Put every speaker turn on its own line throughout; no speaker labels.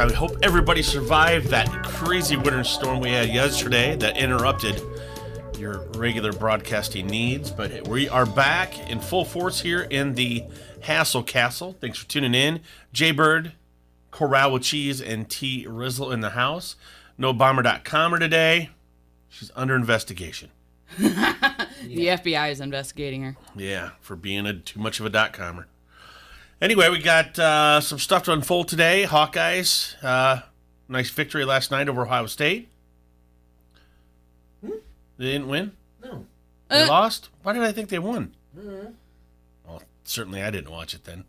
I hope everybody survived that crazy winter storm we had yesterday that interrupted your regular broadcasting needs. But we are back in full force here in the Hassle Castle. Thanks for tuning in. Jaybird, Corral with Cheese, and T. Rizzle in the house. No Bomber.comer today. She's under investigation.
The FBI is investigating her.
Yeah, for being too much of a .comer. Anyway, we got some stuff to unfold today. Hawkeyes, nice victory last night over Ohio State. They didn't win?
No.
They lost? Why did I think they won? Well, certainly I didn't watch it then.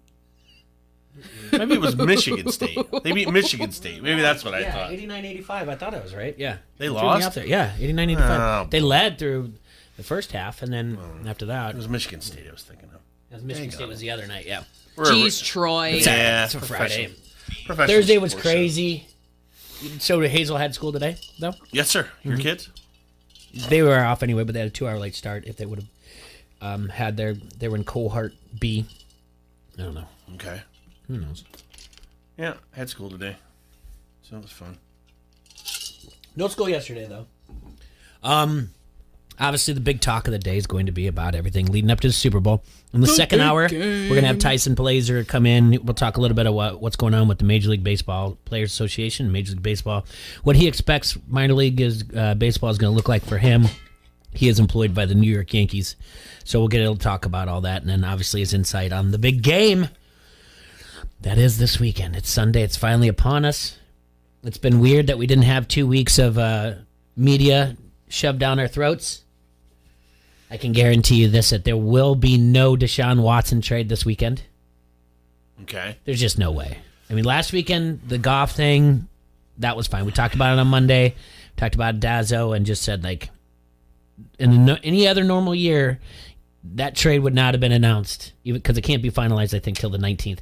Maybe it was Michigan State. They beat Michigan State. Maybe that's what I thought.
89-85. I thought I was right. Yeah.
They lost?
Out there. Yeah, 89-85.
Oh,
they led through the first half, and then after that.
It was Michigan State I was thinking of.
Michigan State was the other night, yeah.
Jeez, Troy.
Yeah,
it's a Friday.
Professional
Thursday was
sports
crazy. So Hazel had school today, though?
Yes, sir. Your kids?
They were off anyway, but they had a 2-hour late start. If they would have had they were in cohort B. I don't know.
Okay.
Who knows?
Yeah, I had school today. So it was fun.
No school yesterday, though. Obviously, the big talk of the day is going to be about everything leading up to the Super Bowl. In the second hour, we're going to have Tyson Blazer come in. We'll talk a little bit about what's going on with the Major League Baseball Players Association, Major League Baseball, what he expects minor league baseball is going to look like for him. He is employed by the New York Yankees. So we'll get to talk about all that, and then obviously his insight on the big game. That is this weekend. It's Sunday. It's finally upon us. It's been weird that we didn't have 2 weeks of media shoved down our throats. I can guarantee you this, that there will be no Deshaun Watson trade this weekend.
Okay.
There's just no way. I mean, last weekend, the Goff thing, that was fine. We talked about it on Monday. Talked about Dazzo and just said, like, in any other normal year, that trade would not have been announced, even because it can't be finalized, I think, till the 19th.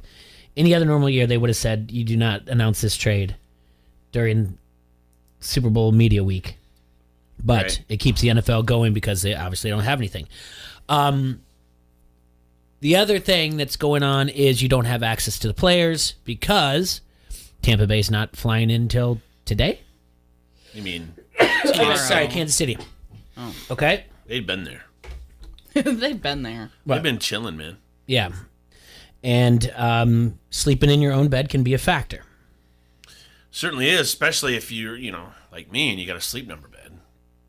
Any other normal year, they would have said, you do not announce this trade during Super Bowl media week. But
right.
It keeps the NFL going because they obviously don't have anything. The other thing that's going on is you don't have access to the players because Tampa Bay's not flying in until today.
You mean
Kansas City.
Oh.
Okay.
They've been there.
They've been there.
They've been chilling, man.
Yeah. And sleeping in your own bed can be a factor.
Certainly is, especially if you're, like me and you got a sleep number bed.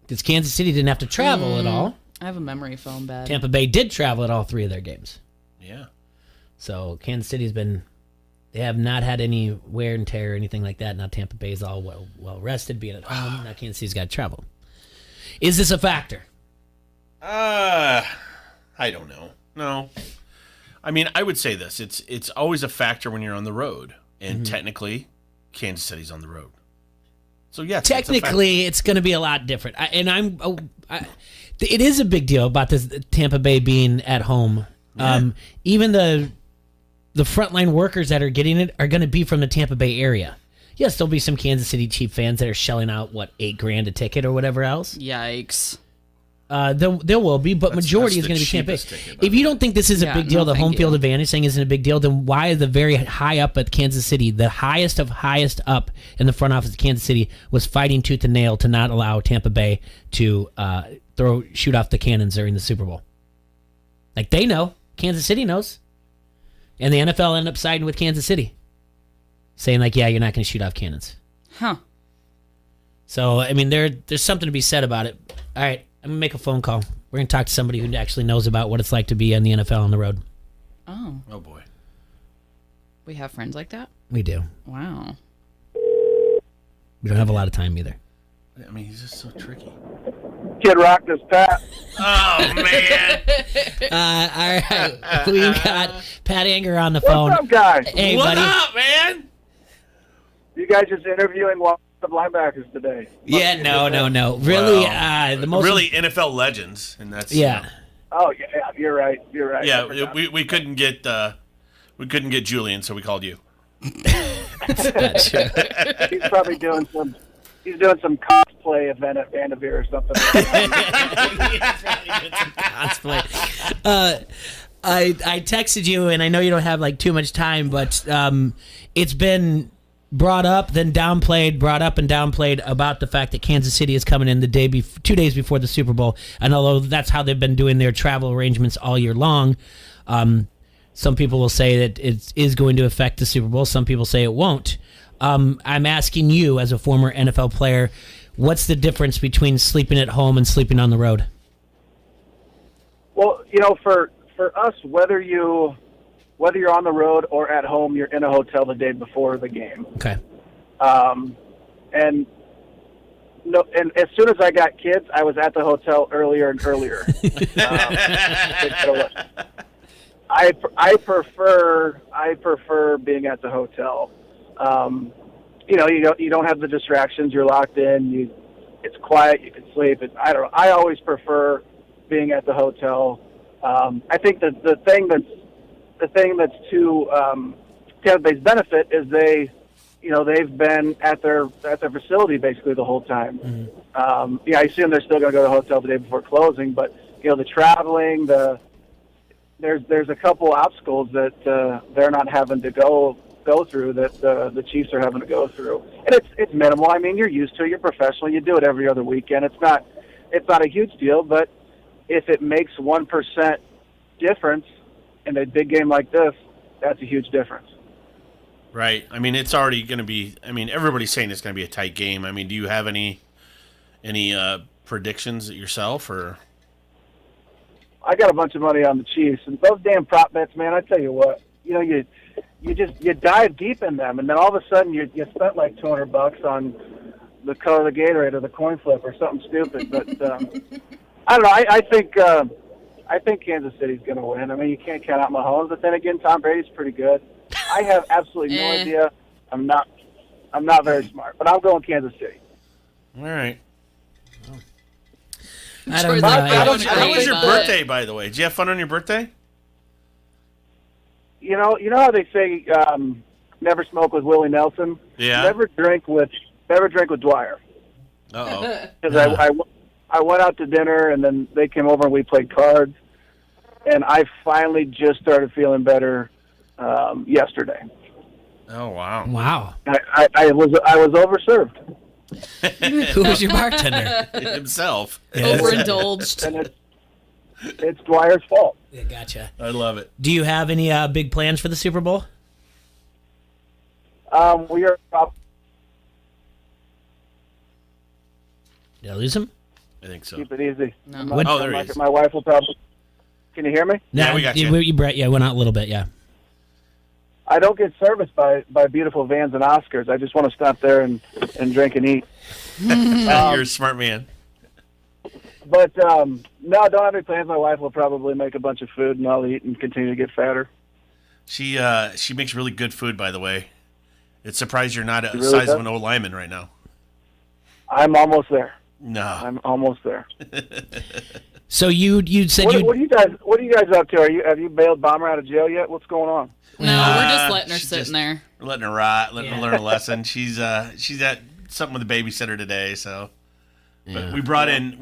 Because Kansas City didn't have to travel at all.
I have a memory foam bed.
Tampa Bay did travel at all 3 of their games.
Yeah.
So Kansas City's they have not had any wear and tear or anything like that. Now Tampa Bay's all well rested, being at home. Now Kansas City's got to travel. Is this a factor?
I don't know. No. I mean, I would say this. It's always a factor when you're on the road. And technically, Kansas City's on the road. So, yes.
Technically, it's going to be a lot different. It is a big deal about this Tampa Bay being at home. Yeah. Even the frontline workers that are getting it are going to be from the Tampa Bay area. Yes, there'll be some Kansas City Chief fans that are shelling out, $8,000 a ticket or whatever else.
Yikes.
There will be, but majority is going to be Tampa Bay. If you don't think this is a big deal, the home field advantage thing isn't a big deal, then why is the very high up at Kansas City, the highest of highest up in the front office of Kansas City, was fighting tooth and nail to not allow Tampa Bay to shoot off the cannons during the Super Bowl? Like, they know. Kansas City knows. And the NFL ended up siding with Kansas City, saying, like, yeah, you're not going to shoot off cannons.
Huh.
So, I mean, there's something to be said about it. All right. I'm going to make a phone call. We're going to talk to somebody who actually knows about what it's like to be in the NFL on the road.
Oh.
Oh, boy.
We have friends like that?
We do.
Wow.
We don't have a lot of time either.
I mean, he's just so tricky.
Kid Rock, this Pat.
Oh, man.
All right. We've got Pat Anger on the phone.
What's up, guys?
Hey,
what
buddy.
up, man?
You guys just interviewing of linebackers today.
Yeah, no. Really, the most
really NFL legends, and that's
yeah.
Oh yeah, you're right.
Yeah, we couldn't get Julian, so we called you.
That's true.
He's probably doing some cosplay event at Vanderveer or something.
Cosplay. I texted you, and I know you don't have like too much time, but it's been brought up, then downplayed, brought up and downplayed about the fact that Kansas City is coming in 2 days before the Super Bowl. And although that's how they've been doing their travel arrangements all year long, some people will say that it is going to affect the Super Bowl. Some people say it won't. I'm asking you, as a former NFL player, what's the difference between sleeping at home and sleeping on the road?
Well, for us, whether you're on the road or at home, you're in a hotel the day before the game.
Okay.
And as soon as I got kids, I was at the hotel earlier and earlier. I prefer being at the hotel. You don't have the distractions. You're locked in. It's quiet. You can sleep. I always prefer being at the hotel. I think that the thing that's to Tampa Bay's benefit is they've been at their facility basically the whole time. Mm-hmm. I assume they're still going to go to the hotel the day before closing, but the traveling, there's a couple obstacles that they're not having to go through that the Chiefs are having to go through, and it's minimal. I mean, you're used to it. You're professional. You do it every other weekend. It's not a huge deal, but if it makes 1% difference in a big game like this, that's a huge difference.
Right. I mean, it's already going to be. I mean, everybody's saying it's going to be a tight game. I mean, do you have any predictions yourself, or?
I got a bunch of money on the Chiefs, and those damn prop bets, man. I tell you what, you dive deep in them, and then all of a sudden you spent like $200 on the color of the Gatorade or the coin flip or something stupid. But I don't know. I think Kansas City's going to win. I mean, you can't count out Mahomes, but then again, Tom Brady's pretty good. I have absolutely no idea. I'm not very smart, but I'm going Kansas City.
All right.
I don't know.
How was your birthday, by the way? Did you have fun on your birthday?
You know how they say never smoke with Willie Nelson?
Yeah.
Never drink with Dwyer.
Uh-oh.
Because I went out to dinner, and then they came over and we played cards, and I finally just started feeling better yesterday.
Oh, wow.
Wow.
I was overserved.
Who was your bartender?
Himself.
Overindulged.
And it's Dwyer's fault.
Yeah, gotcha.
I love it.
Do you have any big plans for the Super Bowl?
We are.
Did I lose him?
I think so.
Keep it easy.
No.
There he is.
My wife will probably. Can you hear me?
Yeah, we got you.
Yeah, went out a little bit, yeah.
I don't get serviced by beautiful Vans and Oscars. I just want to stop there and drink and eat.
You're a smart man.
But no, don't have any plans. My wife will probably make a bunch of food, and I'll eat and continue to get fatter.
She makes really good food, by the way. It's surprised you're not the
really
size
does?
of an old lineman right now.
I'm almost there.
No.
I'm almost there.
So you said
What are you guys up to? Have you bailed Bomber out of jail yet? What's going on?
No, we're just letting her
she's
sit in there.
We're letting her rot, letting her learn a lesson. She's at something with a babysitter today, so. But we brought in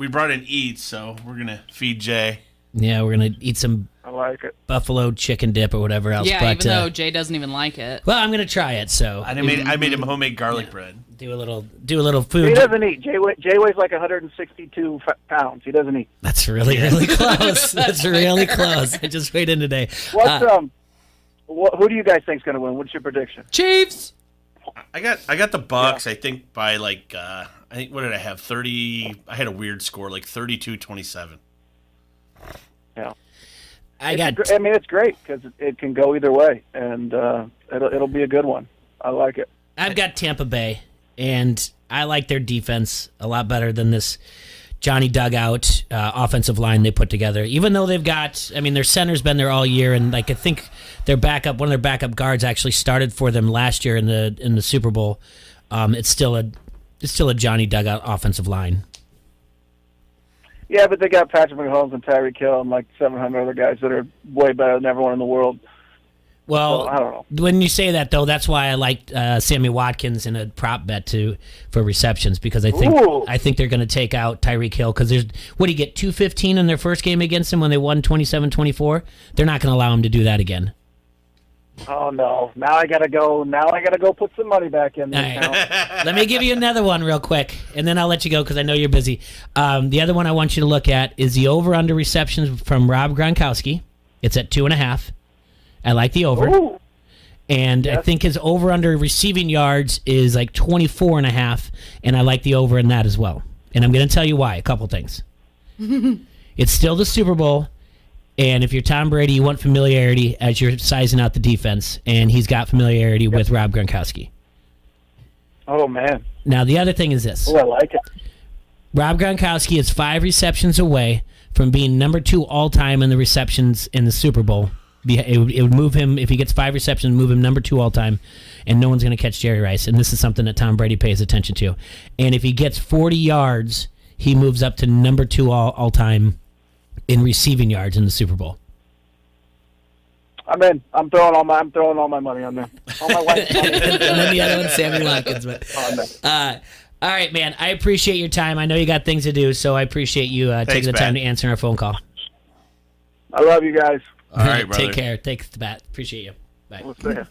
eats, so we're gonna feed Jay.
Yeah, we're gonna eat some
I like it.
buffalo chicken dip or whatever else.
Yeah,
but,
even though Jay doesn't even like it.
well, I'm gonna try it. So
I made him homemade garlic bread.
do a little food.
He doesn't eat. Jay weighs like 162 pounds. He doesn't eat.
That's really close. That's really close. I just weighed in today.
Who do you guys think's going to win? What's your prediction?
Chiefs.
I got the Bucks. Yeah. I think by what did I have? 30. I had a weird score, like 32-27.
Yeah.
It's
great because it can go either way, and it'll be a good one. I like it.
I've got Tampa Bay, and I like their defense a lot better than this Johnny Dugout offensive line they put together. Even though they've got, their center's been there all year, and I think one of their backup guards actually started for them last year in the Super Bowl. It's still a Johnny Dugout offensive line.
Yeah, but they got Patrick Mahomes and Tyreek Hill and like 700 other guys that are way better than everyone in the world.
Well,
so, I don't know.
When you say that, though, that's why I liked Sammy Watkins in a prop bet for receptions, because I think they're going to take out Tyreek Hill, because what did he get, 215 in their first game against him when they won 27-24? They're not going to allow him to do that again.
Oh no! Now I gotta go. Put some money back in the
All right.
account.
Let me give you another one real quick, and then I'll let you go because I know you're busy. The other one I want you to look at is the over-under receptions from Rob Gronkowski. It's at 2.5. I like the over.
Ooh.
And I think his over-under receiving yards is like 24.5, and I like the over in that as well. And I'm going to tell you why, a couple things. It's still the Super Bowl, and if you're Tom Brady, you want familiarity as you're sizing out the defense, and he's got familiarity with Rob Gronkowski.
Oh, man.
Now, the other thing is this.
Oh, I like it.
Rob Gronkowski is 5 receptions away from being number 2 all-time in the receptions in the Super Bowl. It would move him, if he gets 5 receptions, move him number 2 all-time, and no one's going to catch Jerry Rice, and this is something that Tom Brady pays attention to. And if he gets 40 yards, he moves up to number 2 all-time in receiving yards in the Super Bowl.
I'm in. I'm throwing all my money on there. All my wife's money.
And then the other one's Sammy Watkins. But, all right, man, I appreciate your time. I know you got things to do, so I appreciate you taking the time to answer our phone call.
I love you guys.
All right, brother.
Take care. Thanks, Pat. Appreciate you. Bye.
We'll see ya.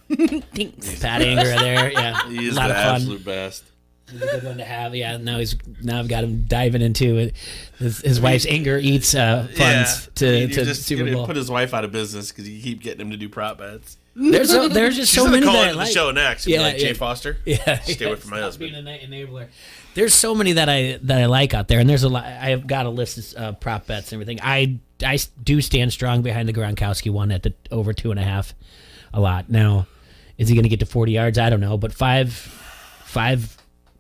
Thanks. Pat Anger there. Yeah.
He is
a lot
the
of fun.
absolute best.
He's a good one to have. Yeah. Now I've got him diving into it. His wife's Anger eats funds to Super Bowl.
Put his wife out of business because you keep getting him to do prop bets.
There's just so
She's
many
gonna call
that I
into the
like.
show next.
Yeah,
Like Jay
yeah.
Foster.
Yeah.
Stay away from my
Stop
husband.
being an enabler. There's so many that I like out there, and there's a lot. I have got a list of prop bets and everything. I do stand strong behind the Gronkowski one at the over 2.5 a lot. Now, is he going to get to 40 yards? I don't know, but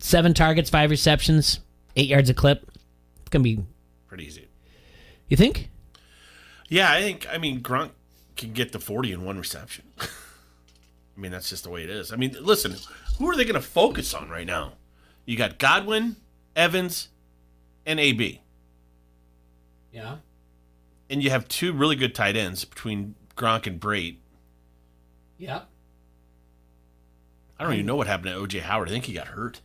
7 targets, 5 receptions, 8 yards a clip. It's going to be
Pretty easy.
You think?
Yeah, I mean, Gronk can get to 40 in 1 reception. I mean, that's just the way it is. I mean, listen, who are they going to focus on right now? You got Godwin, Evans, and AB.
Yeah.
And you have 2 really good tight ends between Gronk and Brait.
Yeah.
I don't even know what happened to O.J. Howard. I think he got hurt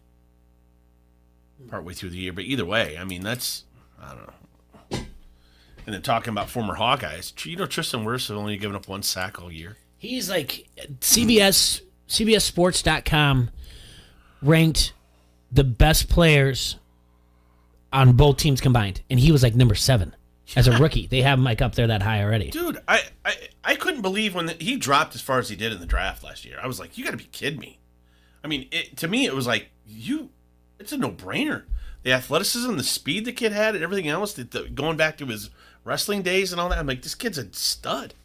partway through the year. But either way, I mean, I don't know. And then talking about former Hawkeyes, Tristan Wirfs has only given up 1 sack all year.
He's like CBSSports.com ranked the best players on both teams combined, and he was like number 7 as a rookie. They have him like up there that high already.
Dude, I couldn't believe when he dropped as far as he did in the draft last year. I was like, you got to be kidding me. I mean, to me, it was like, it's a no-brainer. The athleticism, the speed the kid had, and everything else, going back to his wrestling days and all that, I'm like, this kid's a stud.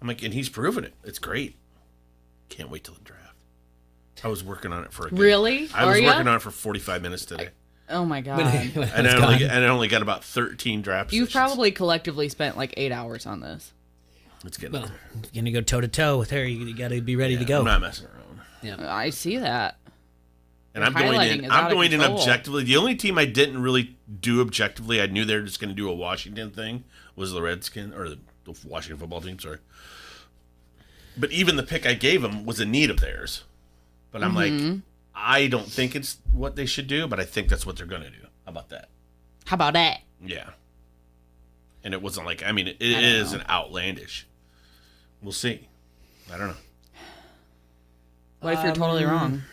I'm like, and he's proven it. It's great. Can't wait till the draft. I was working on it for a good,
Really?
I was working on it for 45 minutes today.
Oh my god.
And I only got about 13 draft
You've
positions.
probably collectively spent like 8 hours on this.
It's getting up
Well,
there.
you're gonna go toe to toe with her. You got to be ready to go.
I'm not messing around.
I see that.
And
Your
I'm going
highlighting
in.
is out
I'm
of
going in
control.
objectively. The only team I didn't really do objectively, I knew they were just going to do a Washington thing, was the Redskins or the Washington football team. Sorry, but even the pick I gave them was a need of theirs. But I'm like, I don't think it's what they should do, but I think that's what they're going to do. How about that?
How about that?
Yeah. And it wasn't like, I mean, it is an outlandish. We'll see. I don't know.
What if you're totally wrong?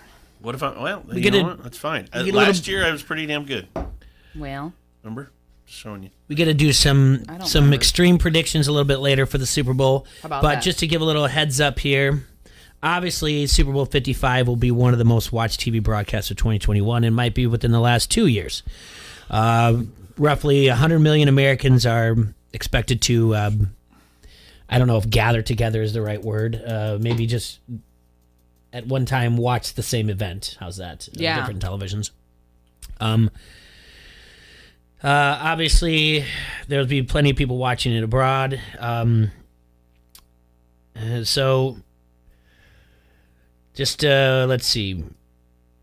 What if well, you
get
know
a-
what? That's fine.
we get a
Last
little-
year I was pretty damn good.
Well,
Remember? Just showing you.
We got to do some
I don't
some
remember.
extreme predictions a little bit later for the Super Bowl.
How about
but
that?
just to give a little heads up here, obviously Super Bowl 55 will be one of the most watched TV broadcasts of 2021 and might be within the last 2 years. Roughly 100 million Americans are expected to, I don't know if gather together is the right word, maybe just at one time watch the same event. How's that?
Yeah.
Different televisions. Obviously, there'll be plenty of people watching it abroad. So, just let's see.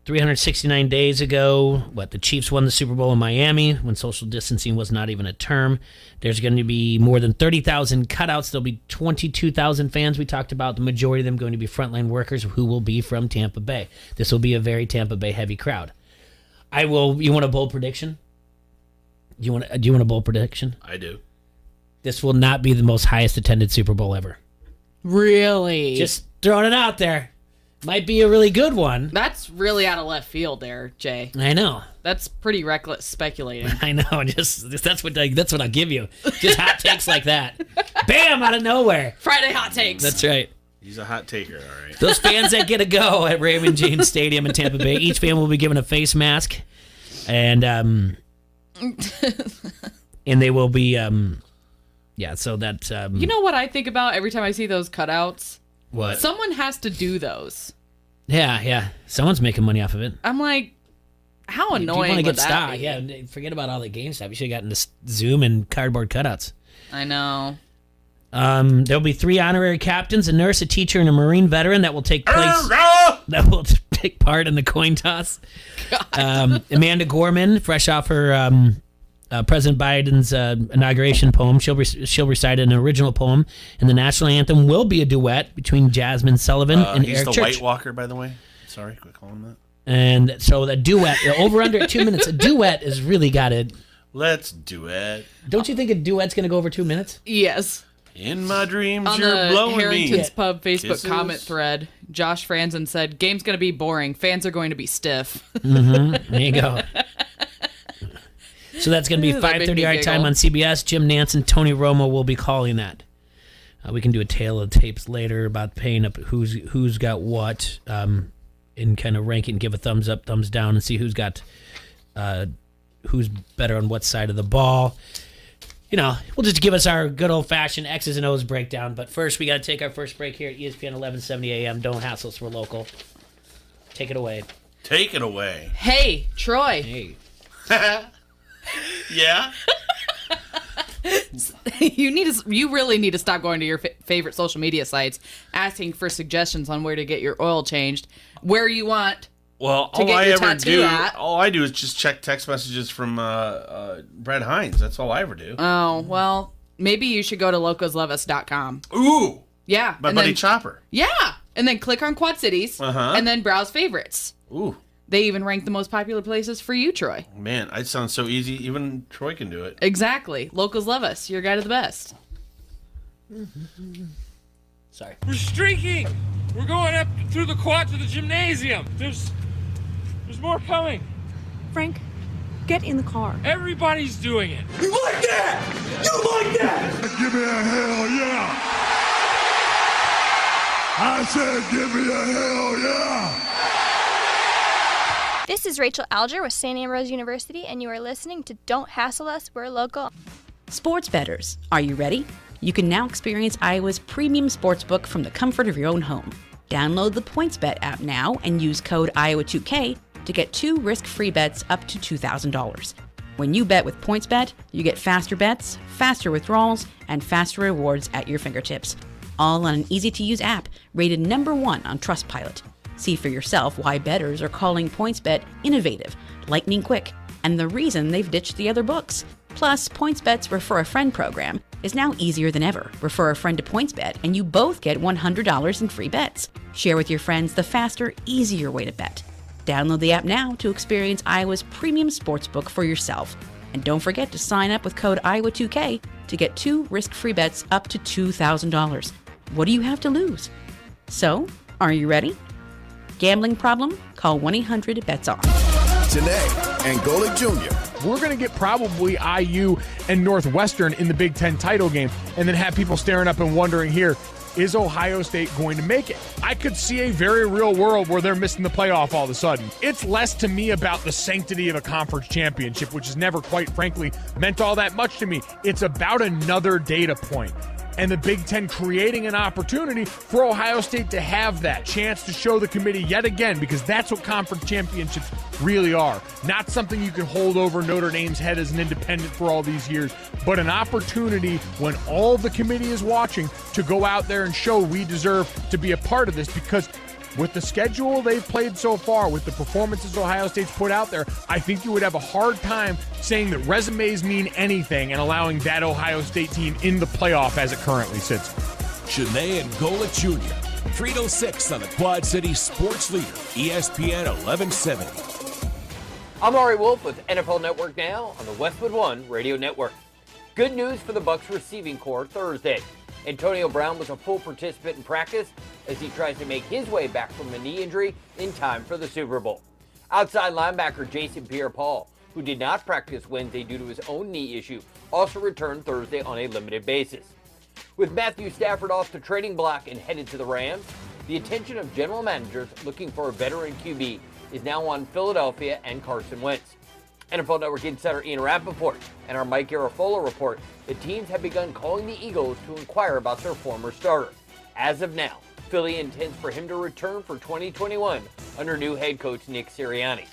369 days ago, the Chiefs won the Super Bowl in Miami when social distancing was not even a term. There's going to be more than 30,000 cutouts. There'll be 22,000 fans. We talked about the majority of them going to be frontline workers who will be from Tampa Bay. This will be a very Tampa Bay heavy crowd. You want a bold prediction? Do you want a bold prediction?
I do.
This will not be the most highest attended Super Bowl ever.
Really?
Just throwing it out there. Might be a really good one.
That's really out of left field there, Jay.
I know.
That's pretty reckless speculating.
I know. Just that's what I'll give you. Just hot takes like that. Bam! Out of nowhere.
Friday hot takes.
That's right.
He's a hot taker, all right.
Those fans that get a go at Raymond James Stadium in Tampa Bay, each fan will be given a face mask, and and they will be So that
you know what I think about every time I see those cutouts?
what?
Someone has to do those.
Yeah. Someone's making money off of it.
I'm like, how
If you
annoying
want to
would
get
that
stock,
be?
yeah. Forget about all the game stuff. You should have gotten this Zoom and cardboard cutouts.
I know.
There'll be 3 honorary captains, a nurse, a teacher, and a Marine veteran that will take place. That will take part in the coin toss. Amanda Gorman, fresh off her President Biden's inauguration poem, she'll recite an original poem, and the national anthem will be a duet between Jasmine Sullivan and
he's
Eric
the
Church.
White Walker, by the way. Sorry, quit calling him that.
And so the duet, over under 2 minutes, a duet has really got it.
Let's do it.
Don't you think a duet's going to go over 2 minutes?
Yes.
In my dreams,
On
you're
the
blowing
Harrington's
me.
Pub Facebook
Kisses.
comment thread, Josh Franzen said, "Game's going to be boring. Fans are going to be stiff."
There you go. So that's going to be
That made
5:30
me
our time
giggle.
on CBS. Jim Nance and Tony Romo will be calling that. We can do a tale of tapes later about paying up who's got what, and kind of rank it and give a thumbs up, thumbs down, and see who's got who's better on what side of the ball. You know, we'll just give us our good old-fashioned X's and O's breakdown. But first, we got to take our first break here at ESPN 1170 AM. Don't hassle us, we're local. Take it away.
Take it away.
Hey, Troy.
Hey.
Yeah?
You really need to stop going to your favorite social media sites, asking for suggestions on where to get your oil changed, where you want.
Well,
To get your tattoo at.
all I do is just check text messages from Brad Hines. That's all I ever do.
Oh, well, maybe you should go to locoslovus.com.
Ooh,
Yeah.
my
and
buddy
then,
Chopper.
Yeah. And then click on Quad Cities and then browse favorites.
Ooh,
They even rank the most popular places for you, Troy.
man, it sounds so easy. Even Troy can do it.
Exactly. Locals love us. Your guide to the best.
Sorry.
We're streaking. We're going up through the quad to the gymnasium. There's more coming.
Frank, get in the car.
Everybody's doing it.
You like that? You like that? Give me a hell yeah. I said give me a hell yeah.
This is Rachel Alger with St. Ambrose University, and you are listening to Don't Hassle Us, We're Local.
Sports bettors, are you ready? You can now experience Iowa's premium sportsbook from the comfort of your own home. Download the PointsBet app now and use code Iowa2K to get 2 risk-free bets up to $2,000. When you bet with PointsBet, you get faster bets, faster withdrawals, and faster rewards at your fingertips. All on an easy-to-use app rated #1 on Trustpilot. See for yourself why bettors are calling PointsBet innovative, lightning quick, and the reason they've ditched the other books. Plus, PointsBet's Refer a Friend program is now easier than ever. Refer a friend to PointsBet and you both get $100 in free bets. Share with your friends the faster, easier way to bet. Download the app now to experience Iowa's premium sportsbook for yourself. And don't forget to sign up with code Iowa2K to get 2 risk-free bets up to $2,000. What do you have to lose? So, are you ready? Gambling problem? Call 1-800-BETS-OFF.
Today, Angola Jr.
We're going to get probably IU and Northwestern in the Big Ten title game and then have people staring up and wondering here, is Ohio State going to make it? I could see a very real world where they're missing the playoff all of a sudden. It's less to me about the sanctity of a conference championship, which has never quite frankly meant all that much to me. It's about another data point. And the Big Ten creating an opportunity for Ohio State to have that chance to show the committee yet again, because that's what conference championships really are. Not something you can hold over Notre Dame's head as an independent for all these years, but an opportunity when all the committee is watching to go out there and show we deserve to be a part of this, because with the schedule they've played so far, with the performances Ohio State's put out there, I think you would have a hard time saying that resumes mean anything and allowing that Ohio State team in the playoff as it currently sits.
Janae and Gola Jr., 306 on the Quad City Sports Leader, ESPN 1170.
I'm Ari Wolf with NFL Network Now on the Westwood One Radio Network. Good news for the Bucs receiving corps Thursday. Antonio Brown was a full participant in practice as he tries to make his way back from a knee injury in time for the Super Bowl. Outside linebacker Jason Pierre-Paul, who did not practice Wednesday due to his own knee issue, also returned Thursday on a limited basis. With Matthew Stafford off the trading block and headed to the Rams, the attention of general managers looking for a veteran QB is now on Philadelphia and Carson Wentz. NFL Network insider Ian Rappaport and our Mike Garafolo report that teams have begun calling the Eagles to inquire about their former starter. As of now, Philly intends for him to return for 2021 under new head coach Nick Sirianni.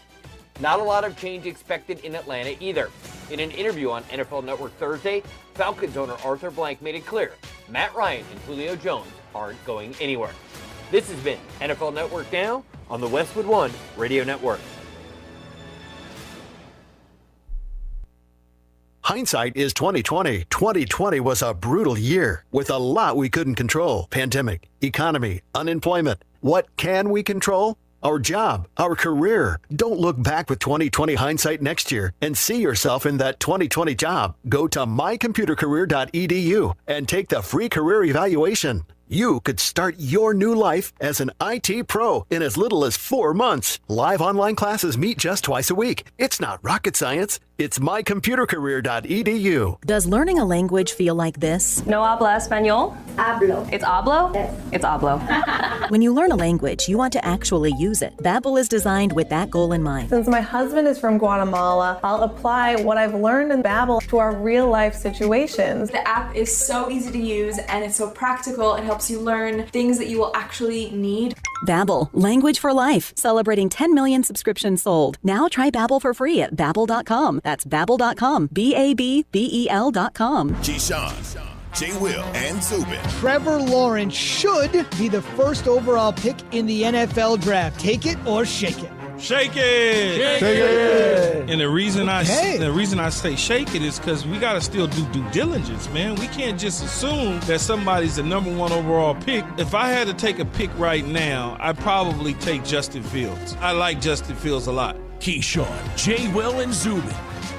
Not a lot of change expected in Atlanta either. In an interview on NFL Network Thursday, Falcons owner Arthur Blank made it clear Matt Ryan and Julio Jones aren't going anywhere. This has been NFL Network Now on the Westwood One Radio Network.
Hindsight is 20/20. 2020 was a brutal year with a lot we couldn't control. Pandemic, economy, unemployment. What can we control? Our job, our career. Don't look back with 2020 hindsight next year and see yourself in that 2020 job. Go to mycomputercareer.edu and take the free career evaluation. You could start your new life as an IT pro in as little as 4 months. Live online classes meet just twice a week. It's not rocket science. It's mycomputercareer.edu.
Does learning a language feel like this?
No habla español? Hablo. It's hablo? Yes. It's hablo.
When you learn a language, you want to actually use it. Babbel is designed with that goal in mind.
Since my husband is from Guatemala, I'll apply what I've learned in Babbel to our real-life situations.
The app is so easy to use and it's so practical. It helps you learn things that you will actually need.
Babbel, language for life. Celebrating 10 million subscriptions sold. Now try Babbel for free at babbel.com. That's babbel.com. BABBEL.com.
Keyshawn, J. Will, and Zubin.
Trevor Lawrence should be the first overall pick in the NFL draft. Take it or shake it.
Shake it!
Shake it!
And the reason I say shake it is because we got to still do due diligence, man. We can't just assume that somebody's the number one overall pick. If I had to take a pick right now, I'd probably take Justin Fields. I like Justin Fields a lot.
Keyshawn, J. Will, and Zubin.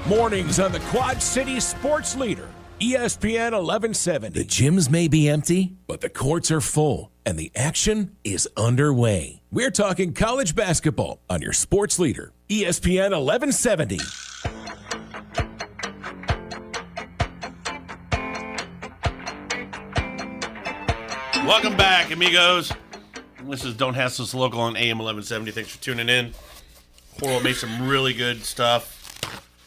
Mornings on the Quad City Sports Leader, ESPN 1170. The gyms may be empty, but the courts are full, and the action is underway. We're talking college basketball on your sports leader, ESPN 1170.
Welcome back, amigos. This is Don't Hassle Us Local on AM 1170. Thanks for tuning in. Coral made some really good stuff.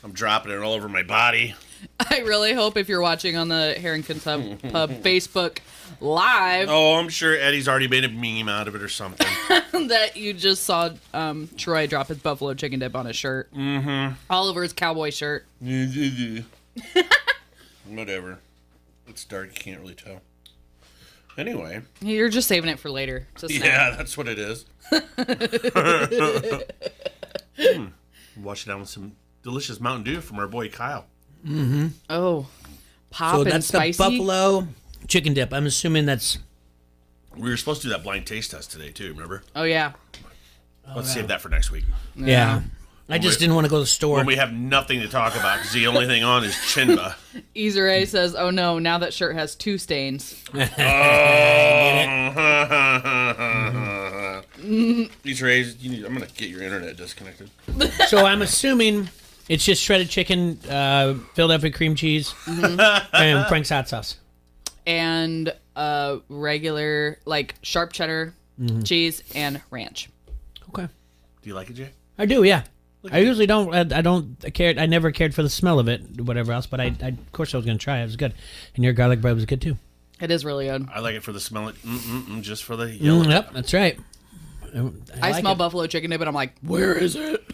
I'm dropping it all over my body.
I really hope if you're watching on the Harrington Pub Facebook Live.
Oh, I'm sure Eddie's already made a meme out of it or something.
That you just saw Troy drop his buffalo chicken dip on his shirt.
Mm-hmm.
All over his cowboy shirt.
Whatever. It's dark. You can't really tell. Anyway.
You're just saving it for later. It's a snack.
Yeah, that's what it is. Wash it down with some delicious Mountain Dew from our boy Kyle.
Mm-hmm.
Oh, pop
so
and
that's
spicy.
The buffalo chicken dip. I'm assuming that's.
We were supposed to do that blind taste test today too. Remember?
Oh yeah.
Let's save that for next week.
Yeah. I just didn't want to go to the store.
When we have nothing to talk about because the only thing on is Chinba.
Izure says, "Oh no, now that shirt has 2 stains."
Izure, I'm gonna get your internet disconnected.
So I'm assuming it's just shredded chicken, Philadelphia cream cheese, and Frank's hot sauce.
And regular, like, sharp cheddar cheese and ranch.
Okay.
Do you like it, Jay?
I do, yeah. I usually don't. I don't care. I never cared for the smell of it, whatever else. But I of course, I was going to try it. It was good, and your garlic bread was good too.
It is really good.
I like it for the smell. Just for the yellow.
Yep, that's right.
I like smell buffalo chicken dip, and I'm like, where is it?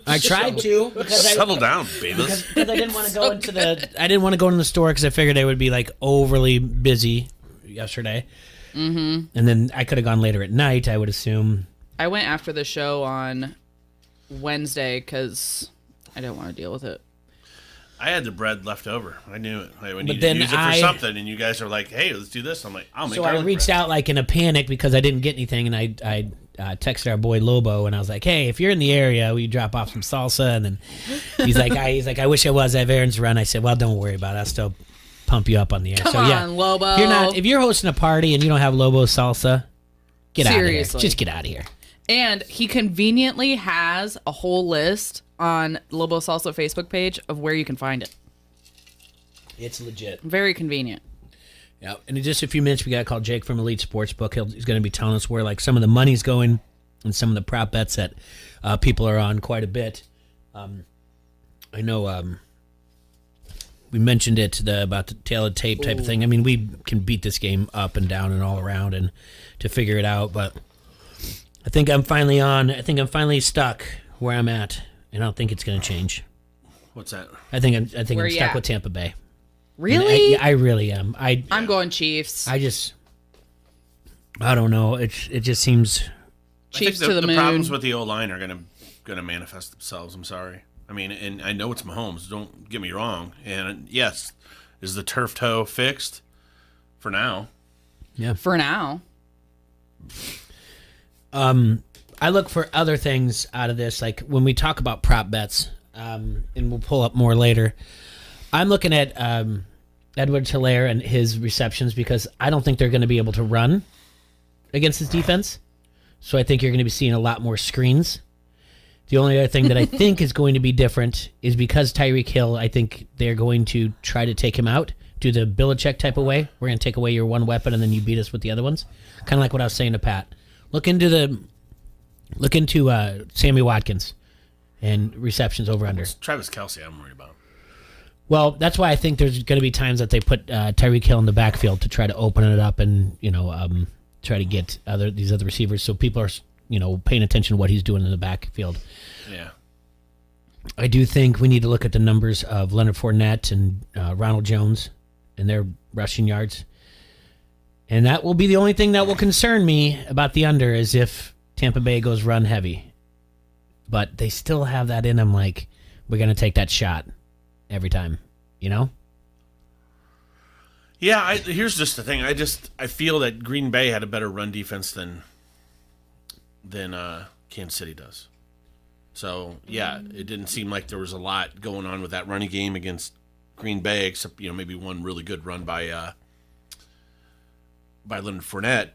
I tried to.
Settle down, baby.
Because I didn't want to go into the. I didn't want to go in the store because I figured I would be like overly busy yesterday.
Mm-hmm.
And then I could have gone later at night. I would assume.
I went after the show on Wednesday because I didn't want to deal with it.
I had the bread left over. I knew it. I would need
then
to use it for something, and you guys are like, "Hey, let's do this." I'm like, "I'll make."
So I reached out like in a panic because I didn't get anything, and I texted our boy Lobo, and I was like, "Hey, if you're in the area, will you drop off some salsa?" And then he's like, "I wish I was. I have errands to run." I said, "Well, don't worry about it. I'll still pump you up on the air.
Come on, Lobo.
If you're hosting a party and you don't have Lobo salsa, get out of here. Just get out of here.
And he conveniently has a whole list on Lobo Salsa Facebook page of where you can find it.
It's legit.
Very convenient.
Yeah, and in just a few minutes, we got to call Jake from Elite Sportsbook. He's going to be telling us where some of the money's going and some of the prop bets that people are on quite a bit. I know we mentioned it about the tail of tape type of thing. I mean, we can beat this game up and down and all around and to figure it out, but I think I'm finally on. I think I'm finally stuck where I'm at, and I don't think it's going to change.
What's that?
I think I'm stuck with Tampa Bay.
Really?
I really am.
I'm going Chiefs.
I don't know. It just seems
Chiefs to the moon.
The problems with the O-line are gonna manifest themselves. I'm sorry. I mean, and I know it's Mahomes. Don't get me wrong. And yes, is the turf toe fixed for now?
Yeah,
for now.
I look for other things out of this, like when we talk about prop bets, and we'll pull up more later. I'm looking at Edwards-Helaire and his receptions because I don't think they're going to be able to run against his defense. So I think you're going to be seeing a lot more screens. The only other thing that I think is going to be different is because Tyreek Hill, I think they're going to try to take him out, do the Belichick type of way. We're going to take away your one weapon and then you beat us with the other ones. Kind of like what I was saying to Pat. Look into Sammy Watkins and receptions over under.
It's Travis Kelce I'm worried about.
Well, that's why I think there's going to be times that they put Tyreek Hill in the backfield to try to open it up and try to get these other receivers so people are paying attention to what he's doing in the backfield.
Yeah.
I do think we need to look at the numbers of Leonard Fournette and Ronald Jones and their rushing yards. And that will be the only thing that will concern me about the under is if Tampa Bay goes run heavy. But they still have that in them, like, we're going to take that shot every time,
Yeah, here's just the thing. I feel that Green Bay had a better run defense than Kansas City does. So, yeah, it didn't seem like there was a lot going on with that running game against Green Bay, except, maybe one really good run by Leonard Fournette.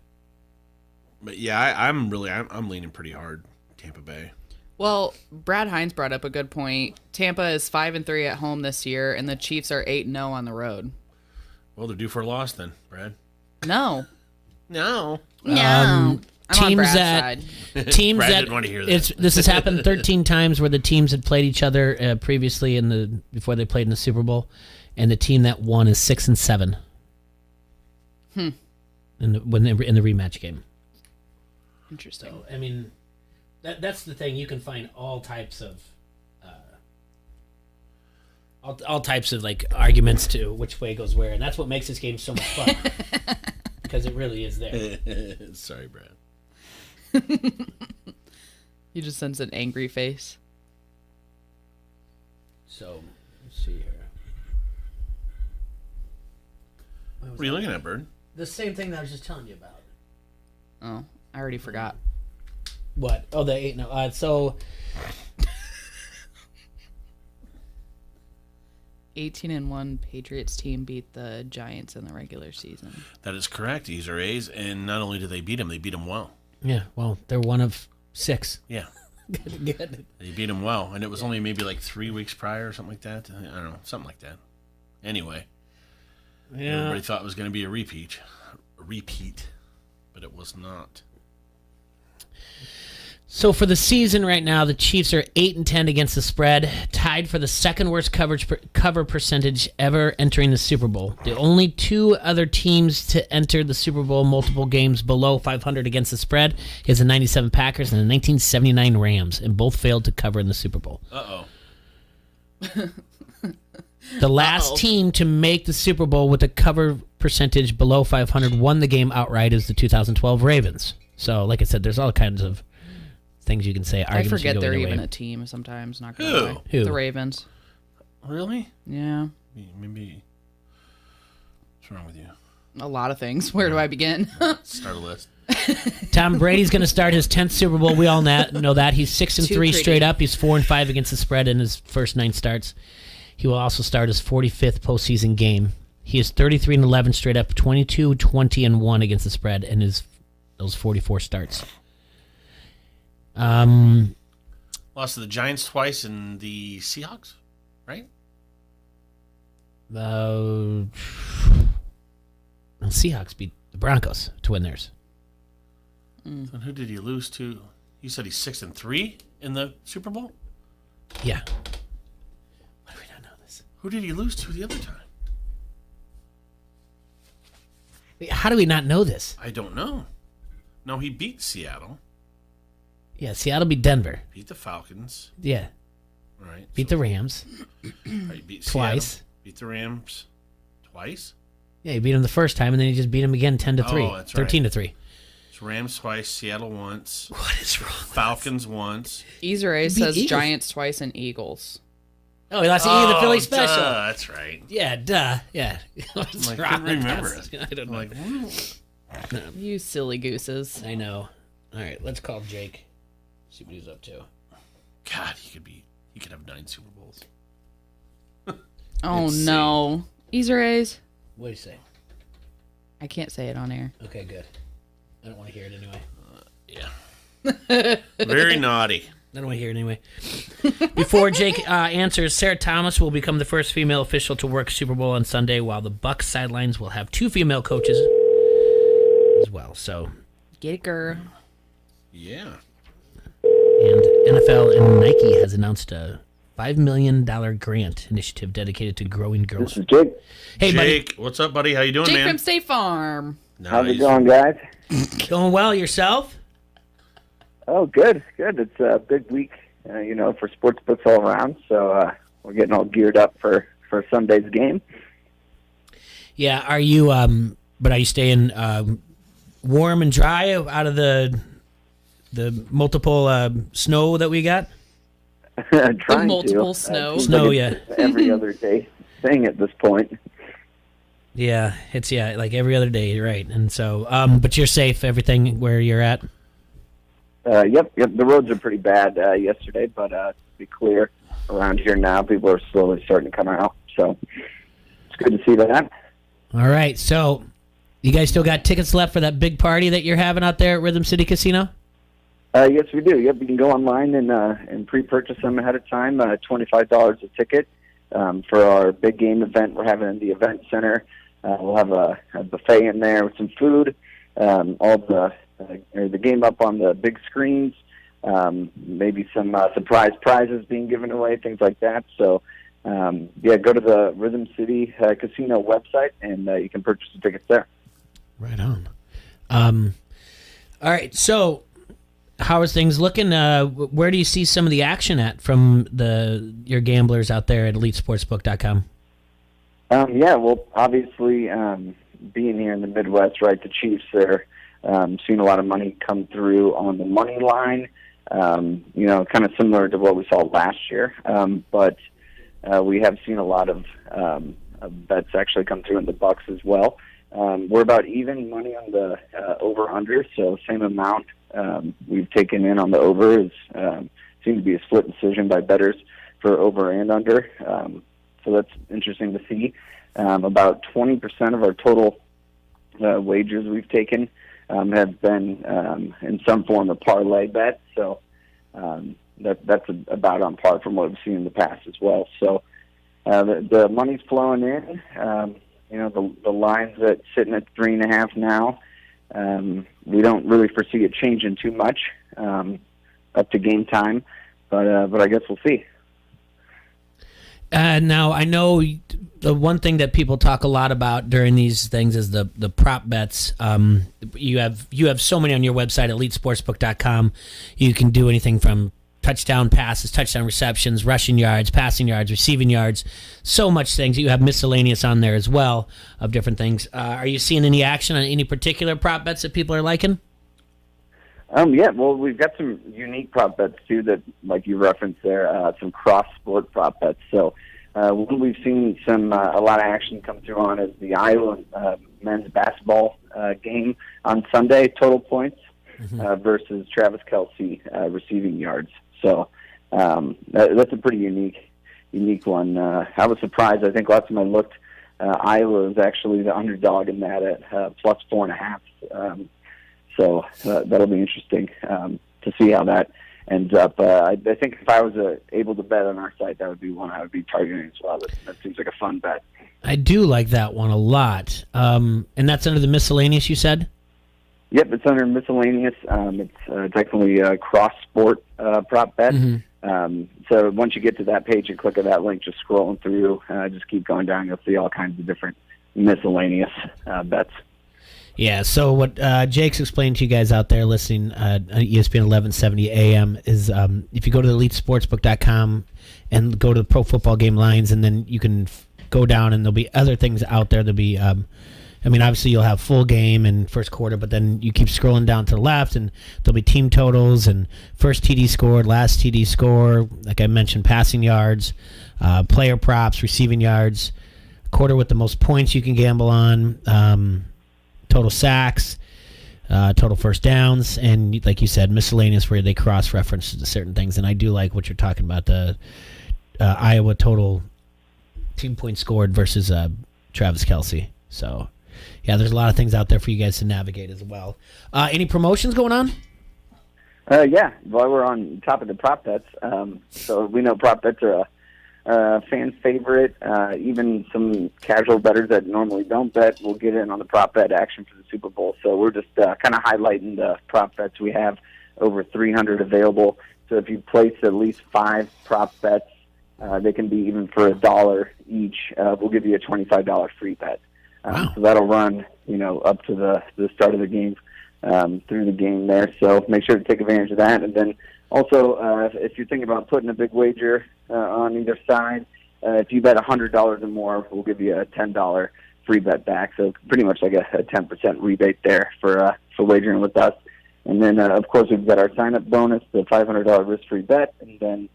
But, yeah, I'm leaning pretty hard Tampa Bay.
Well, Brad Hines brought up a good point. Tampa is 5-3 at home this year, and the Chiefs are 8-0 on the road.
Well, they're due for a loss then, Brad.
No.
No.
I'm on Brad's side.
Teams
Brad
that
didn't want to hear that.
This has happened 13 times where the teams had played each other previously before they played in the Super Bowl, and the team that won is 6-7.
Hmm.
In the rematch game.
Interesting.
So, I mean, that's the thing. You can find all types of like arguments to which way goes where, and that's what makes this game so much fun because it really is there.
Sorry, Brad.
You just sense an angry face.
So let's see here.
What are you looking at, Bird?
The same thing that I was just telling you about.
Oh, I already forgot.
What? Oh, the 8-0. So
18-1 Patriots team beat the Giants in the regular season.
That is correct. These are A's, and not only did they beat them well.
Yeah, well, they're one of 6.
Yeah.
Good.
They beat them well, and it was only maybe like 3 weeks prior or something like that. I don't know, something like that. Anyway, everybody thought it was going to be a repeat, but it was not.
So for the season right now, the Chiefs are 8-10 against the spread, tied for the second worst cover percentage ever entering the Super Bowl. The only 2 other teams to enter the Super Bowl multiple games below 500 against the spread is the 97 Packers and the 1979 Rams, and both failed to cover in the Super Bowl.
Uh-oh.
The last team to make the Super Bowl with a cover percentage below 500 won the game outright is the 2012 Ravens. So, like I said, there's all kinds of things you can say.
I forget they're even a team sometimes. Not gonna lie.
Who?
The Ravens.
Really?
Yeah.
Maybe. What's wrong with you?
A lot of things. Where do I begin?
Start a list.
Tom Brady's going to start his 10th Super Bowl. We all know that. He's 6-3 straight up. He's 4-5 against the spread in his first 9 starts. He will also start his 45th postseason game. He is 33-11 straight up, 22-20-1 against the spread, and those 44 starts.
Lost to the Giants twice and the Seahawks, right?
The Seahawks beat the Broncos to win theirs.
And who did he lose to? You said he's 6-3 in the Super Bowl?
Yeah. Why do we not know this?
Who did he lose to the other time?
How do we not know this?
I don't know. No, he beat Seattle.
Yeah, Seattle beat Denver.
Beat the Falcons.
Yeah.
Right.
Beat the Rams.
Right, beat
Twice.
Seattle. Beat the Rams twice?
Yeah, he beat them the first time, and then he just beat them again 10-3.
Oh, that's right.
13-3.
It's Rams twice, Seattle once.
What is wrong?
Falcons once.
Ezra says Eagles. Giants twice and Eagles.
Oh, he lost to the Philly special.
That's right.
Yeah, duh. Yeah.
I couldn't remember it.
I don't know.
You silly gooses.
I know. All right, let's call Jake. See what he's up to.
God, he could have 9 Super Bowls.
Oh no, Ezra's.
What do you say?
I can't say it on air.
Okay, good. I don't want to hear it anyway.
Yeah. Very naughty.
I don't want to hear it anyway. Before Jake answers, Sarah Thomas will become the first female official to work Super Bowl on Sunday, while the Bucs sidelines will have 2 female coaches as well. So,
get it, girl.
Yeah.
And NFL and Nike has announced a $5 million grant initiative dedicated to growing girls.
This is Jake.
Hey,
Jake, what's up, buddy? How you doing,
Jake
man?
from State Farm.
Nice.
How's it going, guys?
Going well, yourself?
Oh, good. It's a big week, for sports books all around. So we're getting all geared up for Sunday's game.
Yeah. Are you? But are you staying warm and dry out of the multiple snow that we got?
Trying
multiple
to.
snow.
Snow,
like
yeah.
Every other day thing at this point.
Yeah, it's like every other day, right? And so, but you're safe. Everything where you're at.
Yep. The roads are pretty bad yesterday, but to be clear, around here now, people are slowly starting to come out. So it's good to see that.
All right. So, you guys still got tickets left for that big party that you're having out there at Rhythm City Casino?
Yes, we do. Yep, you can go online and pre-purchase them ahead of time. $25 a ticket for our big game event we're having in the event center. We'll have a buffet in there with some food. All the game up on the big screens. Maybe some surprise prizes being given away, things like that. So, go to the Rhythm City Casino website and you can purchase the tickets there.
Right on. All right. So, how is things looking? Where do you see some of the action at from your gamblers out there at EliteSportsbook.com?
Well, obviously, being here in the Midwest, right, the Chiefs are seeing a lot of money come through on the money line, kind of similar to what we saw last year. But we have seen a lot of bets actually come through in the Bucs as well. We're about even money on the over-under, so same amount we've taken in on the over. Seems to be a split decision by bettors for over and under. So that's interesting to see. About 20% of our total wagers we've taken have been in some form of parlay bet. So that's about on par from what we've seen in the past as well. So the money's flowing in. The line's at sitting at 3.5 now. We don't really foresee it changing too much up to game time, but I guess we'll see.
Now, I know the one thing that people talk a lot about during these things is the prop bets. You have so many on your website, EliteSportsbook.com. You can do anything from touchdown passes, touchdown receptions, rushing yards, passing yards, receiving yards, so much things. You have miscellaneous on there as well of different things. Are you seeing any action on any particular prop bets that people are liking?
Well, we've got some unique prop bets, too, that, like you referenced there, some cross-sport prop bets. So one we've seen a lot of action come through on is the Iowa men's basketball game on Sunday, total points, versus Travis Kelce receiving yards. So that's a pretty unique one. I was surprised. I think last time I looked, Iowa is actually the underdog in that at plus 4.5. So that'll be interesting to see how that ends up. I think if I was able to bet on our site, that would be one I would be targeting as well. That seems like a fun bet.
I do like that one a lot. And that's under the miscellaneous, you said?
Yep, it's under miscellaneous. It's technically a cross-sport prop bet. So once you get to that page and click on that link, just scrolling through, just keep going down, you'll see all kinds of different miscellaneous bets.
Yeah, so what Jake's explained to you guys out there listening on ESPN 1170 AM is if you go to elitesportsbook.com and go to the pro football game lines, and then you can go down and there'll be other things out there. There'll be, obviously you'll have full game and first quarter, but then you keep scrolling down to the left and there'll be team totals and first TD scored, last TD score, like I mentioned, passing yards, player props, receiving yards, quarter with the most points you can gamble on, total sacks, total first downs, and like you said, miscellaneous where they cross-reference to certain things. And I do like what you're talking about, the Iowa total team points scored versus Travis Kelce. So, yeah, there's a lot of things out there for you guys to navigate as well. Any promotions going on?
Yeah, while we're on top of the prop bets, so we know prop bets are a fan favorite. Even some casual bettors that normally don't bet will get in on the prop bet action for the Super Bowl. So we're just kind of highlighting the prop bets. We have over 300 available. So if you place at least 5 prop bets, they can be even for $1 each. We'll give you a $25 free bet.
Wow.
So that'll run, up to the start of the game, through the game there. So make sure to take advantage of that. And then also, if you're thinking about putting a big wager on either side, if you bet $100 or more, we'll give you a $10 free bet back. So pretty much like a 10% rebate there for wagering with us. And then, of course, we've got our sign-up bonus, the $500 risk-free bet. And then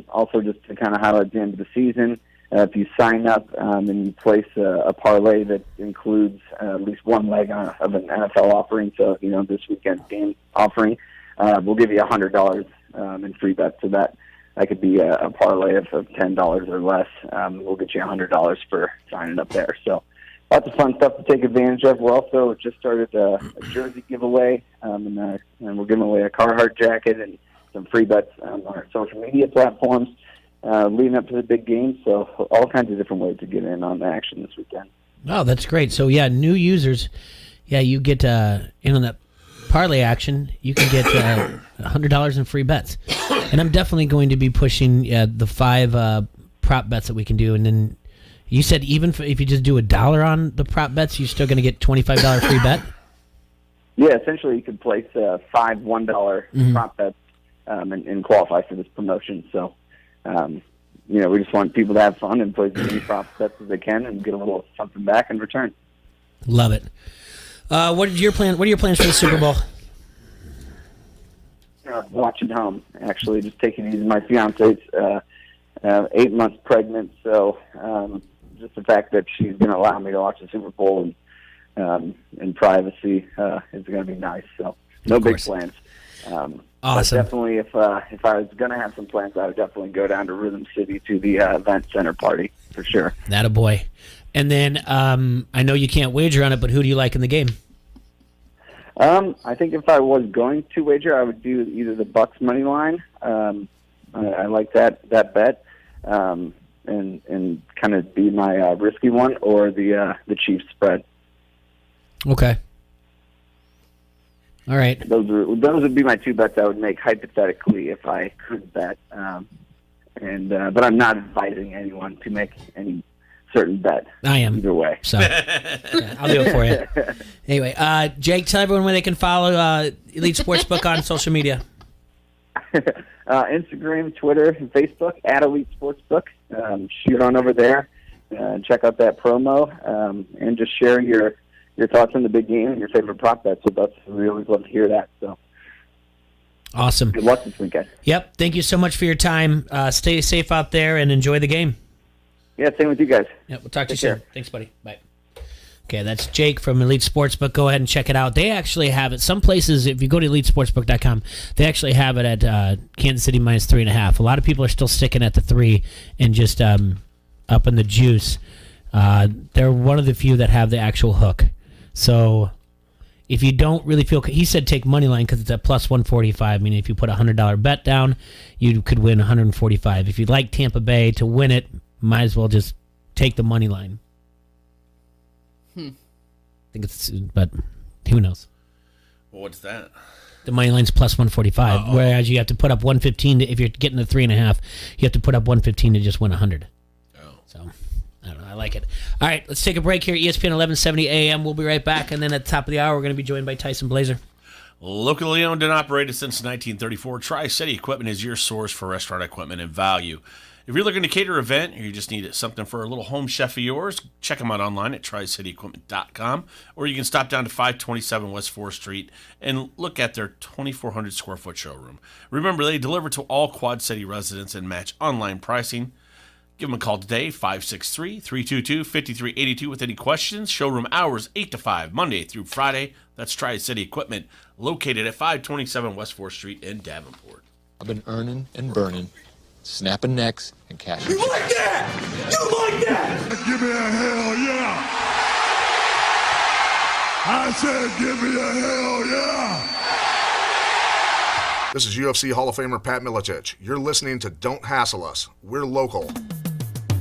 also just to kind of highlight the end of the season, if you sign up and you place a parlay that includes at least one leg of an NFL offering, so, this weekend's game offering, we'll give you $100 in free bets. So that could be a parlay of $10 or less. We'll get you $100 for signing up there. So lots of fun stuff to take advantage of. We're also just started a jersey giveaway, and we're giving away a Carhartt jacket and some free bets on our social media platforms leading up to the big game. So all kinds of different ways to get in on the action this weekend.
Oh, that's great. So, yeah, new users, you get in on that parlay action. You can get $100 in free bets. And I'm definitely going to be pushing the 5 prop bets that we can do. And then you said even if you just do $1 on the prop bets, you're still going to get $25 free bet?
Yeah, essentially you could place 5 $1 prop bets and qualify for this promotion. So, we just want people to have fun and play as many prop bets as they can and get a little something back in return. Love it. What are your plans for the Super Bowl? Watching home, actually, just taking it easy. My fiance's 8 months pregnant, so just the fact that she's going to allow me to watch the Super Bowl in privacy is going to be nice. So no big plans. Awesome. But definitely, if I was going to have some plans, I would definitely go down to Rhythm City to the event center party for sure. Attaboy. And then I know you can't wager on it, but who do you like in the game? I think if I was going to wager, I would do either the Bucks money line. I like that bet, and kind of be my risky one, or the Chiefs spread. Okay. All right. Those would be my 2 bets I would make hypothetically if I could bet. But I'm not advising anyone to make any certain bet. I am. Either way. So yeah, I'll do it for you. Anyway, Jake, tell everyone where they can follow Elite Sportsbook on social media. Instagram, Twitter, and Facebook at Elite Sportsbook. Shoot on over there. Check out that promo and just share your thoughts on the big game and your favorite prop bets with us. We always love to hear that. So awesome. Good luck this weekend. Yep. Thank you so much for your time. Stay safe out there and enjoy the game. Yeah, same with you guys. Yep, we'll talk to you soon. Thanks, buddy. Bye. Okay, that's Jake from Elite Sportsbook. Go ahead and check it out. They actually have it. Some places, if you go to EliteSportsbook.com, they actually have it at Kansas City minus 3.5. A lot of people are still sticking at the 3 and just upping the juice.
They're one of the few that have the actual hook. So if you don't really feel, he said take money line because it's at plus 145. Meaning if you put a $100 bet down, you could win 145. If you'd like Tampa Bay to win it, might as well just take the money line. I think it's, but who knows?
Well, what's that?
The money line's plus 145, whereas you have to put up 115 if you're getting the 3.5. You have to put up 115 to just win 100. So I don't know. I like it. All right, let's take a break here. ESPN 1170 AM. We'll be right back, and then at the top of the hour, we're going to be joined by Tyson Blazer.
Locally owned and operated since 1934, Tri-City Equipment is your source for restaurant equipment and value. If you're looking to cater an event or you just need something for a little home chef of yours, check them out online at tricityequipment.com, or you can stop down to 527 West 4th Street and look at their 2,400 square foot showroom. Remember, they deliver to all Quad City residents and match online pricing. Give them a call today, 563-322-5382 with any questions. Showroom hours 8 to 5, Monday through Friday. That's Tri-City Equipment, located at 527 West 4th Street in Davenport.
I've been earning and burning, snapping necks and cashing.
You like that? You like that? Give me a hell yeah. I said give me a hell yeah.
This is UFC Hall of Famer Pat Miletich. You're listening to Don't Hassle Us. We're local.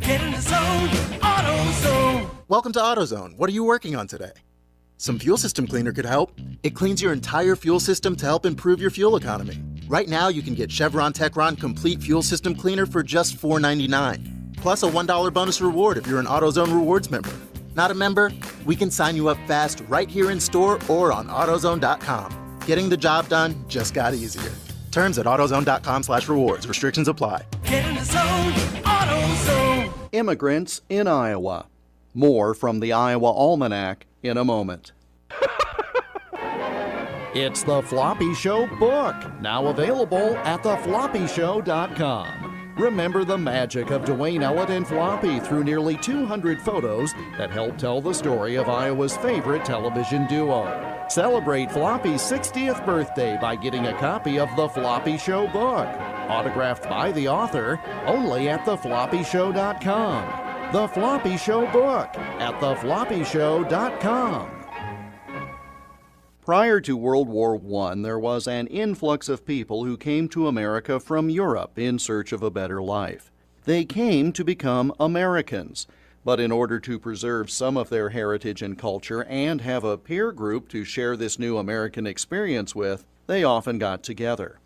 Get in the zone, AutoZone.
Welcome to AutoZone. What are you working on today? Some fuel system cleaner could help. It cleans your entire fuel system to help improve your fuel economy. Right now, you can get Chevron Techron Complete Fuel System Cleaner for just $4.99. Plus a $1 bonus reward if you're an AutoZone Rewards member. Not a member? We can sign you up fast right here in store or on AutoZone.com. Getting the job done just got easier. Terms at AutoZone.com/rewards. Restrictions apply.
Get in the zone, AutoZone.
Immigrants in Iowa. More from the Iowa Almanac in a moment. It's the Floppy Show book, now available at thefloppyshow.com. Remember the magic of Dwayne Ellett and Floppy through nearly 200 photos that help tell the story of Iowa's favorite television duo. Celebrate Floppy's 60th birthday by getting a copy of the Floppy Show book, autographed by the author, only at thefloppyshow.com. The Floppy Show book at thefloppyshow.com. Prior to World War I, there was an influx of people who came to America from Europe in search of a better life. They came to become Americans, but in order to preserve some of their heritage and culture and have a peer group to share this new American experience with, they often got together.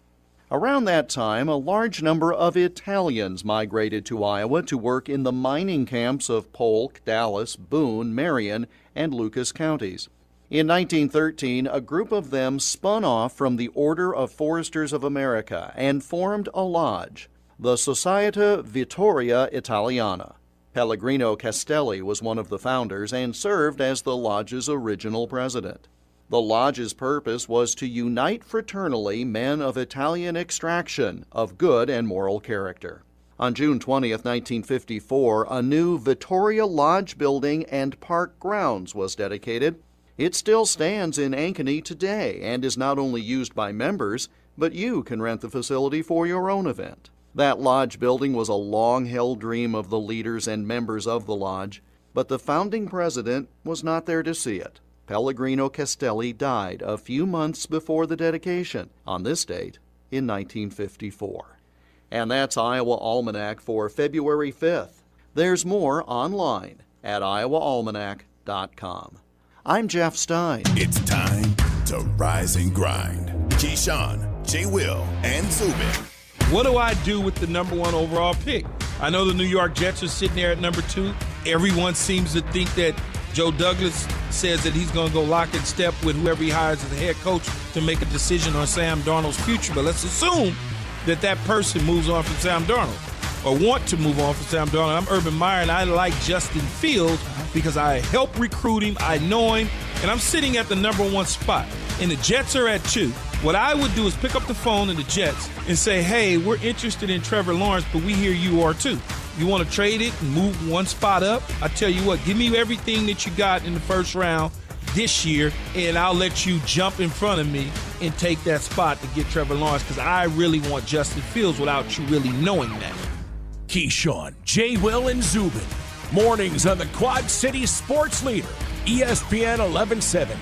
Around that time, a large number of Italians migrated to Iowa to work in the mining camps of Polk, Dallas, Boone, Marion, and Lucas counties. In 1913, a group of them spun off from the Order of Foresters of America and formed a lodge, the Società Vittoria Italiana. Pellegrino Castelli was one of the founders and served as the lodge's original president. The lodge's purpose was to unite fraternally men of Italian extraction, of good and moral character. On June 20th, 1954, a new Vittoria Lodge building and park grounds was dedicated. It still stands in Ankeny today and is not only used by members, but you can rent the facility for your own event. That lodge building was a long-held dream of the leaders and members of the lodge, but the founding president was not there to see it. Pellegrino Castelli died a few months before the dedication, on this date in 1954. And that's Iowa Almanac for February 5th. There's more online at iowaalmanac.com. I'm Jeff Stein.
It's time to rise and grind. Keyshawn, J. Will, and Zubin.
What do I do with the number one overall pick? I know the New York Jets are sitting there at number 2. Everyone seems to think that Joe Douglas says that he's going to go lock and step with whoever he hires as the head coach to make a decision on Sam Darnold's future. But let's assume that that person moves on from Sam Darnold or want to move on from Sam Darnold. I'm Urban Meyer, and I like Justin Fields because I help recruit him, I know him, and I'm sitting at the number 1 spot. And the Jets are at 2. What I would do is pick up the phone in the Jets and say, hey, we're interested in Trevor Lawrence, but we hear you are too. You want to trade it and move 1 spot up? I tell you what, give me everything that you got in the first round this year, and I'll let you jump in front of me and take that spot to get Trevor Lawrence, because I really want Justin Fields without you really knowing that.
Keyshawn, J. Will, and Zubin, Mornings on the Quad City Sports Leader, ESPN 1170.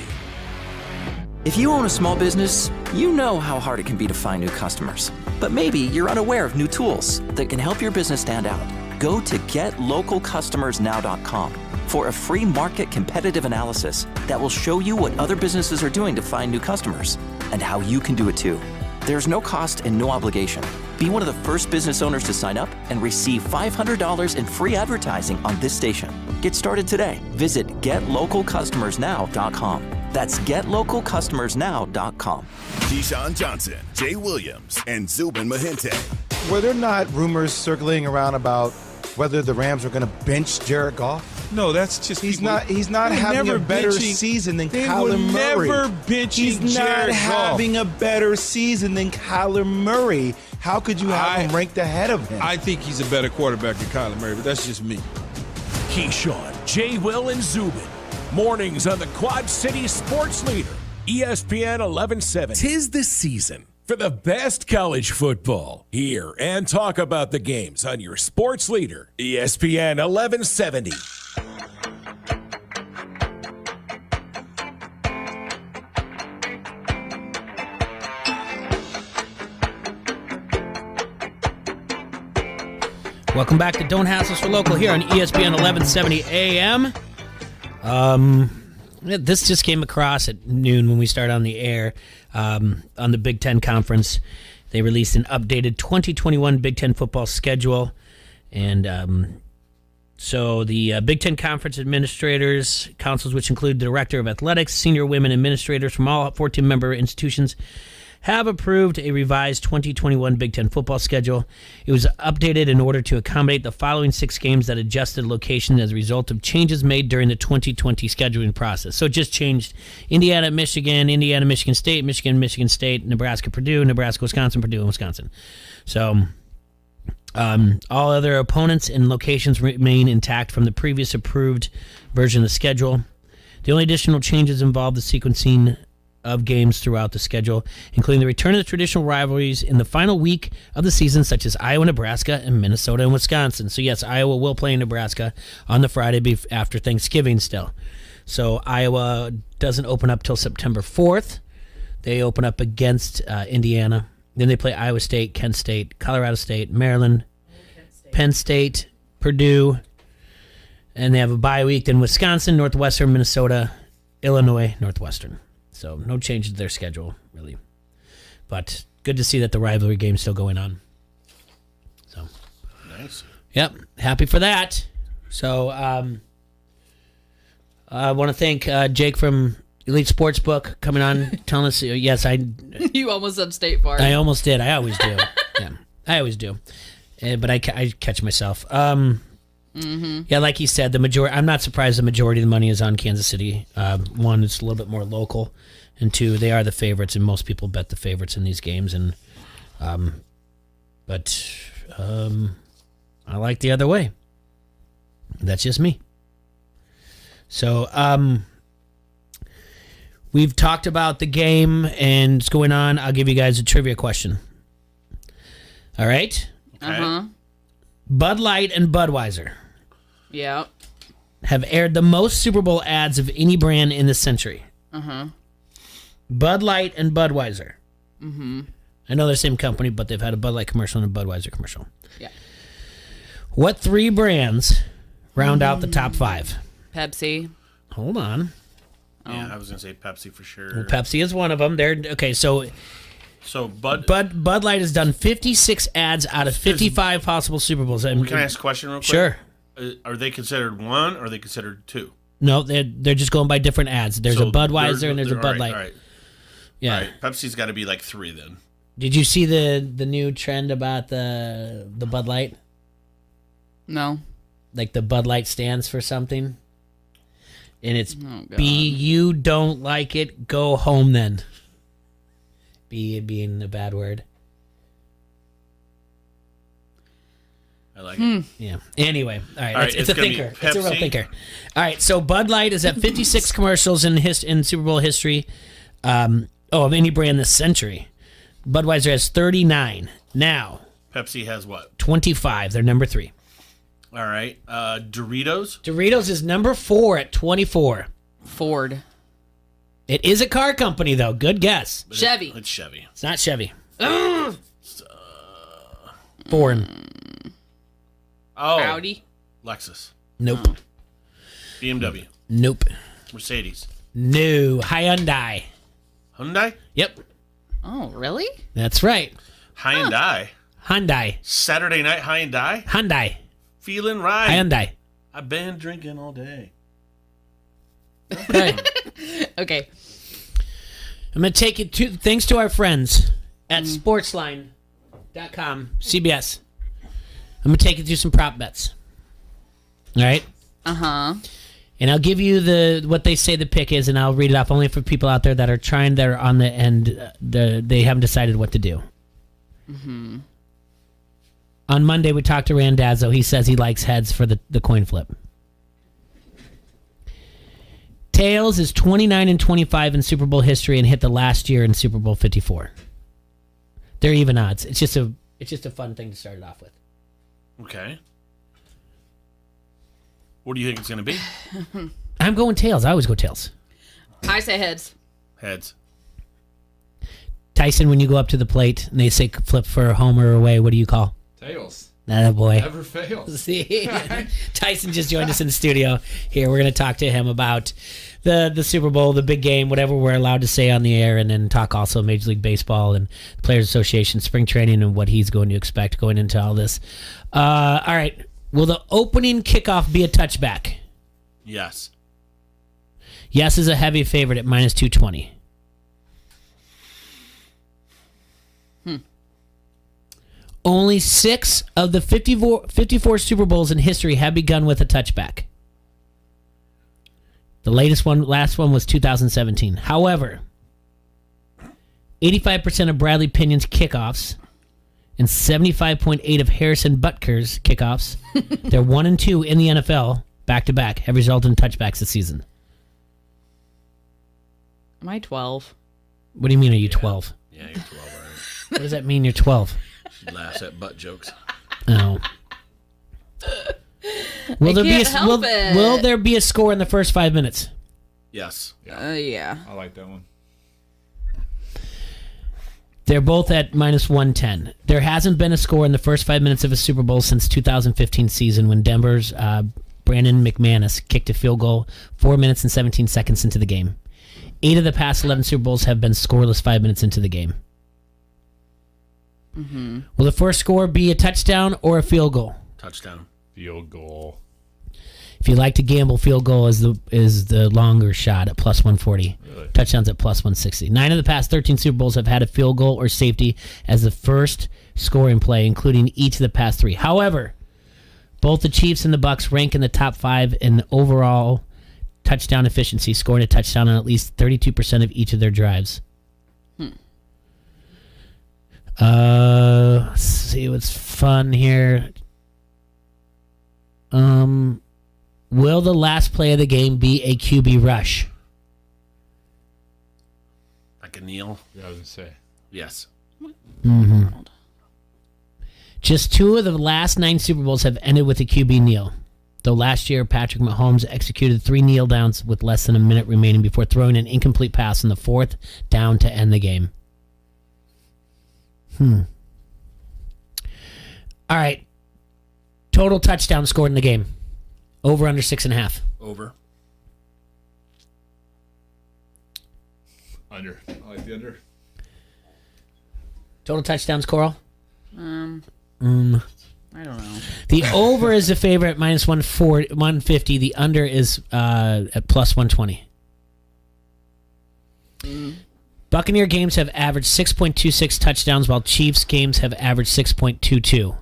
If you own a small business, you know how hard it can be to find new customers. But maybe you're unaware of new tools that can help your business stand out. Go to GetLocalCustomersNow.com for a free market competitive analysis that will show you what other businesses are doing to find new customers and how you can do it too. There's no cost and no obligation. Be one of the first business owners to sign up and receive $500 in free advertising on this station. Get started today. Visit GetLocalCustomersNow.com. That's GetLocalCustomersNow.com.
Keyshawn Johnson, Jay Williams, and Zubin Mehenti.
Were there not rumors circling around about whether the Rams were going to bench Jared Goff?
No, that's just
he's not having a better season than Kyler Murray.
Never benching
He's not
Jared
having
Goff.
a better season than Kyler Murray. How could you have him ranked ahead of him?
I think he's a better quarterback than Kyler Murray, but that's just me.
Keyshawn, Jay, Will, and Zubin. Mornings on the Quad City Sports Leader, ESPN 1170. 'Tis the season for the best college football. Hear and talk about the games on your sports leader, ESPN 1170.
Welcome back to Don't Hassle Us for Local here on ESPN 1170 AM. This just came across at noon when we started on the air on the Big Ten Conference. They released an updated 2021 Big Ten football schedule. And so the Big Ten Conference administrators, councils, which include the Director of Athletics, senior women administrators from all 14 member institutions, have approved a revised 2021 Big Ten football schedule. It was updated in order to accommodate the following 6 games that adjusted location as a result of changes made during the 2020 scheduling process. So it just changed Indiana, Michigan, Indiana, Michigan State, Michigan, Michigan State, Nebraska, Purdue, Nebraska, Wisconsin, Purdue, and Wisconsin. So all other opponents and locations remain intact from the previous approved version of the schedule. The only additional changes involve the sequencing of games throughout the schedule, including the return of the traditional rivalries in the final week of the season, such as Iowa, Nebraska, and Minnesota and Wisconsin. So yes, Iowa will play Nebraska on the Friday after Thanksgiving still. So Iowa doesn't open up till September 4th. They open up against Indiana. Then they play Iowa State, Kent State, Colorado State, Maryland, Penn State, Purdue, and they have a bye week. Then Wisconsin, Northwestern, Minnesota, Illinois, Northwestern. So no change to their schedule, really. But good to see that the rivalry game's still going on. So
nice.
Yep, happy for that. So I want to thank Jake from Elite Sportsbook coming on, telling us, yes,
You almost said State Farm.
I almost did. I always do. Yeah, I always do. But I catch myself. Yeah, like he said, the majority. I'm not surprised the majority of the money is on Kansas City. One, it's a little bit more local, and two, they are the favorites, and most people bet the favorites in these games. And but I like the other way. That's just me. So we've talked about the game and what's going on. I'll give you guys a trivia question. All right.
Uh-huh.
Bud Light and Budweiser
Yeah.
have aired the most Super Bowl ads of any brand in this century.
Uh-huh.
Bud Light and Budweiser.
Mm-hmm.
I know they're the same company, but they've had a Bud Light commercial and a Budweiser commercial.
Yeah.
What 3 brands round out the top 5?
Pepsi.
Hold on.
Yeah, I was going to say Pepsi for sure.
Well, Pepsi is one of them. They're okay, so Bud Light has done 56 ads out of 55 possible Super Bowls.
Can I ask a question real quick?
Sure.
Are they considered one or are they considered 2?
No, they're just going by different ads. There's a Budweiser and there's a Bud Light.
All right.
Yeah.
All right. Pepsi's got to be like 3 then.
Did you see the new trend about the Bud Light?
No.
Like the Bud Light stands for something? And it's B, you don't like it, go home then. B being a bad word.
I like it.
Yeah. Anyway, all right. It's a
gonna
thinker.
be
It's a real
Pepsi.
thinker. All right. So Bud Light is at 56 commercials in Super Bowl history. Of any brand this century. Budweiser has 39. Now,
Pepsi has what?
25. They're number 3.
All right. Doritos.
Doritos is number 4 at 24.
Ford.
It is a car company, though. Good guess.
Chevy.
It's Chevy.
It's not Chevy. Foreign.
Oh.
Audi.
Lexus.
Nope.
BMW.
Nope.
Mercedes.
No. Hyundai.
Hyundai?
Yep.
Oh, really?
That's right.
Hyundai.
Hyundai.
Saturday night Hyundai.
Hyundai.
Feeling right.
Hyundai.
I've been drinking all day.
Okay.
Okay.
I'm going to take you to, thanks to our friends at sportsline.com, CBS. I'm going to take you through some prop bets. All right?
Uh-huh.
And I'll give you what they say the pick is, and I'll read it off only for people out there that are on the end. They haven't decided what to do.
Mm-hmm.
On Monday, we talked to Randazzo. He says he likes heads for the coin flip. Tails is 29-25 in Super Bowl history and hit the last year in Super Bowl 54. They're even odds. It's just a fun thing to start it off with.
Okay. What do you think it's going to be?
I'm going tails. I always go tails.
I say heads.
Heads.
Tyson, when you go up to the plate and they say flip for a home or away, what do you call?
Tails.
That boy.
Never fails.
See? Tyson just joined us in the studio. Here, we're going to talk to him about the Super Bowl, the big game, whatever we're allowed to say on the air, and then talk also Major League Baseball and Players Association, spring training, and what he's going to expect going into all this. All right. Will the opening kickoff be a touchback?
Yes.
Yes is a heavy favorite at minus 220. Only 6 of the 54 Super Bowls in history have begun with a touchback. The last one was 2017. However, 85% of Bradley Pinion's kickoffs and 75.8 of Harrison Butker's kickoffs, they're 1 and 2 in the NFL back-to-back, have resulted in touchbacks this season.
Am I 12?
What do you mean, are you 12?
Yeah, you're 12, all right.
What does that mean, you're 12?
She laughs at butt jokes.
Oh. Will there be a score in the first 5 minutes?
Yes.
Yeah.
I like that one.
They're both at minus 110. There hasn't been a score in the first 5 minutes of a Super Bowl since 2015 season when Denver's Brandon McManus kicked a field goal 4 minutes and 17 seconds into the game. 8 of the past 11 Super Bowls have been scoreless 5 minutes into the game.
Mm-hmm.
Will the first score be a touchdown or a field goal?
Touchdown.
Field goal.
If you like to gamble, field goal is the longer shot at plus 140.
Really?
Touchdowns at plus 160. 9 of the past 13 Super Bowls have had a field goal or safety as the first scoring play, including each of the past 3. However, both the Chiefs and the Bucs rank in the top 5 in overall touchdown efficiency, scoring a touchdown on at least 32% of each of their drives. Let's see what's fun here. Will the last play of the game be a QB rush?
Like a kneel?
Yeah, I was going to say.
Yes.
Mm-hmm. Just 2 of the last 9 Super Bowls have ended with a QB kneel. Though last year, Patrick Mahomes executed 3 kneel downs with less than a minute remaining before throwing an incomplete pass on the 4th down to end the game. All right. Total touchdown scored in the game. Over under 6.5.
Over.
Under. I like the under.
Total touchdowns, Coral?
I don't know.
The over is the favorite at minus 150. The under is at plus 120. Buccaneer games have averaged 6.26 touchdowns, while Chiefs games have averaged 6.22.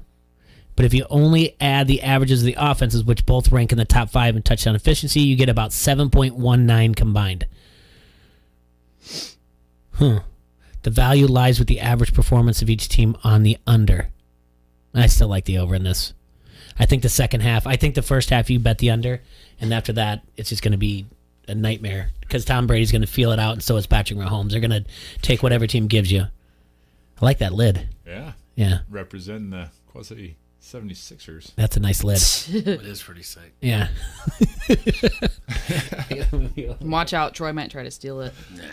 But if you only add the averages of the offenses, which both rank in the top 5 in touchdown efficiency, you get about 7.19 combined. The value lies with the average performance of each team on the under. I still like the over in this. I think the second half, I think the first half you bet the under, and after that, it's just going to be a nightmare because Tom Brady's going to feel it out, and so is Patrick Mahomes. They're going to take whatever team gives you. I like that lid.
Yeah.
Yeah.
Representing the Quasi. 76ers.
That's a nice lid.
It is pretty sick.
Yeah.
Watch out, Troy might try to steal it.
Nah.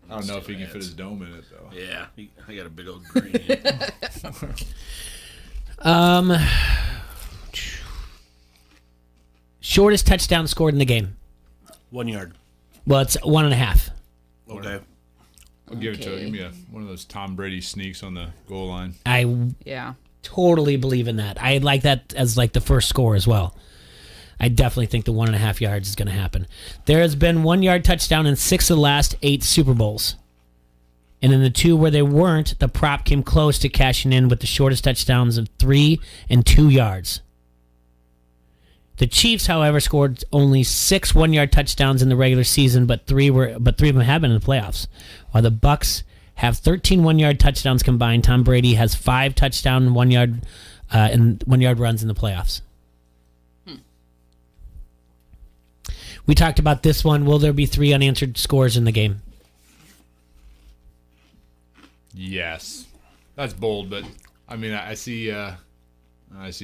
I don't know if he can fit his dome in it, though.
Yeah, I got a big old green.
Shortest touchdown scored in the game.
1 yard.
Well, it's 1.5.
Okay.
I'll give it to him. Give me one of those Tom Brady sneaks on the goal line.
I totally believe in that. I like that as like the first score as well. I definitely think the 1.5 yards is going to happen. There has been 1 yard touchdown in 6 of the last 8 Super Bowls. And in the 2 where they weren't, the prop came close to cashing in with the shortest touchdowns of 3 and 2 yards. The Chiefs, however, scored only 6 1-yard touchdowns in the regular season, but 3 of them have been in the playoffs. While the Bucs have 13 1-yard touchdowns combined, Tom Brady has 5 touchdown 1-yard and 1-yard runs in the playoffs. We talked about this one. Will there be 3 unanswered scores in the game?
Yes, that's bold, but I mean, I see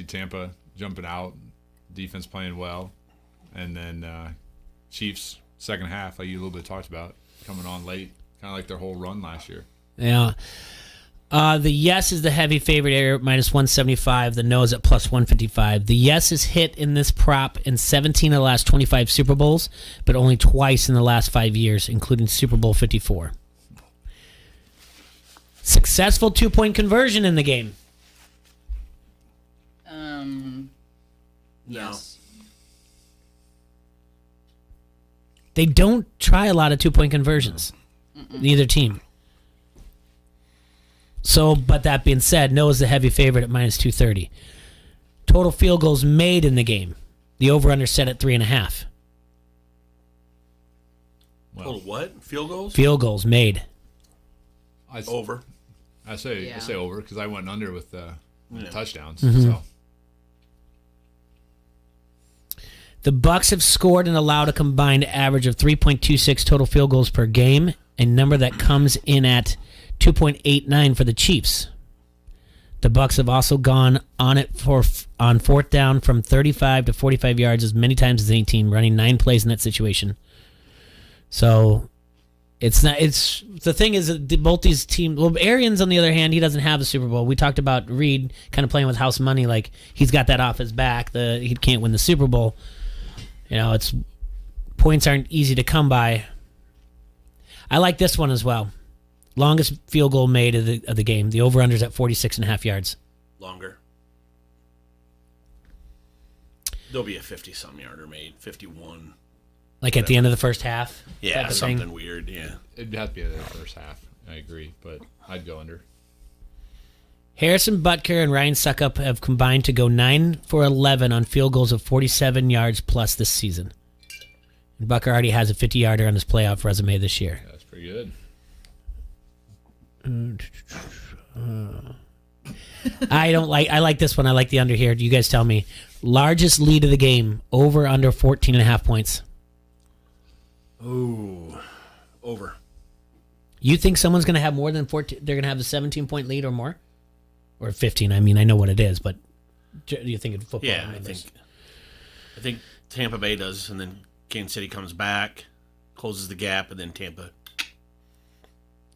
Tampa jumping out, defense playing well, and then Chiefs second half, like you a little bit talked about, coming on late, kind of like their whole run last year.
Yeah. The yes is the heavy favorite here at -175. The no is at +155. The yes is hit in this prop in 17 of the last 25 Super Bowls, but only twice in the last 5 years, including Super Bowl 54. Successful 2-point conversion in the game.
Yes.
They don't try a lot of 2-point conversions. Neither team. So, but that being said, no is the heavy favorite at -230. Total field goals made in the game. The over-under set at 3.5.
Total what? Field goals?
Field goals made.
Over.
I say over because I went under with touchdowns.
Mhm.
So
The Bucs have scored and allowed a combined average of 3.26 total field goals per game, a number that comes in at 2.89 for the Chiefs. The Bucs have also gone on it on fourth down from 35 to 45 yards as many times as any team, running 9 plays in that situation. So it's not. It's the thing is that both these teams. Well, Arians on the other hand, he doesn't have a Super Bowl. We talked about Reed kind of playing with house money, like he's got that off his back. He can't win the Super Bowl. You know, it's points aren't easy to come by. I like this one as well. Longest field goal made of the game. The over-under's at 46.5 yards.
Longer. There'll be a 50-some yarder made, 51.
Like at the end of the first half?
Yeah,
type of
something
thing?
weird, yeah.
it'd have to be the first half. I agree, but I'd go under.
Harrison Butker and Ryan Suckup have combined to go 9 for 11 on field goals of 47 yards plus this season. And Butker already has a 50-yarder on his playoff resume this year.
That's pretty good.
I like this one. I like the under here. You guys tell me. Largest lead of the game, over under 14.5 points.
Ooh, over.
You think someone's going to have more than 14? They're going to have a 17-point lead or more? Or 15. I mean, I know what it is, but do you think in football?
Yeah, I think Tampa Bay does, and then Kansas City comes back, closes the gap, and then Tampa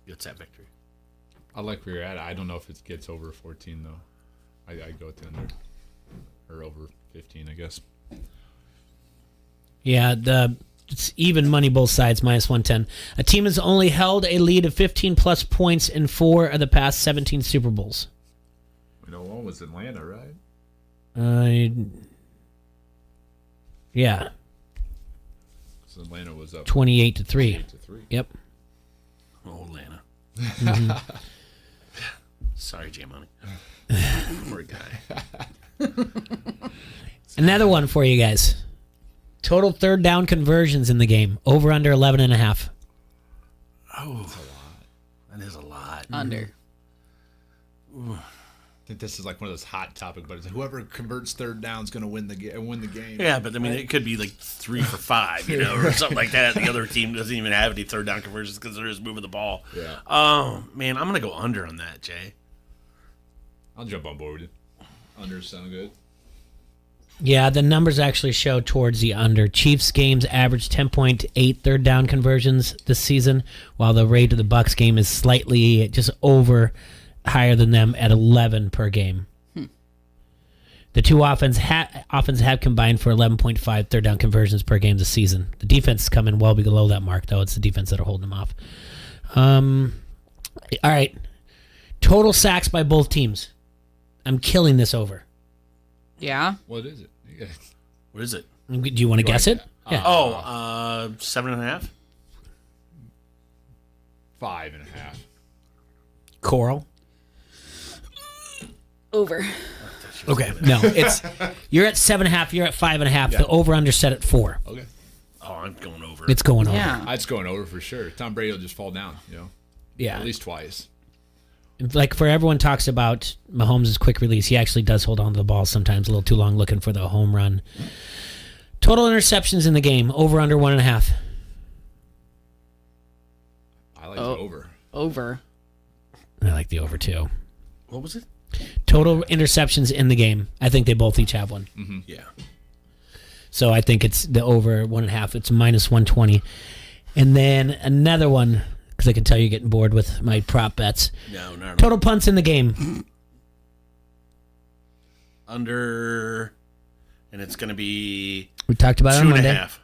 gets that victory.
I like where you're at. I don't know if it gets over 14, though. I'd go with the under. Or over 15, I guess.
Yeah, it's even money both sides, -110. A team has only held a lead of 15-plus points in 4 of the past 17 Super Bowls.
We know one was Atlanta, right?
Yeah.
So Atlanta was up
28-3. Yep.
Oh, Atlanta.
Mhm.
Sorry, J-Money. Poor guy.
Another one for you guys. Total third down conversions in the game. Over under 11.5.
Oh, that's a lot. That is a lot.
Under.
I think this is like one of those hot topics, but it's like whoever converts third down is going to win the game.
Yeah, but I mean, it could be like 3 for 5, or something like that. The other team doesn't even have any third down conversions because they're just moving the ball.
Yeah.
Oh, man, I'm going to go under on that, Jay.
I'll jump on board with you. Unders sound good.
Yeah, the numbers actually show towards the under. Chiefs games average 10.8 third down conversions this season, while the rate of the Bucs game is slightly just over higher than them at 11 per game. The two offenses have combined for 11.5 third down conversions per game this season. The defense is coming well below that mark, though. It's the defense that are holding them off. All right. Total sacks by both teams. I'm killing this over.
Yeah?
What is it?
What is it?
Do you want to guess it?
Yeah. 7.5?
5.5.
Coral?
Over.
Okay, no, you're at 7.5. You're at 5.5.
Yeah.
The over/under set at 4.
Okay.
Oh, I'm going over.
It's going over.
Yeah.
It's going over for sure. Tom Brady will just fall down.
Yeah,
at least twice.
Like for everyone talks about Mahomes' quick release, he actually does hold on to the ball sometimes a little too long, looking for the home run. Total interceptions in the game, over/under 1.5.
I like the over.
Over.
I like the over too.
What was it?
Total interceptions in the game. I think they both each have one.
Mm-hmm.
Yeah.
So I think it's the over 1.5. It's minus 120. And then another one, because I can tell you're getting bored with my prop bets.
No.
Total punts in the game.
Under, and it's going to be
We talked about it on Monday.
2.5.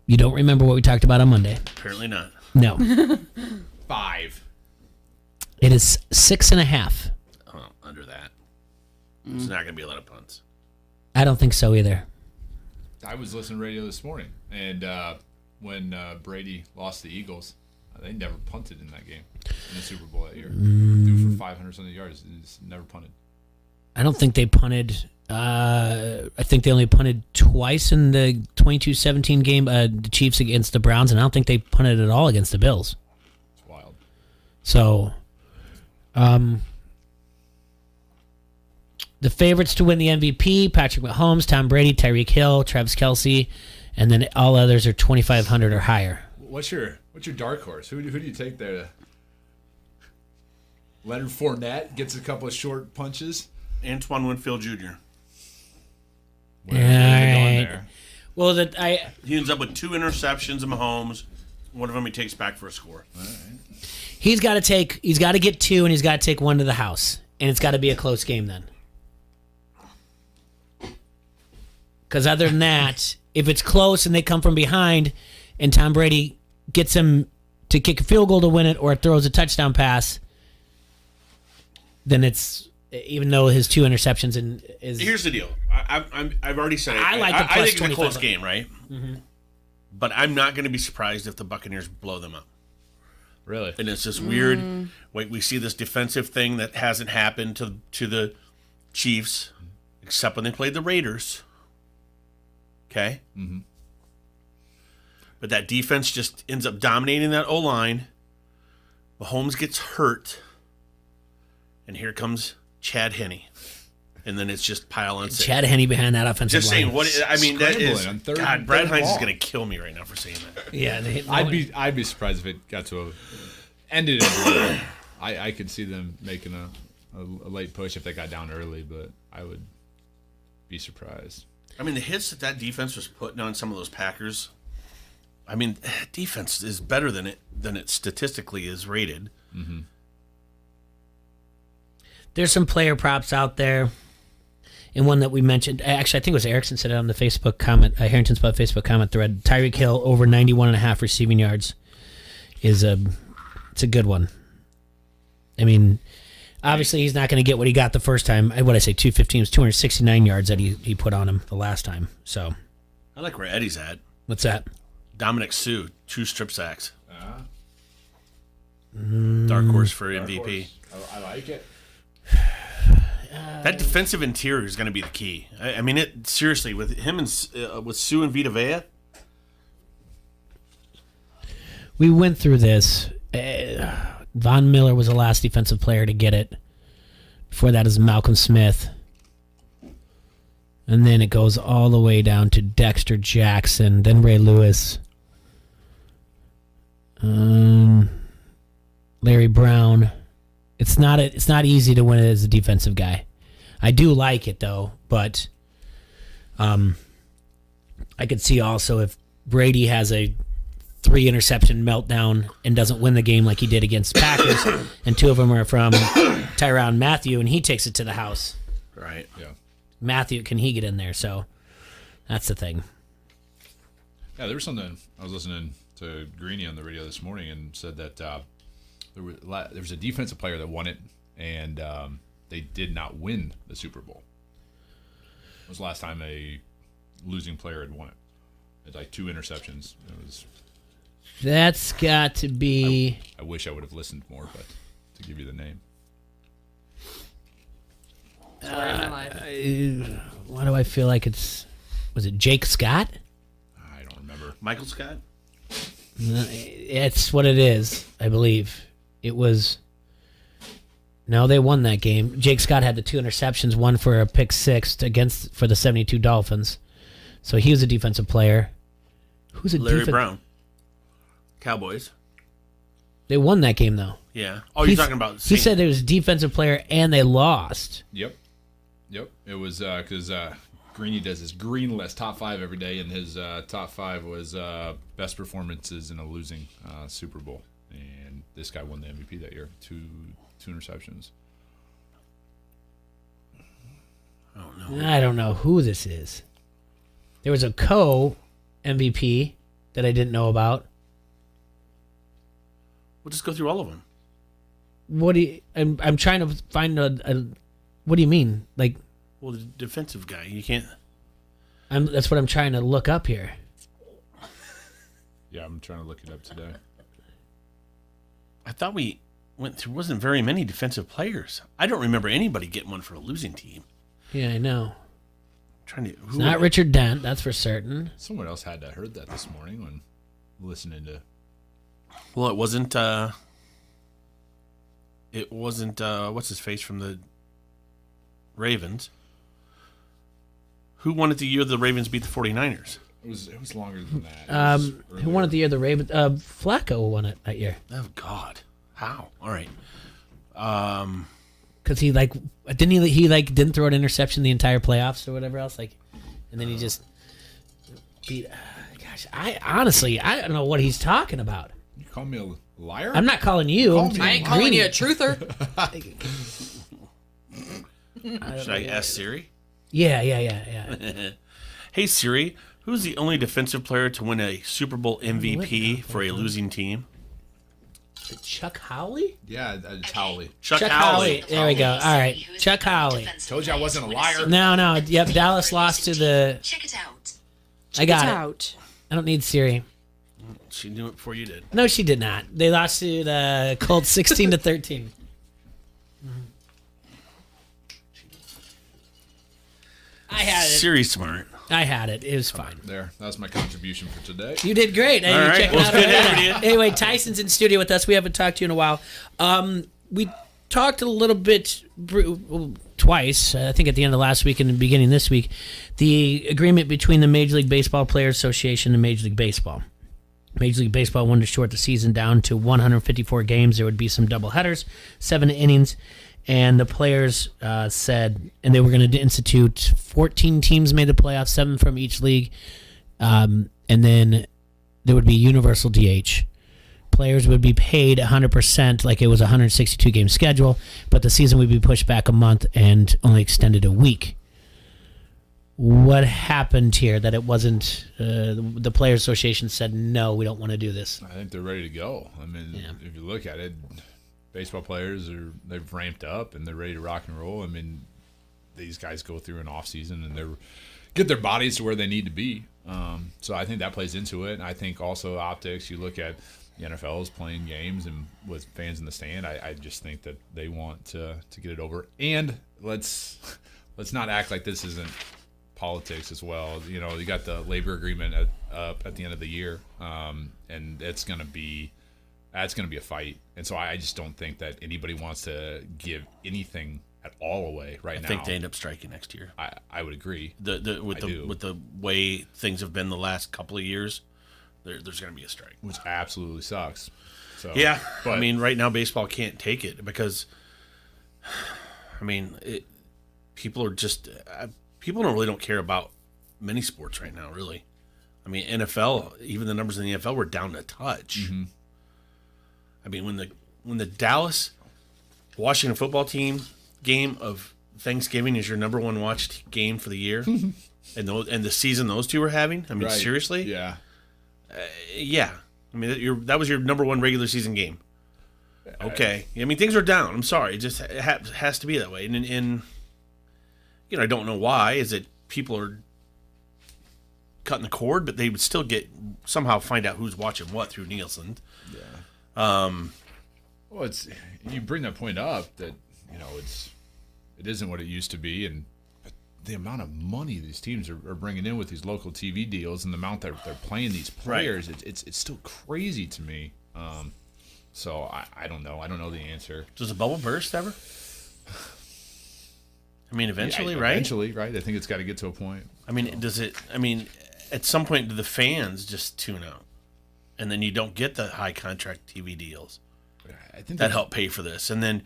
You don't remember what we talked about on Monday?
Apparently not.
No.
5.
It is 6.5.
Oh, under that. It's not going to be a lot of punts.
I don't think so either.
I was listening to radio this morning, and when Brady lost the Eagles, they never punted in that game in the Super Bowl that year. Threw for 500-something yards. It's never punted.
I don't think they punted. I think they only punted twice in the 22-17 game, the Chiefs against the Browns, and I don't think they punted at all against the Bills.
It's wild.
So, the favorites to win the MVP, Patrick Mahomes, Tom Brady, Tyreek Hill, Travis Kelce, and then all others are 2,500 or higher.
What's your dark horse? Who do you take there? Leonard Fournette gets a couple of short punches.
Antoine Winfield Jr.
There.
Well,
he ends up with 2 interceptions of Mahomes. One of them he takes back for a score.
All right.
He's got to get 2, and he's got to take 1 to the house, and it's got to be a close game then. Because other than that, if it's close and they come from behind, and Tom Brady gets him to kick a field goal to win it, or throws a touchdown pass, then it's, even though his 2 interceptions is.
Here's the deal. I've already said it.
I
think it's a close game, right?
Mm-hmm.
But I'm not going to be surprised if the Buccaneers blow them up.
Really?
And it's just weird. We see this defensive thing that hasn't happened to the Chiefs, except when they played the Raiders. Okay?
Mm-hmm.
But that defense just ends up dominating that O-line. Mahomes gets hurt. And here comes Chad Henne. And then it's just pile on.
Chad Henne behind that offensive
just
line.
Just saying, that is. God, Brad Hines is going to kill me right now for saying that.
Yeah,
I'd be surprised if it got to ended in I could see them making a late push if they got down early, but I would be surprised.
I mean, the hits that defense was putting on some of those Packers. I mean, defense is better than it statistically is rated.
Mm-hmm.
There's some player props out there, and one that we mentioned. Actually, I think it was Erickson said it on the Facebook comment, Harrington Spot Facebook comment thread. Tyreek Hill over 91.5 receiving yards it's a good one. I mean, obviously he's not going to get what he got the first time. What I say, 215 was 269 yards that he put on him the last time. So
I like where Eddie's at.
What's that?
Dominic Sue, 2 strip sacks. Dark horse for MVP.
I like it.
That defensive interior is going to be the key. I mean, it seriously with him and with Sue and Vita Vea.
We went through this. Von Miller was the last defensive player to get it. Before that is Malcolm Smith. And then it goes all the way down to Dexter Jackson, then Ray Lewis. Larry Brown. It's not easy to win it as a defensive guy. I do like it though, but I could see also if Brady has a 3 interception meltdown and doesn't win the game like he did against Packers, and 2 of them are from Tyrann Mathieu, and he takes it to the house.
Right.
Yeah.
Matthew, can he get in there? So that's the thing.
Yeah, there was something. I was listening to Greeny on the radio this morning and said that there was a defensive player that won it, and they did not win the Super Bowl. It was the last time a losing player had won it. It had like 2 interceptions. It was.
That's got to be.
I wish I would have listened more, but to give you the name.
Why do I feel like it's? Was it Jake Scott?
I don't remember.
Michael Scott?
It's what it is, I believe. It was. No, they won that game. Jake Scott had the 2 interceptions, one for a pick 6 for the 72 Dolphins. So he was a defensive player. Who's a
Larry Brown. Cowboys.
They won that game though.
Yeah. Oh, you're talking about.
He said it was a defensive player and they lost.
Yep. It was because Greeny does his green list top 5 every day, and his top 5 was best performances in a losing Super Bowl, and this guy won the MVP that year. 2 interceptions.
I don't know who this is. There was a co-MVP that I didn't know about.
We'll just go through all of them.
What do you? I'm trying to find a. What do you mean? Like,
well, the defensive guy. You can't.
That's what I'm trying to look up here.
Yeah, I'm trying to look it up today.
I thought we went through. Wasn't very many defensive players. I don't remember anybody getting one for a losing team.
Yeah, I know.
It's
not Richard Dent, that's for certain.
Someone else had heard that this morning when listening to.
Well, it wasn't. What's his face from the Ravens? Who won it the year the Ravens beat the 49ers?
It was longer than that.
Who won it the year the Ravens? Flacco won it that year.
Oh God, how? All right.
Because he didn't throw an interception the entire playoffs or whatever else, and then he just beat. Gosh, I don't know what he's talking about.
You call me a liar?
I'm not calling you.
I ain't calling you a truther.
Should I ask Siri?
Yeah.
Hey Siri, who's the only defensive player to win a Super Bowl MVP for a losing team?
Chuck Howley?
Yeah, it's Howley.
Chuck Howley.
There we go. All right, Chuck Howley.
Told you I wasn't a liar.
No. Yep, Dallas lost to the.
Check it out.
I got it. I don't need Siri.
She knew it before you did.
No, she did not. They lost to the Colts 16-13. I had it.
Siri's smart.
I had it. It was fine.
There. That was my contribution for today.
You did great.
All right. Well, it's good having you.
Anyway, Tyson's in studio with us. We haven't talked to you in a while. We talked a little bit twice, I think at the end of last week and the beginning of this week, the agreement between the Major League Baseball Players Association and Major League Baseball. Major League Baseball wanted to short the season down to 154 games. There would be some doubleheaders, 7 innings. And the players said, and they were going to institute 14 teams made the playoffs, 7 from each league, and then there would be universal DH. Players would be paid 100%, like it was a 162-game schedule, but the season would be pushed back a month and only extended a week. What happened here that it wasn't, the Players Association said, no, we don't want to do this?
I think they're ready to go. I mean, if you look at it, baseball players they've ramped up and they're ready to rock and roll. I mean, these guys go through an off season and they get their bodies to where they need to be. So I think that plays into it. And I think also optics. You look at the NFL is playing games and with fans in the stand. I just think that they want to get it over. And let's not act like this isn't politics as well. You know, you got the labor agreement at the end of the year, and it's going to be. That's going to be a fight. And so I just don't think that anybody wants to give anything at all away right now.
I think they end up striking next year.
I would agree.
With the way things have been the last couple of years, there's going to be a strike.
Which absolutely sucks. So,
yeah.
But,
I mean, right now baseball can't take it because, I mean, people are just people don't care about many sports right now, really. I mean, NFL, even the numbers in the NFL were down a touch.
Mm-hmm.
I mean, when the Dallas Washington football team game of Thanksgiving is your number one watched game for the year, and the season those two were having, I mean,
Right.
seriously,
Yeah.
yeah. I mean, that was your number one regular season game. Okay, I mean, things are down. I'm sorry, it just has to be that way, and I don't know why. Is it people are cutting the cord, but they would still somehow find out who's watching what through Nielsen.
Yeah. Well, you bring that point up that it isn't what it used to be, and the amount of money these teams are bringing in with these local TV deals, and the amount that they're playing these players, right. It's still crazy to me. So I don't know. I don't know the answer.
Does the bubble burst ever? I mean, eventually,
yeah,
right?
Eventually, right? I think it's got to get to a point.
I mean, does it? I mean, at some point, do the fans just tune out, and then you don't get the high contract TV deals
I think
that help pay for this, and then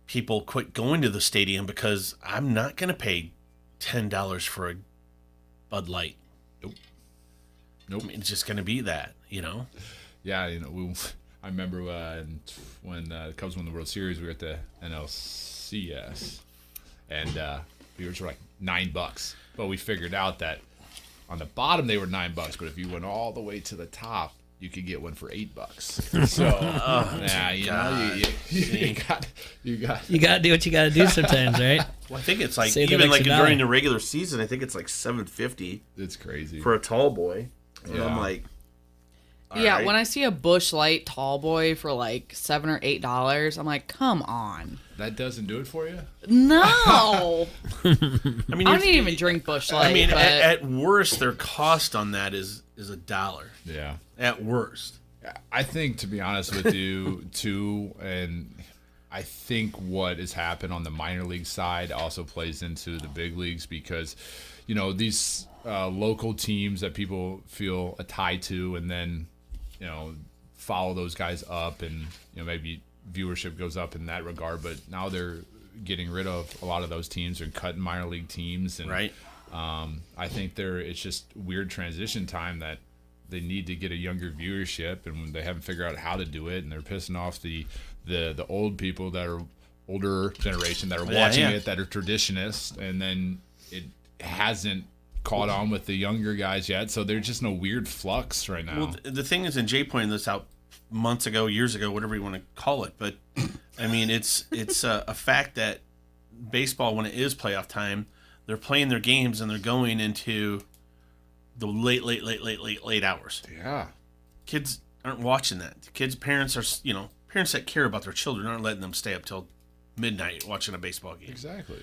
people quit going to the stadium because I'm not going to pay $10 for a Bud Light.
Nope.
I mean, it's just going to be that,
Yeah, I remember when the Cubs won the World Series, we were at the NLCS, and viewers were like $9. But we figured out that on the bottom they were $9, but if you went all the way to the top, you could get one for $8. So yeah, you got
you got to do what you got to do sometimes, right?
Well, I think it's like
Save
even like during
$1.
the regular season, I think it's like $7.50.
It's crazy
for a tall boy. And I'm like,
yeah, when I see a Busch Light tall boy for like $7 or $8, I'm like, come on.
That doesn't do it for you?
No.
I mean,
I don't even drink Busch Light.
I mean,
but...
at worst, their cost on that is $1.
Yeah.
At worst.
I think, to be honest with you, too, and I think what has happened on the minor league side also plays into the big leagues because, these local teams that people feel a tie to and then, follow those guys up and, maybe viewership goes up in that regard. But now they're getting rid of a lot of those teams and cutting minor league teams. And,
right.
I think it's just weird transition time that they need to get a younger viewership, and they haven't figured out how to do it, and they're pissing off the old people that are older generation that are watching it, that are traditionists, and then it hasn't caught on with the younger guys yet, so there's just no weird flux right now.
Well, the thing is, and Jay pointed this out months ago, years ago, whatever you want to call it, but I mean, it's a fact that baseball, when it is playoff time, they're playing their games and they're going into the late hours.
Yeah.
Kids aren't watching that. Parents that care about their children aren't letting them stay up till midnight watching a baseball game.
Exactly.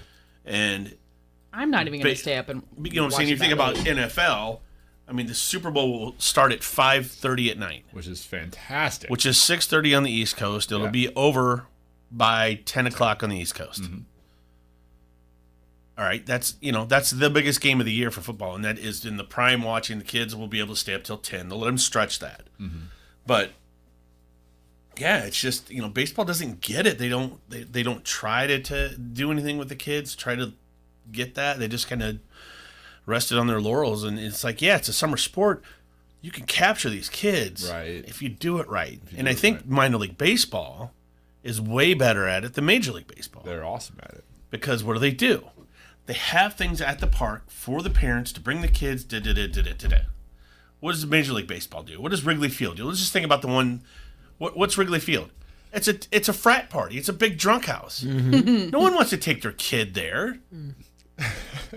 And
I'm not even going to stay up and
what I'm saying? You think about NFL, I mean, the Super Bowl will start at 5:30 at night.
Which is fantastic.
Which is 6:30 on the East Coast. It'll be over by 10 o'clock on the East Coast.
Mm-hmm.
All right, that's the biggest game of the year for football, and that is in the prime watching. The kids will be able to stay up till 10. They'll let them stretch that.
Mm-hmm.
But yeah, it's just baseball doesn't get it. They don't try to do anything with the kids. Try to get that. They just kind of rested on their laurels, and it's like, yeah, it's a summer sport. You can capture these kids if you do it right. And I think minor league baseball is way better at it than Major League Baseball.
They're awesome at it
because what do? They have things at the park for the parents to bring the kids. What does Major League Baseball do? What does Wrigley Field do? Let's just think about the one. What's Wrigley Field? It's a frat party. It's a big drunk house.
Mm-hmm.
No one wants to take their kid there.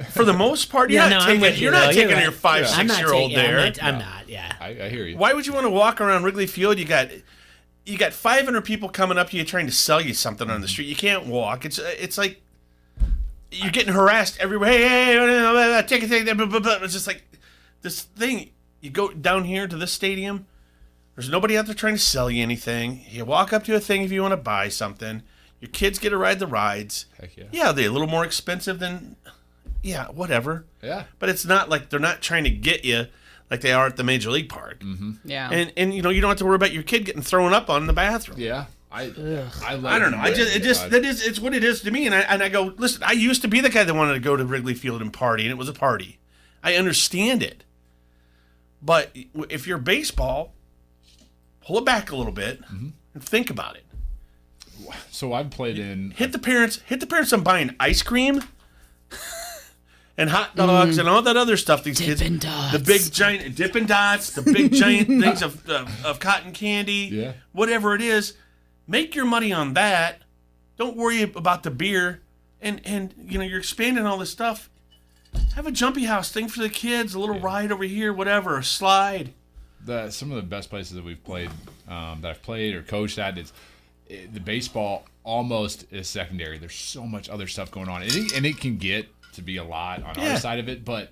For the most part, you're not taking your
right.
5-6-year-old there.
I'm not. Yeah,
I hear you.
Why would you want to walk around Wrigley Field? You got 500 people coming up to you trying to sell you something on the street. You can't walk. It's like you're getting harassed everywhere. Hey, take it. It's just like this thing. You go down here to this stadium. There's nobody out there trying to sell you anything. You walk up to a thing if you want to buy something. Your kids get to ride the rides.
Heck yeah.
Yeah, they're a little more expensive than, whatever.
Yeah.
But it's not like they're not trying to get you like they are at the Major League Park.
Mm-hmm.
Yeah.
And you don't have to worry about your kid getting thrown up on in the bathroom.
Yeah. I
don't know. It's what it is to me. And I go, listen, I used to be the guy that wanted to go to Wrigley Field and party, and it was a party. I understand it. But if you're baseball, pull it back a little bit and think about it.
So I've played in.
Hit the parents on buying ice cream and hot dogs and all that other stuff. These
Dippin'
kids,
Dots.
the big giant Dippin' Dots, the big giant things of cotton candy, whatever it is. Make your money on that. Don't worry about the beer, and you're expanding all this stuff. Have a jumpy house thing for the kids, a little ride over here, whatever, a slide.
Some of the best places that we've played, that I've played or coached at, the baseball almost is secondary. There's so much other stuff going on, and it can get to be a lot on our side of it, but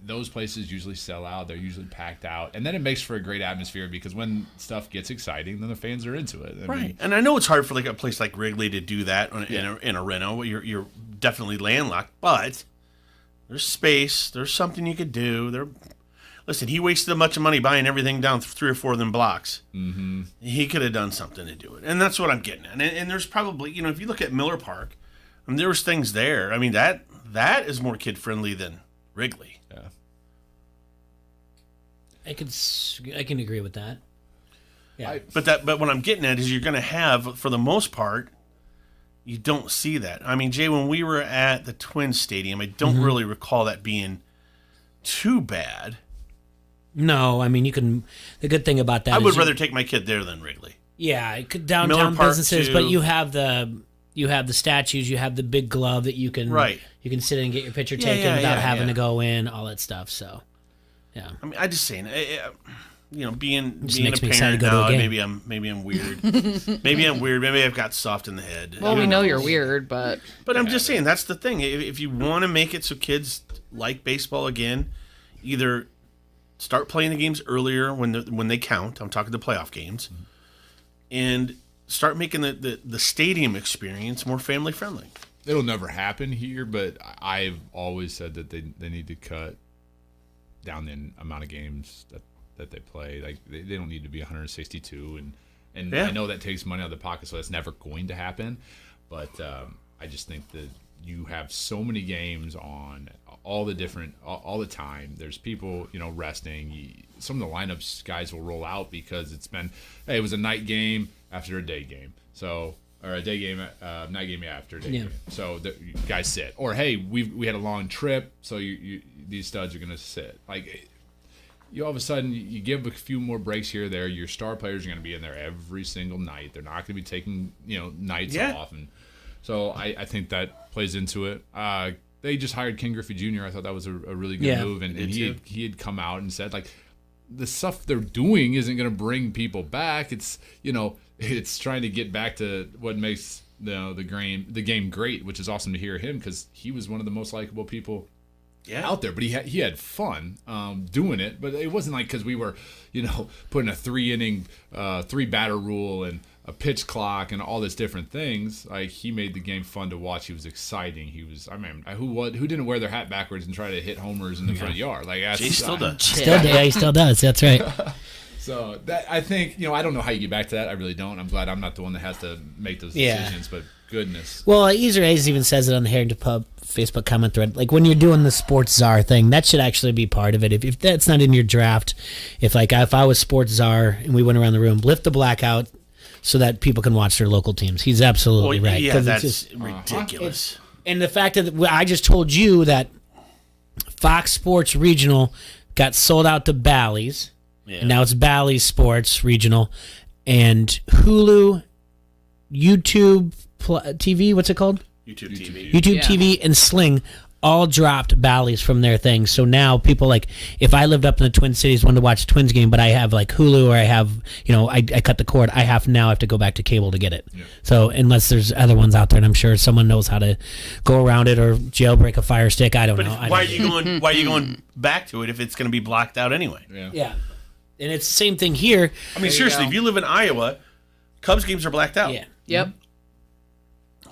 those places usually sell out. They're usually packed out, and then it makes for a great atmosphere because when stuff gets exciting, then the fans are into it. I mean,
and I know it's hard for like a place like Wrigley to do that in a reno. You're definitely landlocked, but there's space. There's something you could do. Listen, he wasted a bunch of money buying everything down 3 or 4 of them blocks. Mm-hmm. He could have done something to do it, and that's what I'm getting at. And there's probably, if you look at Miller Park, there was things there. I mean, that is more kid friendly than Wrigley.
Yeah,
I can agree with that. Yeah,
but what I'm getting at is you're going to have, for the most part, you don't see that. I mean, Jay, when we were at the Twins Stadium, I don't really recall that being too bad.
No, I mean, the good thing about that
I
is
would rather take my kid there than Wrigley.
Yeah, downtown businesses, but you have the statues, you have the big glove that you can sit in and get your picture taken without having to go in, all that stuff. So, yeah.
I mean, I just saying, being a
makes me
parent
excited to go to
now,
a game.
maybe I'm weird. Maybe I'm weird. Maybe I've got soft in the head.
Well, we know you're weird, but
I'm just saying that's the thing. If you want to make it so kids like baseball again, either start playing the games earlier when they count. I'm talking the playoff games, and start making the stadium experience more family friendly.
It'll never happen here, but I've always said that they need to cut down the amount of games that they play. Like they don't need to be 162, and I know that takes money out of the pocket, so that's never going to happen. But I just think that you have so many games on all the time. There's people, resting. Some of the lineups guys will roll out because it was a night game after a day game. So, or a day game, night game after a day game. So the guys sit. Or hey, we had a long trip, so these studs are gonna sit. Like you all of a sudden you give a few more breaks here or there. Your star players are gonna be in there every single night. They're not gonna be taking nights off, and so I think that plays into it. They just hired Ken Griffey Jr. I thought that was a really good move, and he had come out and said like the stuff they're doing isn't going to bring people back. It's it's trying to get back to what makes the game great, which is awesome to hear him because he was one of the most likable people out there. But he had fun doing it, but it wasn't like because we were putting a 3-inning 3-batter rule and a pitch clock and all these different things. Like he made the game fun to watch. He was exciting. Who didn't wear their hat backwards and try to hit homers in the front yard? Like
he still does.
He still does. That's right.
So that I think I don't know how you get back to that. I really don't. I'm glad I'm not the one that has to make those decisions. But goodness.
Well, Easer A's even says it on the Harrington Pub Facebook comment thread. Like when you're doing the Sports Czar thing, that should actually be part of it. If that's not in your draft, if I was Sports Czar and we went around the room, lift the blackout so that people can watch their local teams. He's absolutely right.
Yeah, that's just ridiculous.
And the fact that I just told you that Fox Sports Regional got sold out to Bally's, and now it's Bally's Sports Regional, and Hulu, YouTube TV, what's it called?
YouTube TV.
YouTube TV and Sling all dropped Bally's from their thing. So now people if I lived up in the Twin Cities, wanted to watch a Twins game, but I have Hulu or I have, I cut the cord, I have to go back to cable to get it. Yeah. So unless there's other ones out there, and I'm sure someone knows how to go around it or jailbreak a Fire Stick, I don't know.
Why are you going back to it if it's going to be blocked out anyway?
Yeah. And it's the same thing here.
I mean, seriously, if you live in Iowa, Cubs games are blacked out.
Yeah.
Yep.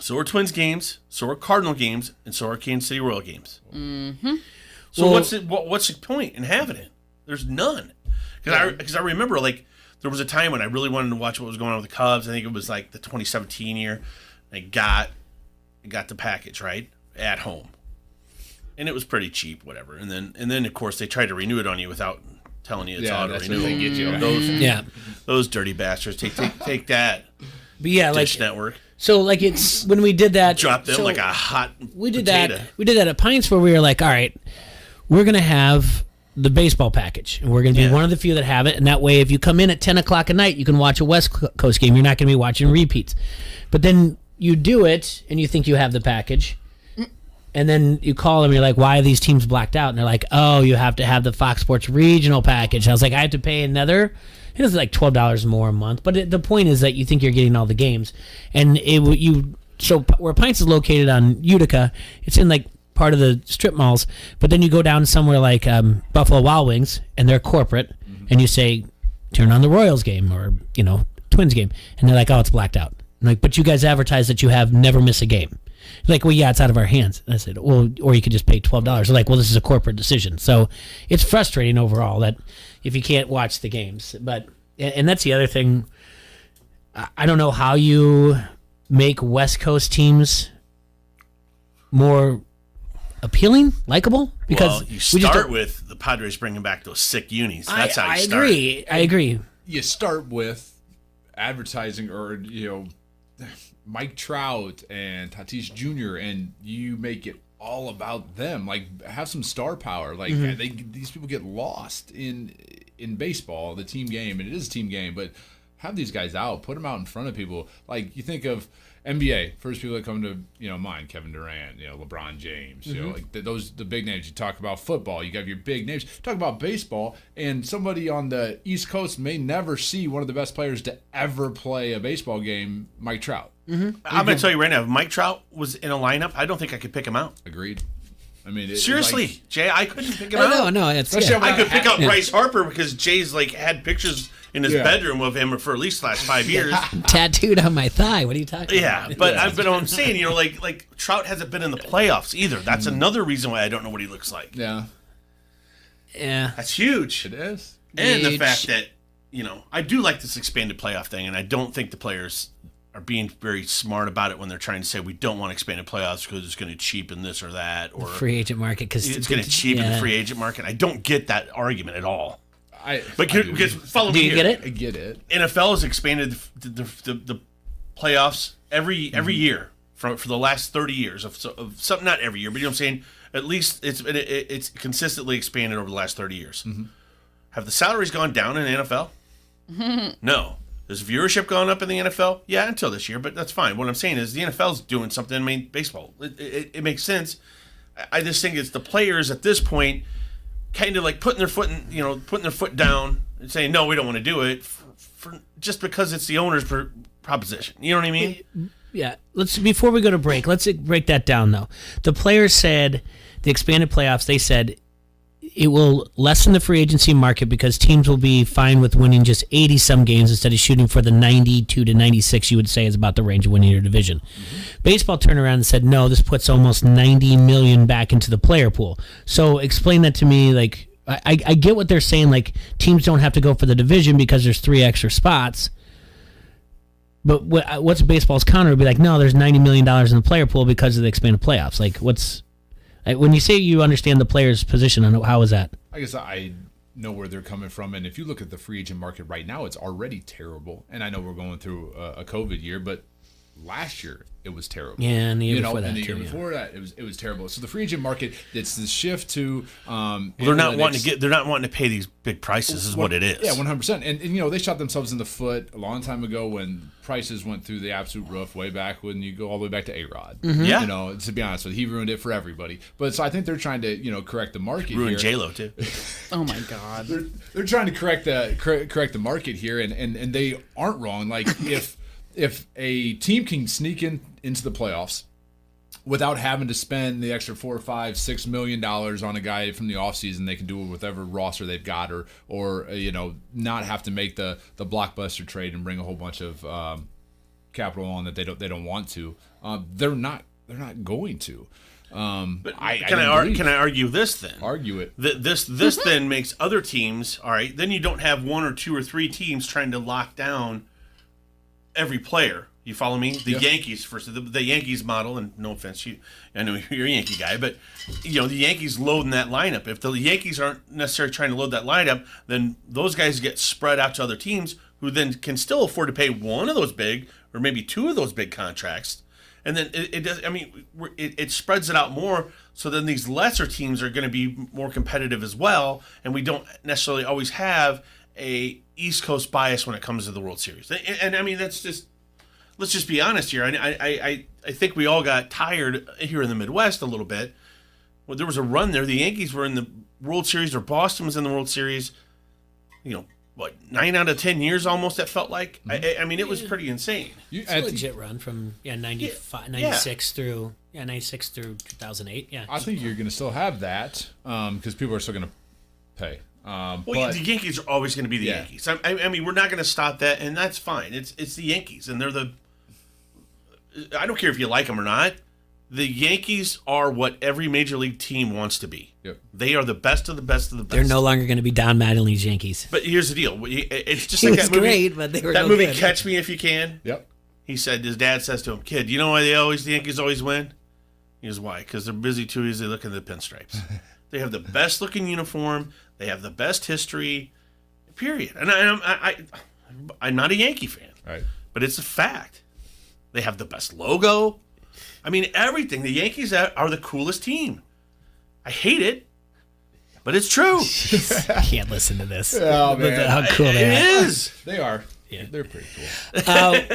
So are Twins games, so are Cardinal games, and so are Kansas City Royal games.
Mm-hmm.
So what's the point in having it? There's none. Because I remember there was a time when I really wanted to watch what was going on with the Cubs. I think it was like the 2017 year. I got the package right at home, and it was pretty cheap, whatever. And then of course they tried to renew it on you without telling you it's auto renewal.
They get you.
Those dirty bastards. Take that.
But yeah,
Dish
like
Network.
So like it's when we did that,
dropped them like a hot.
We did
potato.
that. We did that at Pints where we were like, all right, we're gonna have the baseball package, and we're gonna be one of the few that have it. And that way, if you come in at 10 o'clock at night, you can watch a West Coast game. You're not gonna be watching repeats. But then you do it, and you think you have the package. And then you call them, and you're like, why are these teams blacked out? And they're like, oh, you have to have the Fox Sports regional package. And I was like, I have to pay another. It was like $12 more a month. But the point is that you think you're getting all the games. And so where Pints is located on Utica, it's in like part of the strip malls. But then you go down somewhere like Buffalo Wild Wings, and they're corporate. And you say, turn on the Royals game or, Twins game. And they're like, oh, it's blacked out. I'm like, but you guys advertise that you have never miss a game. Like, well, yeah, it's out of our hands. And I said, well, or you could just pay $12. They're like, well, this is a corporate decision. So it's frustrating overall that if you can't watch the games. And that's the other thing. I don't know how you make West Coast teams more appealing, likable. Because
you start with the Padres bringing back those sick unis. That's how you start.
I agree.
You start with advertising or, Mike Trout and Tatis Jr., and you make it all about them. Like, have some star power. Like, these people get lost in baseball, the team game, and it is a team game, but have these guys out, put them out in front of people. Like, you think of NBA, first people that come to mind, Kevin Durant, LeBron James, the big names. You talk about football, you got your big names. Talk about baseball, and somebody on the East Coast may never see one of the best players to ever play a baseball game, Mike Trout.
I'm going to tell you right now, if Mike Trout was in a lineup, I don't think I could pick him out.
Agreed. I mean,
seriously, Jay, I couldn't pick him out.
No,
I could pick out Bryce Harper because Jay's had pictures in his bedroom of him for at least the last 5 years.
Tattooed on my thigh. What are you talking about?
But I'm saying, like Trout hasn't been in the playoffs either. That's another reason why I don't know what he looks like.
Yeah.
That's huge.
It is.
And the fact that, I do like this expanded playoff thing, and I don't think the players are being very smart about it when they're trying to say we don't want expanded playoffs because it's going to cheapen this or that, or
free agent market because
it's going to cheapen the free agent market. I don't get that argument at all. Because follow me
here.
Get
it? I get it.
NFL has expanded the playoffs every year for the last 30 years of something. Not every year, but you know what I'm saying. At least it's consistently expanded over the last 30 years. Have the salaries gone down in the NFL? No. Has viewership gone up in the NFL? Yeah, until this year, but that's fine. What I'm saying is the NFL's doing something. I mean, baseball. It makes sense. I just think it's the players at this point kind of like putting their foot down and saying, no, we don't want to do it for just because it's the owner's proposition. You know what I mean?
Yeah. Before we go to break, let's break that down, though. The players said, the expanded playoffs, they said, it will lessen the free agency market because teams will be fine with winning just 80-some games instead of shooting for the 92 to 96, you would say, is about the range of winning your division. Baseball turned around and said, no, this puts almost $90 million back into the player pool. So explain that to me. Like, I get what they're saying, like, teams don't have to go for the division because there's 3 extra spots. But what's baseball's counter would be like, no, there's $90 million in the player pool because of the expanded playoffs. Like, when you say you understand the player's position, how is that?
I guess I know where they're coming from, and if you look at the free agent market right now, it's already terrible. And I know we're going through a COVID year, but last year it was terrible.
Yeah, and the year before
that, it was terrible. So the free agent market, it's the shift to
they're not wanting to pay these big prices. Is what it is.
Yeah, 100%. And they shot themselves in the foot a long time ago when prices went through the absolute roof way back when you go all the way back to A-Rod.
Yeah.
To be honest with you, he ruined it for everybody. But so I think they're trying to correct the market.
Ruined
here.
J-Lo too.
Oh my God.
They're trying to correct the market here, and they aren't wrong. Like if a team can sneak into the playoffs without having to spend the extra $4 or $5, $6 million on a guy from the offseason, they can do it with whatever roster they've got, or not have to make the blockbuster trade and bring a whole bunch of capital on that they don't want to. They're not going to.
But can I argue this then?
Argue it.
This then makes other teams, all right, then you don't have one or two or three teams trying to lock down every player. You follow me? The Yankees, first, the Yankees model, and no offense, I know you're a Yankee guy, but the Yankees loading that lineup. If the Yankees aren't necessarily trying to load that lineup, then those guys get spread out to other teams who then can still afford to pay one of those big or maybe two of those big contracts. And then it does. I mean, it spreads it out more. So then these lesser teams are going to be more competitive as well, and we don't necessarily always have a East Coast bias when it comes to the World Series. And I mean, that's just. Let's just be honest here. I think we all got tired here in the Midwest a little bit. Well, there was a run there. The Yankees were in the World Series, or Boston was in the World Series. 9 out of 10 years almost. It felt like. I mean, it was pretty insane.
It's a legit run from 96 through 2008. Yeah,
I think you're going to still have that because people are still going to pay.
But the Yankees are always going to be the Yankees. I mean, we're not going to stop that, and that's fine. It's the Yankees, and they're the. I don't care if you like them or not. The Yankees are what every major league team wants to be.
Yep.
They are the best of the best of the best.
They're no longer going to be Don Mattingly's Yankees.
But here's the deal: it's just
He
like
was
that movie.
great, but they were
that
no
movie,
good.
Catch Me If You Can.
Yep.
He said his dad says to him, "Kid, you know why the Yankees always win?" He goes, "Why? Because they're busy too easy looking at the pinstripes. They have the best looking uniform. They have the best history. Period." And I'm not a Yankee fan,
right?
But it's a fact. They have the best logo. I mean, everything. The Yankees are the coolest team. I hate it, but it's true.
I can't listen to this.
Oh, man.
How cool they
It
are.
is.
They are. Yeah, they're pretty cool.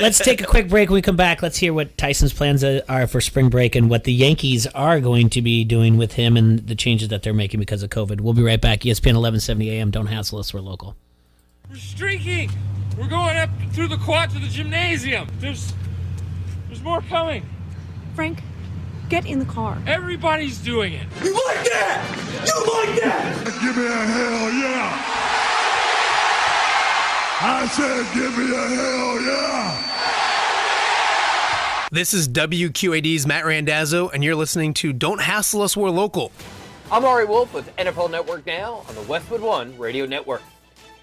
Let's take a quick break. When we come back, let's hear what Tyson's plans are for spring break and what the Yankees are going to be doing with him and the changes that they're making because of COVID. We'll be right back. ESPN 1170 AM. Don't hassle us. We're local.
We're streaking. We're going up through the quad to the gymnasium. There's more coming.
Frank, get in the car.
Everybody's doing it.
You like that? You like that? Give me a hell yeah. I said give me a hell yeah.
This is WQAD's Matt Randazzo, and you're listening to Don't Hassle Us, We're Local.
I'm Ari Wolf with NFL Network Now on the Westwood One Radio Network.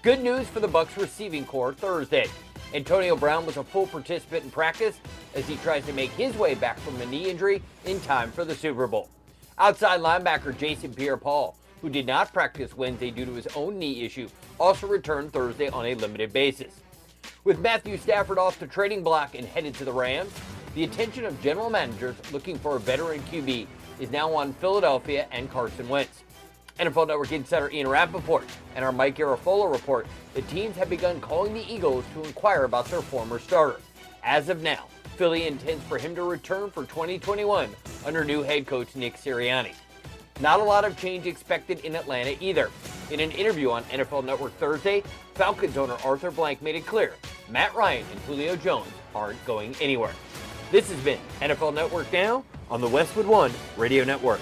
Good news for the Bucs receiving corps Thursday. Antonio Brown was a full participant in practice as he tries to make his way back from a knee injury in time for the Super Bowl. Outside linebacker Jason Pierre-Paul, who did not practice Wednesday due to his own knee issue, also returned Thursday on a limited basis. With Matthew Stafford off the trading block and headed to the Rams, the attention of general managers looking for a veteran QB is now on Philadelphia and Carson Wentz. NFL Network insider Ian Rappaport and our Mike Garafolo report the teams have begun calling the Eagles to inquire about their former starter. As of now, Philly intends for him to return for 2021 under new head coach Nick Sirianni. Not a lot of change expected in Atlanta either. In an interview on NFL Network Thursday, Falcons owner Arthur Blank made it clear Matt Ryan and Julio Jones aren't going anywhere. This has been NFL Network Now on the Westwood One Radio Network.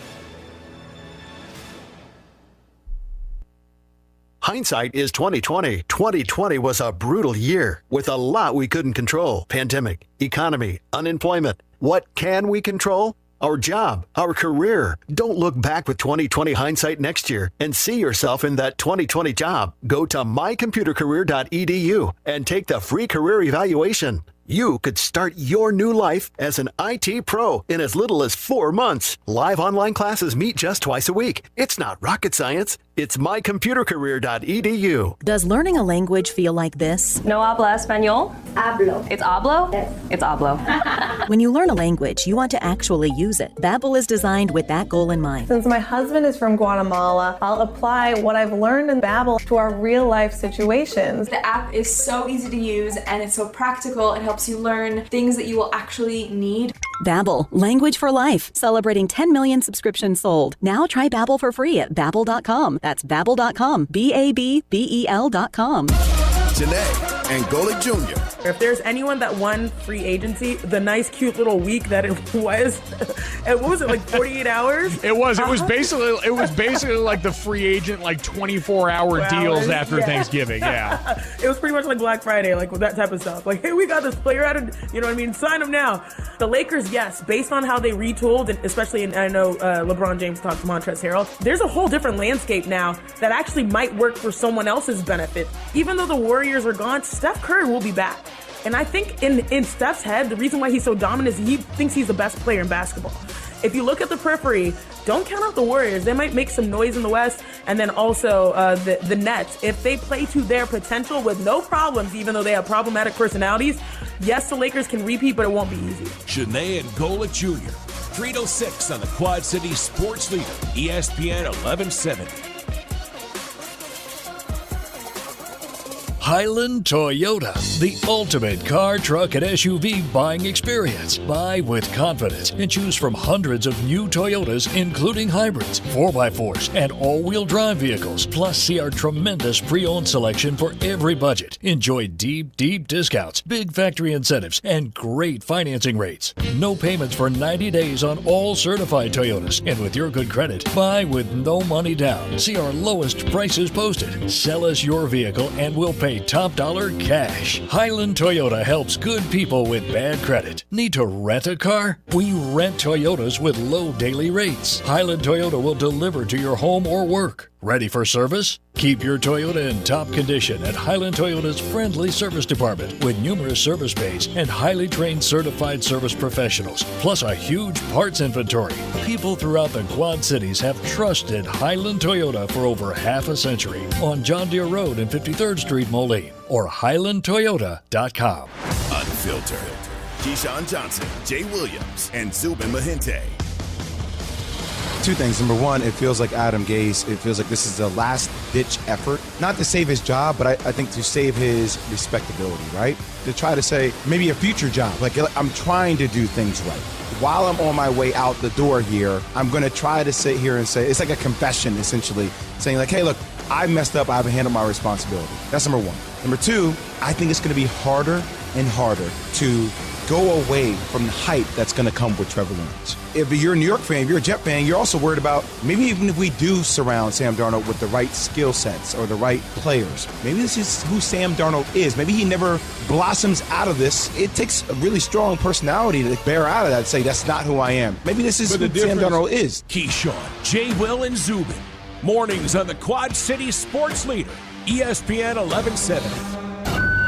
Hindsight is 20/20. 2020 was a brutal year with a lot we couldn't control. Pandemic, economy, unemployment. What can we control? Our job, our career. Don't look back with 2020 hindsight next year and see yourself in that 2020 job. Go to mycomputercareer.edu and take the free career evaluation. You could start your new life as an IT pro in as little as 4 months. Live online classes meet just twice a week. It's not rocket science. It's mycomputercareer.edu.
Does learning a language feel like this?
No habla español? Hablo. It's hablo? Yes. It's hablo.
When you learn a language, you want to actually use it. Babbel is designed with that goal in mind.
Since my husband is from Guatemala, I'll apply what I've learned in Babbel to our real life situations.
The app is so easy to use and it's so practical. It helps you learn things that you will actually need.
Babbel, language for life. Celebrating 10 million subscriptions sold. Now try Babbel for free at Babbel.com. That's Babbel.com. BABBEL.com.
Janae and Golick Jr.
If there's anyone that won free agency, the nice, cute little week that it was, and what was it, like 48 hours?
It was basically like the free agent, like 24-hour deals after Thanksgiving. Yeah.
It was pretty much like Black Friday, like with that type of stuff. Like, hey, we got this player out of, you know what I mean? Sign him now. The Lakers, yes, based on how they retooled, and especially I know LeBron James talked to Montrezl Harrell, there's a whole different landscape now that actually might work for someone else's benefit. Even though the Warriors are gone, Steph Curry will be back. And I think in Steph's head, the reason why he's so dominant is he thinks he's the best player in basketball. If you look at the periphery, don't count out the Warriors. They might make some noise in the West. And then also the Nets. If they play to their potential with no problems, even though they have problematic personalities, yes, the Lakers can repeat, but it won't be easy.
Shanae and Golick Jr., 3 to 6 on the Quad City Sports Leader, ESPN 1170.
Highland Toyota, the ultimate car, truck, and SUV buying experience. Buy with confidence and choose from hundreds of new Toyotas, including hybrids, 4x4s, and all-wheel drive vehicles. Plus, see our tremendous pre-owned selection for every budget. Enjoy deep, deep discounts, big factory incentives, and great financing rates. No payments for 90 days on all certified Toyotas. And with your good credit, buy with no money down. See our lowest prices posted. Sell us your vehicle and we'll pay top dollar cash. Highland Toyota helps good people with bad credit. Need to rent a car? We rent Toyotas with low daily rates. Highland Toyota will deliver to your home or work. Ready for service? Keep your Toyota in top condition at Highland Toyota's friendly service department with numerous service bays and highly trained certified service professionals, plus a huge parts inventory. People throughout the Quad Cities have trusted Highland Toyota for over half a century on John Deere Road and 53rd Street, Moline, or HighlandToyota.com.
Unfiltered. Keyshawn Johnson, Jay Williams, and Zubin Mahente.
Two things. Number one, it feels like Adam Gase, it feels like this is a last-ditch effort. Not to save his job, but I think to save his respectability, right? To try to say, maybe a future job. Like, I'm trying to do things right. While I'm on my way out the door here, I'm going to try to sit here and say, it's like a confession, essentially, saying like, hey, look, I messed up. I haven't handled my responsibility. That's number one. Number two, I think it's going to be harder and harder to go away from the hype that's going to come with Trevor Lawrence. If you're a New York fan, if you're a Jet fan, you're also worried about maybe even if we do surround Sam Darnold with the right skill sets or the right players, maybe this is who Sam Darnold is. Maybe he never blossoms out of this. It takes a really strong personality to bear out of that and say, that's not who I am. Maybe this is who Sam Darnold is.
Keyshawn, Jay, Will, and Zubin. Mornings on the Quad City Sports Leader, ESPN 1170.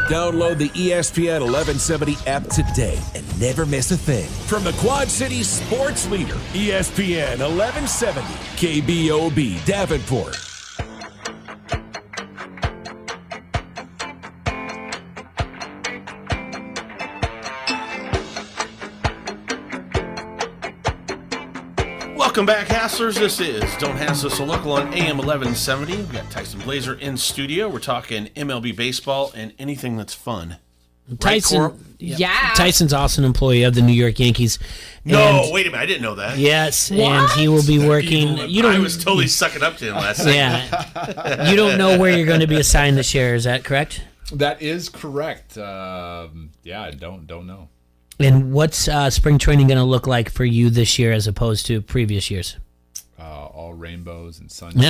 Download the ESPN 1170 app today and never miss a thing. From the Quad City Sports Leader, ESPN 1170, KBOB Davenport.
Welcome back, Hasslers. This is Don't Hassle Us a Local on AM 1170. We've got Tyson Blazer in studio. We're talking MLB baseball and anything that's fun.
Tyson,
right,
yeah.
Tyson's also an employee of the New York Yankees.
No, wait a minute. I didn't know that.
Yes, and he will be working.
I was totally sucking up to him last night.
Yeah. You don't know where you're going to be assigned this year. Is that correct?
That is correct. I don't know.
And what's spring training going to look like for you this year as opposed to previous years?
All rainbows and sunshine.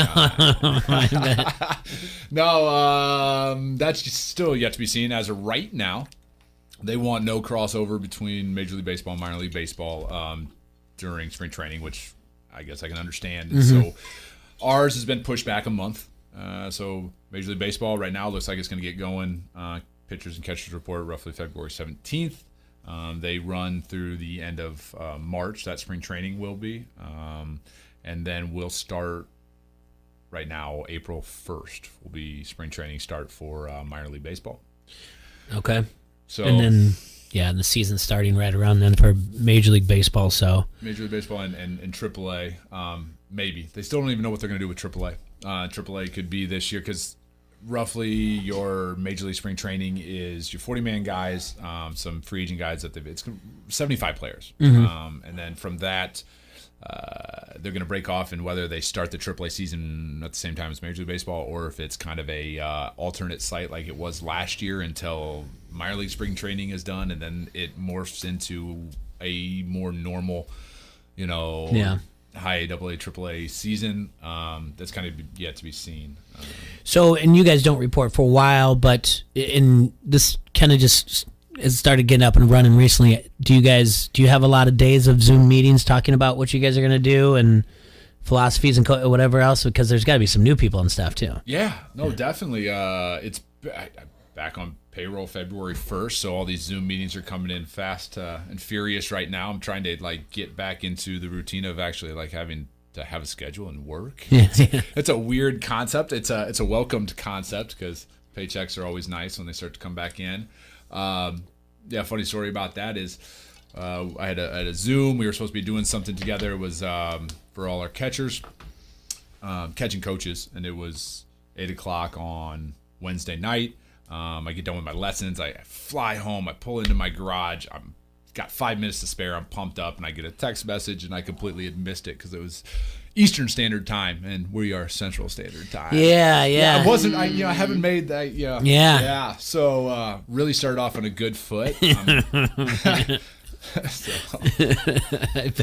No, that's just still yet to be seen. As of right now, they want no crossover between Major League Baseball and Minor League Baseball during spring training, which I guess I can understand. Mm-hmm. So ours has been pushed back a month. So Major League Baseball right now looks like it's going to get going. Pitchers and catchers report roughly February 17th. They run through the end of March. That spring training will be. And then we'll start right now, April 1st will be spring training start for minor league baseball.
Okay.
So,
and then, and the season's starting right around then for Major League Baseball. So
Major League Baseball and AAA, maybe. They still don't even know what they're going to do with AAA. AAA could be this year because roughly your Major League spring training is your 40-man guys, some free agent guys it's 75 players.
Mm-hmm.
And then from that, they're going to break off, and whether they start the AAA season at the same time as Major League Baseball, or if it's kind of a alternate site like it was last year until minor league spring training is done, and then it morphs into a more normal, high AA, AAA season. That's kind of yet to be seen.
So, and you guys don't report for a while, but in this kind of just has started getting up and running recently. Do you have a lot of days of Zoom meetings talking about what you guys are going to do and philosophies and whatever else? Because there's got to be some new people and stuff too.
Yeah, definitely. It's back on payroll February 1st, so all these Zoom meetings are coming in fast and furious right now. I'm trying to get back into the routine of actually having to have a schedule and work. It's a weird concept. It's a welcomed concept because paychecks are always nice when they start to come back in. Funny story about that is I had a Zoom. We were supposed to be doing something together. It was for all our catchers, catching coaches, and it was 8 o'clock on Wednesday night. I get done with my lessons. I fly home. I pull into my garage. I'm got 5 minutes to spare. I'm pumped up, and I get a text message, and I completely had missed it because it was Eastern Standard Time, and we are Central Standard Time.
Yeah.
I wasn't. I haven't made that. Yeah. So really started off on a good foot.
I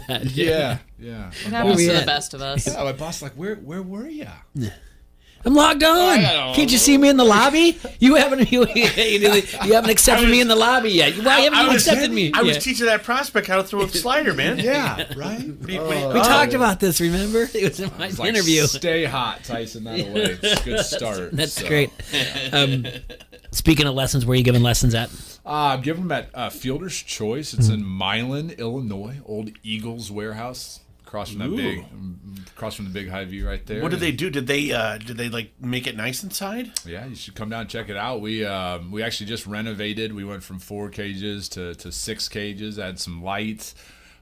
bet.
Yeah.
It happens to the best of us.
Yeah, my boss where were you?
I'm logged on. Can't you see me in the lobby? You haven't accepted me in the lobby yet. Why haven't you accepted me?
I was teaching that prospect how to throw a slider, man.
Yeah, right.
We talked about this. Remember? It was in my interview.
Stay hot, Tyson. That away. It's a good start.
That's great. Speaking of lessons, where are you giving lessons at?
I'm giving them at Fielder's Choice. It's in Milan, Illinois. Old Eagles warehouse. Across from the big high view right there.
What did they do? Did they make it nice inside?
Yeah, you should come down and check it out. We actually just renovated. We went from 4 cages to 6 cages. Add some lights.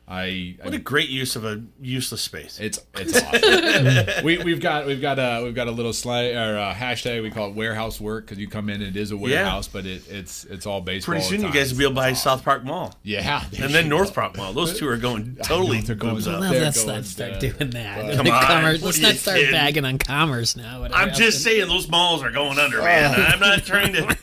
What a great use of a useless space.
It's awesome. we've got a little hashtag. We call it warehouse work because you come in, it is a warehouse, but it's all baseball.
Pretty soon you guys will be able to buy South Park Mall.
Yeah,
and then North Park Mall. Those two are going totally.
They're going up. Let's not start doing that.
Come on,
let's not start bagging on commerce now.
I'm just saying those malls are going under, man. I'm not trying to.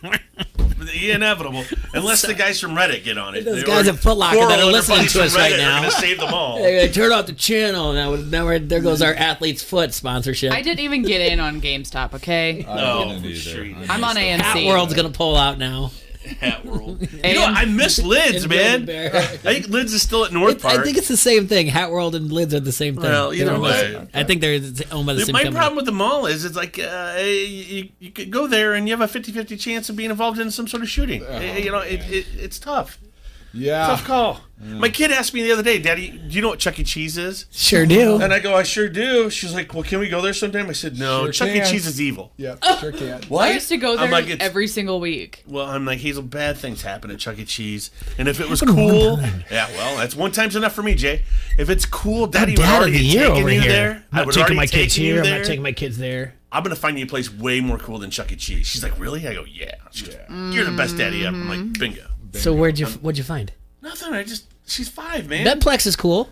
The inevitable, unless the guys from Reddit get on it.
Those guys at Foot Locker that are listening to us right now.
Going to save them all.
They turn off the channel now. There goes our Athlete's Foot sponsorship.
I didn't even get in on GameStop. Okay.
No,
sure I'm on AMC.
Hat World's gonna pull out now.
Hat World. You know, I miss Lids, man. I think Lids is still at North Park.
I think it's the same thing. Hat World and Lids are the same thing.
Well, either way.
I think they're owned by the same company.
My problem with the mall is it's like you could go there and you have a 50-50 chance of being involved in some sort of shooting. It's tough.
Yeah.
Tough call. Yeah. My kid asked me the other day, Daddy, do you know what Chuck E. Cheese is?
Sure do.
And I go, I sure do. She's like, well, can we go there sometime? I said, no, Chuck E. Cheese is evil.
Yeah, sure can.
What?
I used to go there every single week.
Well, I'm like, Hazel, bad things happen at Chuck E. Cheese. And if it was cool, yeah, well, that's one time's enough for me, Jay. If it's cool, Daddy would already taken you there.
I'm not taking my kids here. I'm not taking my kids there.
I'm going to find you a place way more cool than Chuck E. Cheese. She's like, really? I go, yeah. She goes, you're the best daddy ever. I'm like, bingo.
So what'd you find?
Nothing. She's 5, man.
Bedplex is cool.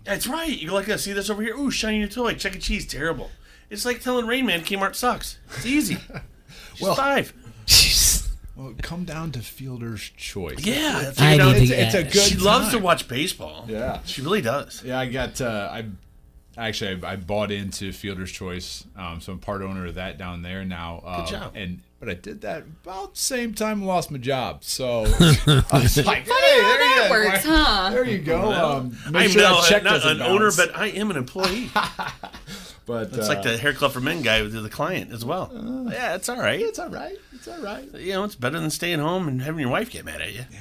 That's right. You go like this. See this over here? Ooh, shiny new toy. Chuck E. Cheese, terrible. It's like telling Rain Man Kmart sucks. It's easy. She's 5.
Well, come down to Fielder's Choice.
Yeah,
it's a good.
She loves to watch baseball.
Yeah,
she really does.
Yeah, I got. I bought into Fielder's Choice, so I'm part owner of that down there now.
Good job.
But I did that about the same time I lost my job. So I was like,
funny how that works, huh?
There you go.
I'm not an owner, but I am an employee.
But
it's like the Hair Club for Men guy with the client as well. Yeah, it's all right.
It's all right.
You know, it's better than staying home and having your wife get mad at you.
Yeah.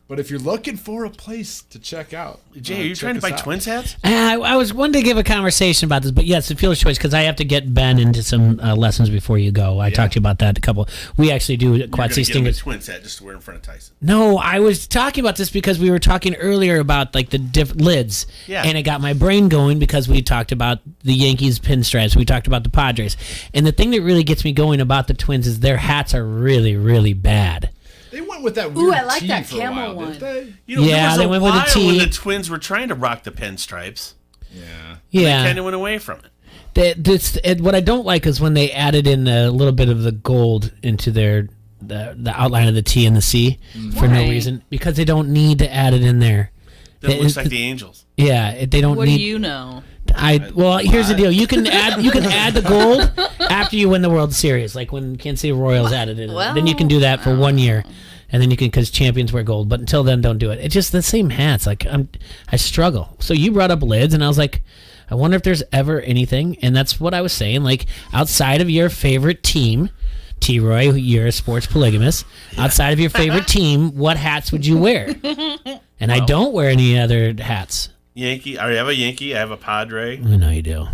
But if you're looking for a place to check out,
Jay, are you trying to buy Twins hats?
I was wanting to give a conversation about this, but yes, the Fielder's Choice, because I have to get Ben into some lessons before you go. I talked to you about that a couple. We actually do Quad City Stingers.
Twins hat just to wear in front of Tyson.
No, I was talking about this because we were talking earlier about like the lids, and it got my brain going because we talked about the Yankees pinstripes, we talked about the Padres, and the thing that really gets me going about the Twins is their hats are really, really bad.
They went with that weird
I like
tee
that
for a
camel
while,
one.
didn't they?
You know, there was a while when the Twins were trying to rock the pinstripes.
Yeah.
They kind of went away from it.
What I don't like is when they added in a little bit of the gold into the outline of the T and the C for no reason, because they don't need to add it in there.
That looks like the Angels.
Yeah, they don't
What
need.
do you know?
Well, here's the deal. You can add the gold after you win the World Series, like when Kansas City Royals added it. Then you can do that for 1 year, and then you can, because champions wear gold. But until then, don't do it. It's just the same hats. Like I struggle. So you brought up lids, and I was like, I wonder if there's ever anything, and that's what I was saying. Like outside of your favorite team, T-Roy, you're a sports polygamist. Outside of your favorite team, what hats would you wear? And I don't wear any other hats.
Yankee. I have a Yankee. I have a Padre.
I know you do.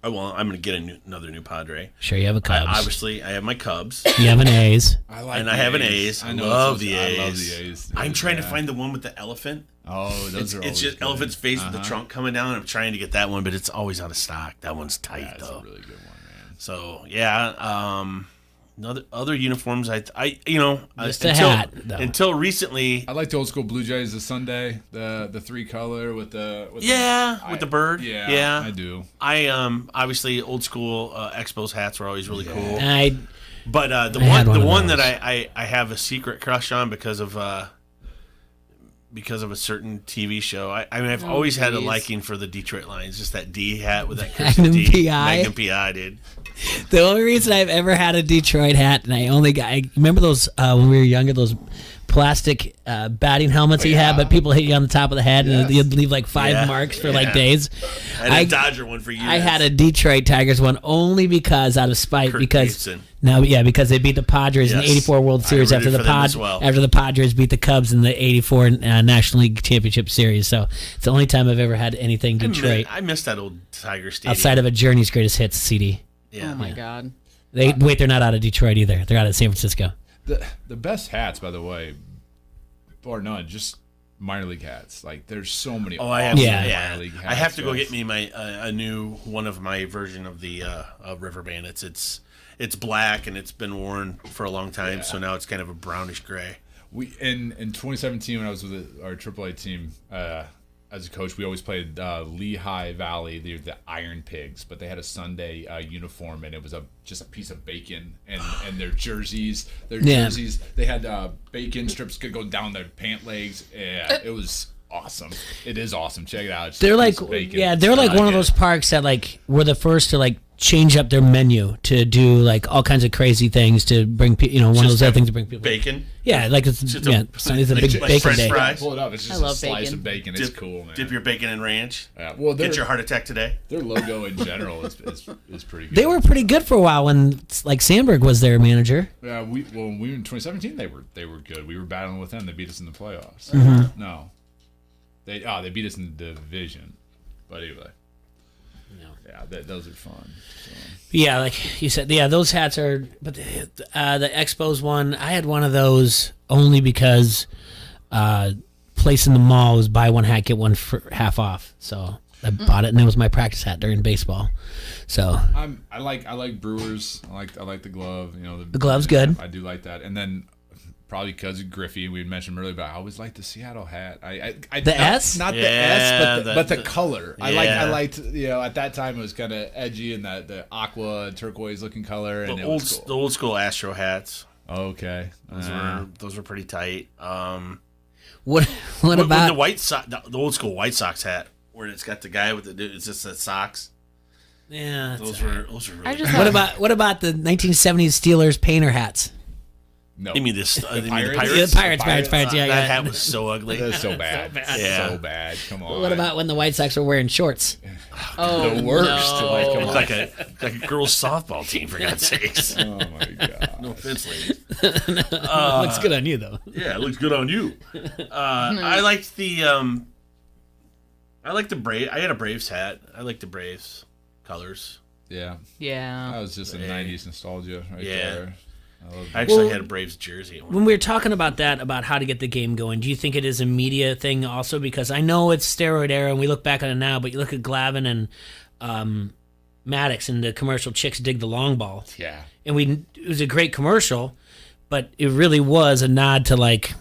Oh, well, I'm going to get another new Padre.
Sure, you have a Cubs.
Obviously, I have my Cubs.
You have an A's.
I have an A's. I love the A's.
I love the A's.
I'm trying to find the one with the elephant.
Oh, those are
It's just
good.
elephant's face with the trunk coming down. I'm trying to get that one, but it's always out of stock. That one's tight,
That's
though.
a really good one, man.
So, yeah. Other uniforms,
Just a hat, though.
Until recently.
I like the old school Blue Jays, the Sunday, the 3-color with the
with the bird.
Yeah, I do.
I obviously old school Expos hats were always really cool. But the one that I have a secret crush on because of a certain TV show. I mean, I've always had a liking for the Detroit Lions. Just that D hat with that
Magnum
D.
PI.
Magnum PI, dude.
The only reason I've ever had a Detroit hat, and I remember those when we were younger, those plastic batting helmets you had, but people hit you on the top of the head, and you'd leave like 5 marks for like days.
I had a Dodger one for years.
I had a Detroit Tigers one only because out of spite,
Kurt
because
Davidson.
because they beat the Padres in the '84 World Series after the after the Padres beat the Cubs in the '84 National League Championship Series. So it's the only time I've ever had anything Detroit.
I miss that old Tiger Stadium.
Outside of a Journey's Greatest Hits CD.
Yeah.
Oh my God.
They're not out of Detroit either. They're out of San Francisco.
The best hats, by the way, bar none, just minor league hats. Like there's so many.
I have.
Minor league hats,
I have to go get me my a new one of my version of the River Bandits. It's black and it's been worn for a long time, so now it's kind of a brownish gray.
We in 2017 when I was with our AAA team. As a coach, we always played Lehigh Valley, the Iron Pigs, but they had a Sunday uniform, and it was just a piece of bacon, and their jerseys, they had bacon strips could go down their pant legs. Yeah, it was awesome. It is awesome. Check it out.
They're like, they're like one of those parks that like were the first to like change up their menu to do like all kinds of crazy things to bring one of those other things to bring people
bacon.
Yeah, like it's a big bacon day.
Fries.
Pull it up. It's just a slice of bacon. It's cool, man.
Dip your bacon in ranch.
Yeah. Well,
get your heart attack today.
Their logo in general is pretty good.
They were pretty good for a while when like Sandberg was their manager.
Yeah, when we were in 2017, they were good. We were battling with them. They beat us in the playoffs.
Mm-hmm.
No, they beat us in the division. But anyway. Yeah, those are fun. So.
Yeah, like you said, those hats are. But the Expos one, I had one of those only because place in the mall was buy one hat get one for half off. So I bought it, and it was my practice hat during baseball. So
I like Brewers. I like the glove.
The glove's good.
I do like that, and then. Probably because of Griffey, we had mentioned earlier, but I always liked the Seattle hat.
S,
not the S, but the color. Yeah. I liked at that time it was kind of edgy and the aqua and turquoise looking color. And
the old school Astro hats.
Okay,
those were pretty tight.
What about
the old school White Sox hat where it's got the guy with it's just the socks.
Yeah,
those were really.
What about the 1970s Steelers painter hats?
No.
You mean this?
The Pirates. Yeah,
that hat was so ugly.
That's so bad.
Yeah.
So bad. Come on.
What about when the White Sox were wearing shorts?
The worst.
No. Like a girls' softball team, for God's sakes.
Oh my God.
No offense, ladies.
Looks good on you, though.
Yeah, it looks good on you. I liked the Brave. I had a Braves hat. I like the Braves colors.
Yeah.
Yeah.
That was just a 90s nostalgia right there.
I actually had a Braves jersey.
When we were talking about that, about how to get the game going, do you think it is a media thing also? Because I know it's steroid era, and we look back on it now, but you look at Glavine and Maddox and the commercial "Chicks Dig the Long Ball."
Yeah.
And it was a great commercial, but it really was a nod to like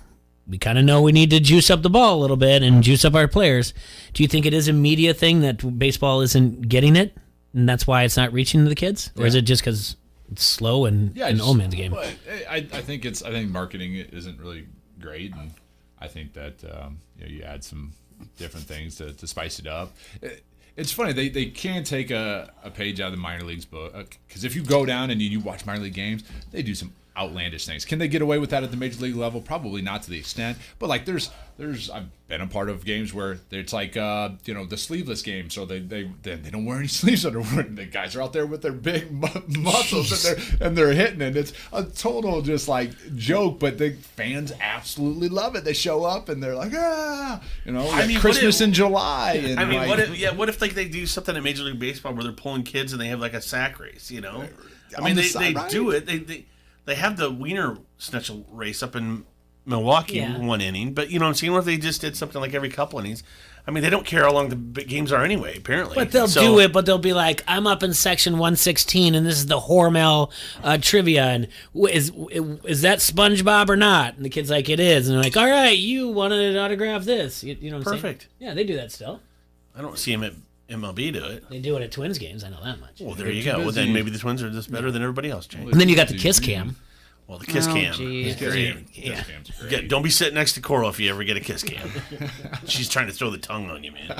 we kind of know we need to juice up the ball a little bit and juice up our players. Do you think it is a media thing that baseball isn't getting it, and that's why it's not reaching the kids? Or is it just because it's slow and an old man's game?
Well, I think marketing isn't really great, and I think that you add some different things to spice it up. It's funny, they can take a page out of the minor leagues book, because if you go down and you watch minor league games, they do some outlandish things. Can they get away with that at the major league level? Probably not to the extent, but like there's I've been a part of games where it's like the sleeveless game, so they don't wear any sleeves underwear. The guys are out there with their big muscles and they're hitting it. It's a total just like joke, but the fans absolutely love it. They show up and they're like, Christmas in July. And
what if like they do something at Major League Baseball where they're pulling kids and they have like a sack race? You know, they do it. They have the Wiener Schnitzel race up in Milwaukee one inning, but you know what I'm saying? What if they just did something like every couple innings? I mean, they don't care how long the games are anyway, apparently.
But they'll do it, but they'll be like, I'm up in section 116, and this is the Hormel trivia, and is that SpongeBob or not? And the kid's like, it is. And they're like, all right, you wanted to autograph this. You know what I'm saying?
Perfect.
Yeah, they do that still.
I don't see him at MLB do it.
They do it at Twins games, I know that much.
Well, there you go. Well, then maybe the Twins are just better than everybody else, Jay.
And then you got the Kiss Cam.
Well, the Kiss Cam is great.
Yeah.
Don't be sitting next to Coral if you ever get a Kiss Cam. She's trying to throw the tongue on you, man.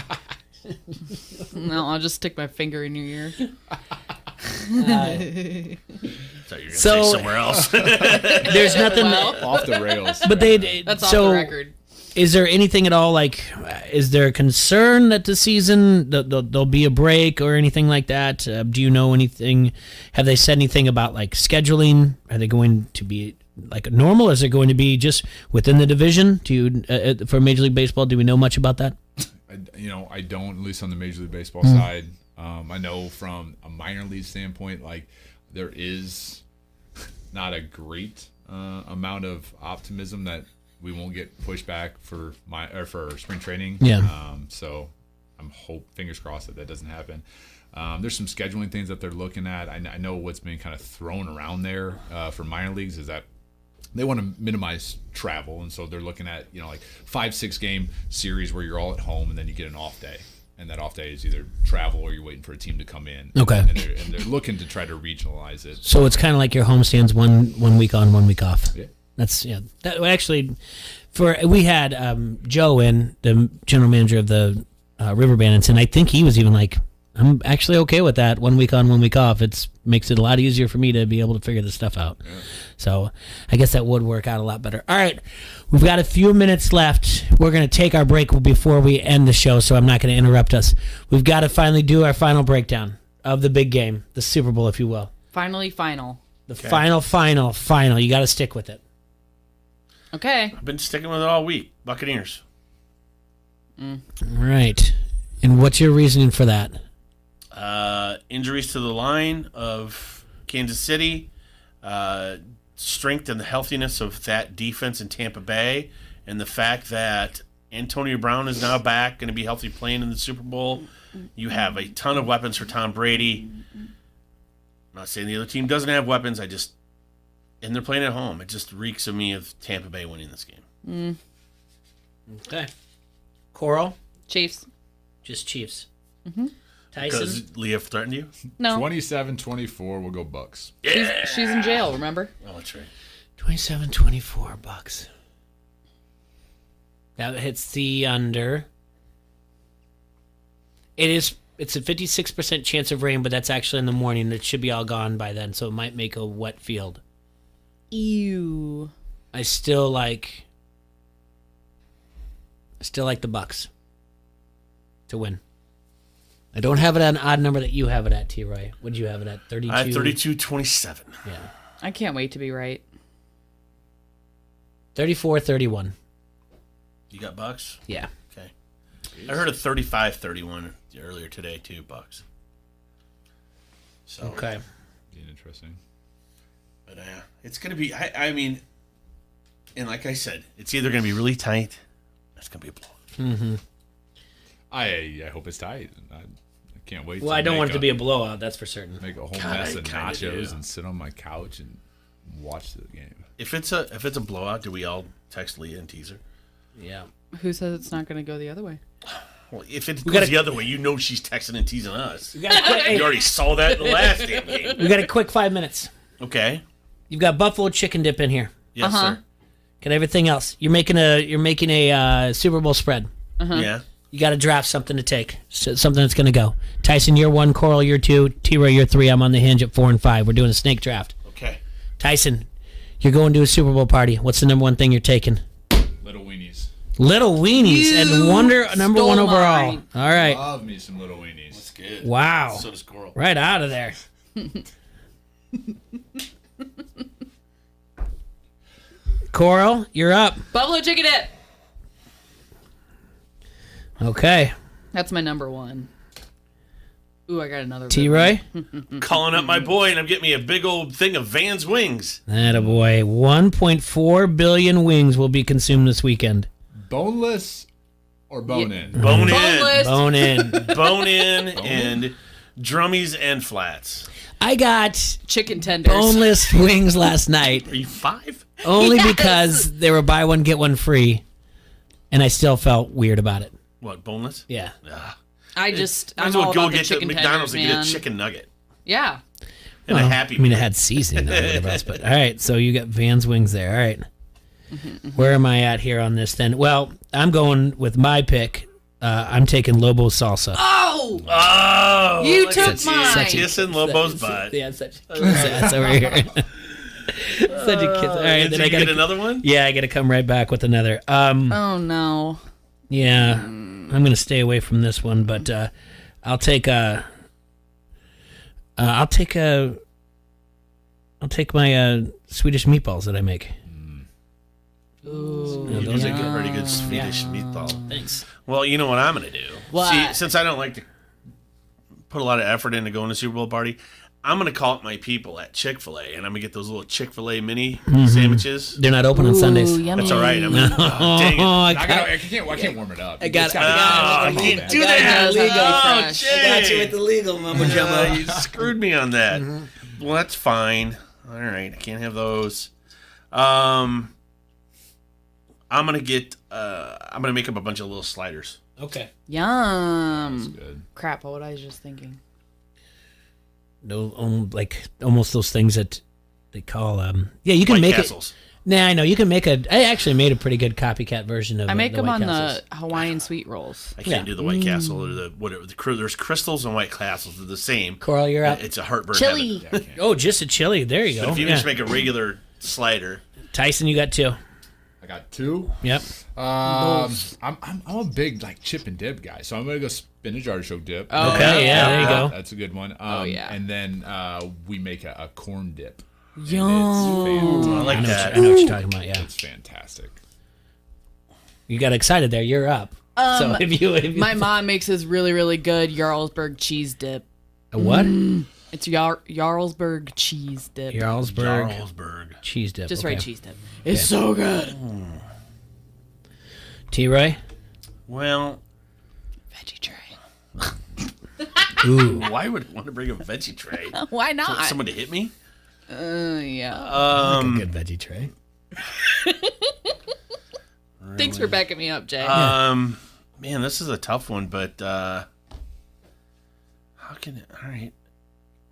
No, I'll just stick my finger in your ear.
Thought you were going to say somewhere else.
There's nothing
off the rails.
But
that's off the record.
Is there anything at all, like, is there a concern that the season, there'll be a break or anything like that? Do you know anything? Have they said anything about, like, scheduling? Are they going to be, like, normal? Is it going to be just within the division? For Major League Baseball, do we know much about that?
I don't, at least on the Major League Baseball side. I know from a minor league standpoint, like, there is not a great amount of optimism that we won't get pushed back for spring training.
Yeah.
So I'm fingers crossed that doesn't happen. There's some scheduling things that they're looking at. I know what's been kind of thrown around there for minor leagues is that they want to minimize travel, and so they're looking at like 5-6 game series where you're all at home and then you get an off day. And that off day is either travel or you're waiting for a team to come in.
Okay.
And they're looking to try to regionalize it.
So it's kind of like your homestands, one week on, 1 week off.
Yeah.
That actually, we had Joe in, the general manager of the River Bandits, and I think he was even like, I'm actually okay with that 1 week on, 1 week off. It makes it a lot easier for me to be able to figure this stuff out. Yeah. So I guess that would work out a lot better. All right, we've got a few minutes left. We're going to take our break before we end the show, so I'm not going to interrupt us. We've got to finally do our final breakdown of the big game, the Super Bowl, if you will.
Final.
The final. You got to stick with it.
Okay.
I've been sticking with it all week. Buccaneers.
All right. And what's your reasoning for that?
Injuries to the line of Kansas City, strength and the healthiness of that defense in Tampa Bay, and the fact that Antonio Brown is now back, going to be healthy playing in the Super Bowl. You have a ton of weapons for Tom Brady. I'm not saying the other team doesn't have weapons. And they're playing at home. It just reeks of me of Tampa Bay winning this game.
Okay. Coral?
Chiefs.
Just Chiefs.
Mm-hmm.
Tyson?
Because Leah threatened you?
No.
27-24, we'll go Bucks.
Yeah.
She's in jail, remember?
Oh, that's right.
27-24 Bucks. That hits the under. It's a 56% chance of rain, but that's actually in the morning. It should be all gone by then, so it might make a wet field.
Ew.
I still like the Bucks to win. I don't have it at an odd number that you have it at, T-Roy. What did you have it at? 32?
I have 32-27.
Yeah.
I can't wait to be right.
34-31.
You got Bucks?
Yeah.
Okay. I heard a 35-31 earlier today, too, Bucks. So
okay.
Being interesting.
But it's going to be, I mean, and like I said, it's either going to be really tight, or it's going to be a blowout.
Mm-hmm.
I hope it's tight. I can't wait.
Well, I don't want it to be a blowout, that's for certain.
Make a whole mess of nachos and sit on my couch and watch the game.
If it's a blowout, do we all text Leah and tease her?
Yeah.
Who says it's not going to go the other way?
Well, if it goes the other way, you know she's texting and teasing us. You
Hey.
already saw that in the last damn game.
We got a quick 5 minutes.
Okay.
You've got buffalo chicken dip in here.
Yes, sir.
Got everything else. You're making a Super Bowl spread.
Yeah.
You got to draft something to take, something that's going to go. Tyson, year 1, Coral, year 2, T-Roy, year 3. I'm on the hinge at 4 and 5. We're doing a snake draft.
Okay.
Tyson, you're going to a Super Bowl party. What's the number one thing you're taking?
Little weenies.
Little weenies and number one overall.
Mine.
All right.
Love me some little weenies. That's
good.
Wow.
So does Coral.
Right out of there. Coral, you're up.
Buffalo chicken dip.
Okay.
That's my number one. Ooh, I got another.
T-Roy?
Calling up my boy, and I'm getting me a big old thing of Van's wings.
Attaboy. 1.4 billion wings will be consumed this weekend.
Boneless or bone-in?
Bone
Bone in.
Bone in and drummies and flats.
I got
chicken tenders.
Boneless wings last night.
Are you 5?
Only because they were buy one, get one free. And I still felt weird about it.
What, boneless?
Yeah.
I'm
Might as
all
well go
about the
get to
chicken
McDonald's
tenders,
and
man.
get a chicken nugget.
Yeah.
And a Happy
I mean, it
Meal.
had seasoning or whatever else. But all right, so you got Van's wings there. All right. Where am I at here on this then? Well, I'm going with my pick. I'm taking Lobo salsa.
Oh!
Oh!
You
look
took
at
mine.
Kissing Lobo's butt.
Yeah, such a kiss ass over here. Such a kiss. All right, then I
get
gotta
another one?
Yeah, I got to come right back with another.
Oh no.
Yeah, I'm gonna stay away from this one, but I'll take my Swedish meatballs that I make.
Ooh.
You do a pretty good Swedish meatball.
Thanks.
Well, you know what I'm going to do?
What?
See, since I don't like to put a lot of effort into going to a Super Bowl party, I'm going to call up my people at Chick-fil-A, and I'm going to get those little Chick-fil-A mini sandwiches.
They're not open on Sundays.
Yummy.
That's all right. I'm gonna, dang it.
I can't warm it up.
I got it.
I can't do that.
Oh,
Jay.
with the legal mumbo
You screwed me on that. Well, that's fine. All right, I can't have those. I'm gonna make up a bunch of little sliders.
Okay.
Yum.
That's good.
Crap, what was I just thinking?
No, like almost those things that they call yeah. You can
White
make
Castles.
it. Nah, I know you can make a. I actually made a pretty good copycat version of.
I make
the
them
White
on
Castles.
the Hawaiian sweet rolls.
I can't do the White Castle or the whatever. There's crystals and White Castles. They're the same.
Coral, you're up.
It's a heartburn.
Chili.
habit.
Oh, just a chili. There you
But
go.
if you
Yeah.
just make a regular slider,
Tyson, you got 2.
I got 2.
Yep.
I'm a big like chip and dip guy, so I'm gonna go spinach artichoke dip.
Oh,
Okay, yeah, there you go.
That's a good one.
yeah.
And then we make a corn dip.
Yum.
I like that.
I know what you're talking about. Yeah.
It's fantastic.
You got excited there. You're up. So if you
My mom makes this really, really good Jarlsberg cheese dip.
a what?
It's Jarlsberg cheese dip.
Jarlsberg.
Cheese dip.
Just
okay.
write cheese dip. It's so good.
T-Roy?
Well,
Veggie tray.
Ooh.
why would I want to bring a veggie tray?
Why not?
Someone to hit me?
Yeah.
Like a good veggie tray.
Thanks for backing me up, Jay.
Man, this is a tough one, but how can it? All right,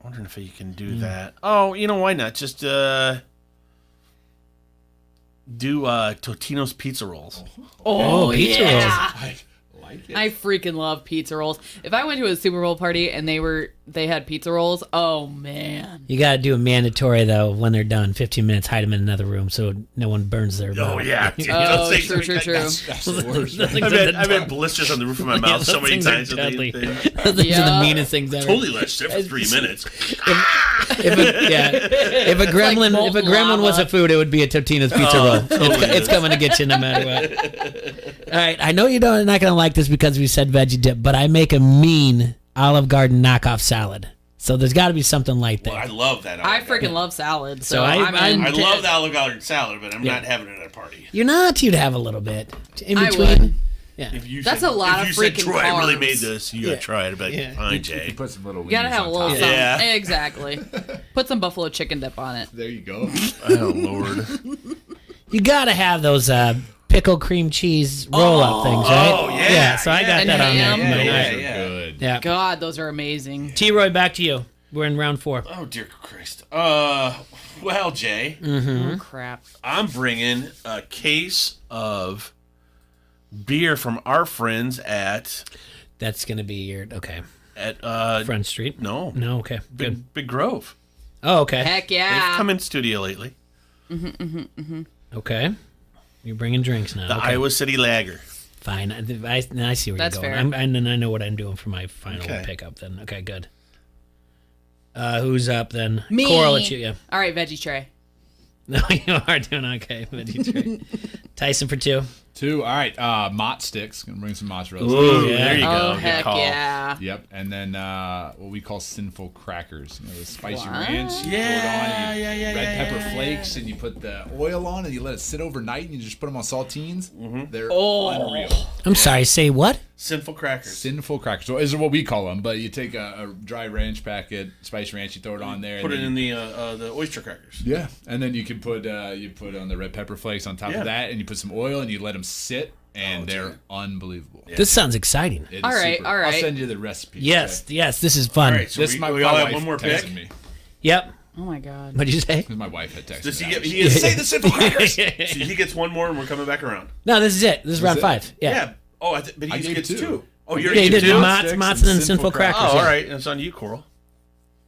wondering if you can do that. Oh, you know, why not? Just do Totino's pizza rolls.
Oh,
pizza
yeah.
rolls.
I like it.
I freaking love pizza rolls. If I went to a Super Bowl party and they had pizza rolls, oh man.
You got to do a mandatory, though, when they're done. 15 minutes, hide them in another room so no one burns their
Oh
mouth.
yeah, dude,
Oh,
those things
true.
That's the worst.
I've had blisters on the roof of my mouth so many times. with
Deadly.
these things.
Those things are
Yeah.
the meanest things ever.
Totally let it sit for 3 minutes.
If a gremlin
molten
was
lava.
a food, it would be a Totino's pizza roll.
totally
It's coming to get you no matter what. All right, I know you're not going to like this because we said veggie dip, but I make a mean Olive Garden knockoff salad. So there's got to be something light there.
Well, I love that.
I freaking love salad. So,
So
I'm in.
I love the Olive Garden salad, but I'm not having it at a party.
You're not. You'd have a little bit in
I
between.
would.
Yeah.
That's a lot of
If you said,
freaking
Troy, I really
carbs.
made this, you gotta try it. I'd be like, fine, Jay.
You put some little
You gotta have a little something.
Yeah.
Exactly. Put some buffalo chicken dip on it.
There you go.
Oh, Lord.
You gotta have those pickle cream cheese roll-up things, right?
Oh, yeah.
So I got that on there.
Good.
Yeah.
God, those are amazing.
T-Roy, back to you. We're in round 4.
Oh, dear Christ. Well, Jay.
Oh, crap.
I'm bringing a case of beer from our friends at...
That's going to be your... Okay.
At
Front Street?
No.
No, okay. Good.
Big Grove.
Oh, okay.
Heck yeah.
They've come in studio lately.
Okay. You're bringing drinks now.
The
okay.
Iowa City Lager.
Fine. I see where
That's
you're going.
fair.
I know what I'm doing for my final pickup then. Okay, good. Who's up then?
Me.
Coral, it's you. Yeah.
All right, veggie tray.
No, you are doing okay. Tyson for 2.
2. All right. Mott sticks. Gonna bring some mozzarella.
Ooh, there you go.
Oh, heck
call.
yeah.
Yep. And then what we call sinful crackers. You know, the spicy
What?
ranch. You
Yeah,
throw it on.
yeah,
Red pepper
yeah.
flakes, and you put the oil on, and you let it sit overnight, and you just put them on saltines. They're
Oh.
unreal.
I'm sorry, say what?
Sinful crackers.
Sinful crackers. So is what we call them. But you take a dry ranch packet, spice ranch, you throw it on there.
Put
and
it
then
in the oyster crackers.
Yeah, and then you can put on the red pepper flakes on top
Yeah.
of that, and you put some oil, and you let them sit, and they're unbelievable.
This sounds exciting.
It is
All right,
super.
all right.
I'll send you the recipe.
Yes,
okay?
yes, this is fun.
All right, so
This
we,
is my
we all have
wife
one more
texted
pick.
me.
Yep.
Oh, my God.
What'd you say?
Because my wife had texted
Does
me.
he
that.
get? He gets, say the sinful crackers. So he gets one more, and we're coming back around.
No, this is it. This is round
it?
5. Yeah.
Yeah. Oh, but
I
he
gave
gets
2.
2. Oh,
Yeah,
you're
you did
two?
Mott's and Sinful Crackers.
Oh,
yeah.
all right. It's on you, Coral.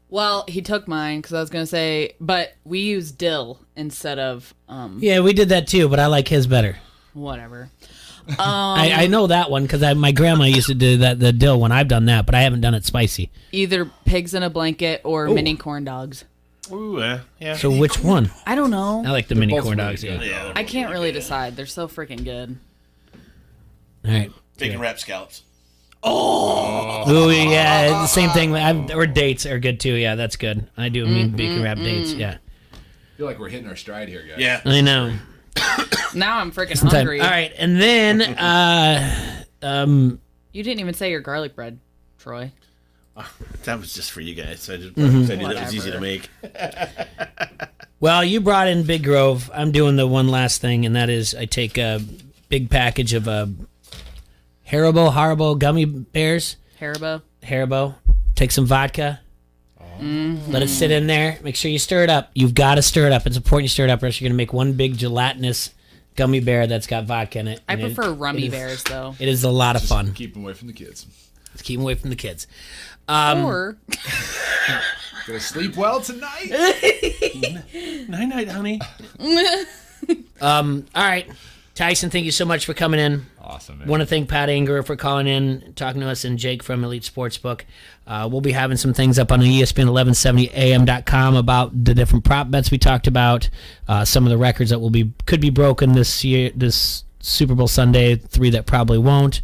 Well, he took mine because I was going to say, but we use dill instead of
Yeah, we did that too, but I like his better.
whatever.
I know that one because my grandma used to do that, the dill one. I've done that, but I haven't done it spicy.
Either pigs in a blanket or mini corn dogs.
Ooh, yeah.
So which one?
I don't know.
I like the
They're
mini
both
corn
really
dogs.
good.
Yeah.
I can't really decide. They're so freaking good.
All right.
Bacon wrap scallops.
Oh yeah, the same thing. Or dates are good too. Yeah, that's good. I do mean bacon wrap dates. Yeah.
I feel like we're hitting our stride here, guys.
Yeah.
I know.
Now I'm freaking
Sometime.
hungry.
All right, and then
You didn't even say your garlic bread, Troy.
That was just for you guys. I just
Mhm.
I knew that was easy to make.
well, you brought in Big Grove. I'm doing the one last thing, and that is I take a big package of Haribo gummy bears. Haribo. Take some vodka. Let it sit in there. Make sure you stir it up. You've got to stir it up. It's important you stir it up, or else you're going to make one big gelatinous gummy bear that's got vodka in it.
I
And
prefer
it
rummy
is-
bears, though.
It is a lot of
Just
fun.
Keep them away from the kids.
Let's keep them away from the kids.
Or
Gonna sleep well tonight.
Night night, honey.
All right. Tyson, thank you so much for coming in.
Awesome, man.
Want to thank Pat Anger for calling in, talking to us, and Jake from Elite Sportsbook. We'll be having some things up on the ESPN1170am.com about the different prop bets we talked about, some of the records that could be broken this year, this Super Bowl Sunday, 3 that probably won't.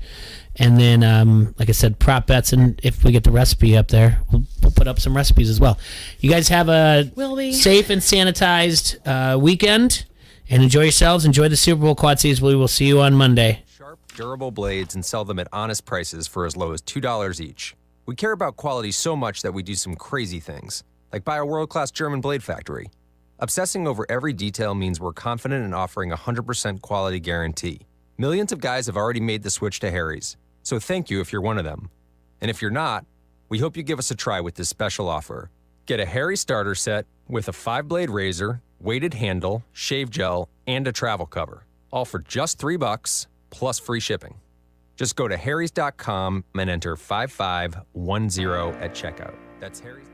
And then, like I said, prop bets, and if we get the recipe up there, we'll put up some recipes as well. You guys have a safe and sanitized weekend, and enjoy yourselves. Enjoy the Super Bowl Quad Cities. We will see you on Monday.
Durable blades and sell them at honest prices for as low as $2 each. We care about quality so much that we do some crazy things, like buy a world-class German blade factory. Obsessing over every detail means we're confident in offering a 100% quality guarantee. Millions of guys have already made the switch to Harry's, so thank you if you're one of them. And if you're not, we hope you give us a try with this special offer. Get a Harry starter set with a 5-blade razor, weighted handle, shave gel, and a travel cover, all for just $3 plus free shipping. Just go to harrys.com and enter 5510 at checkout. That's Harry's.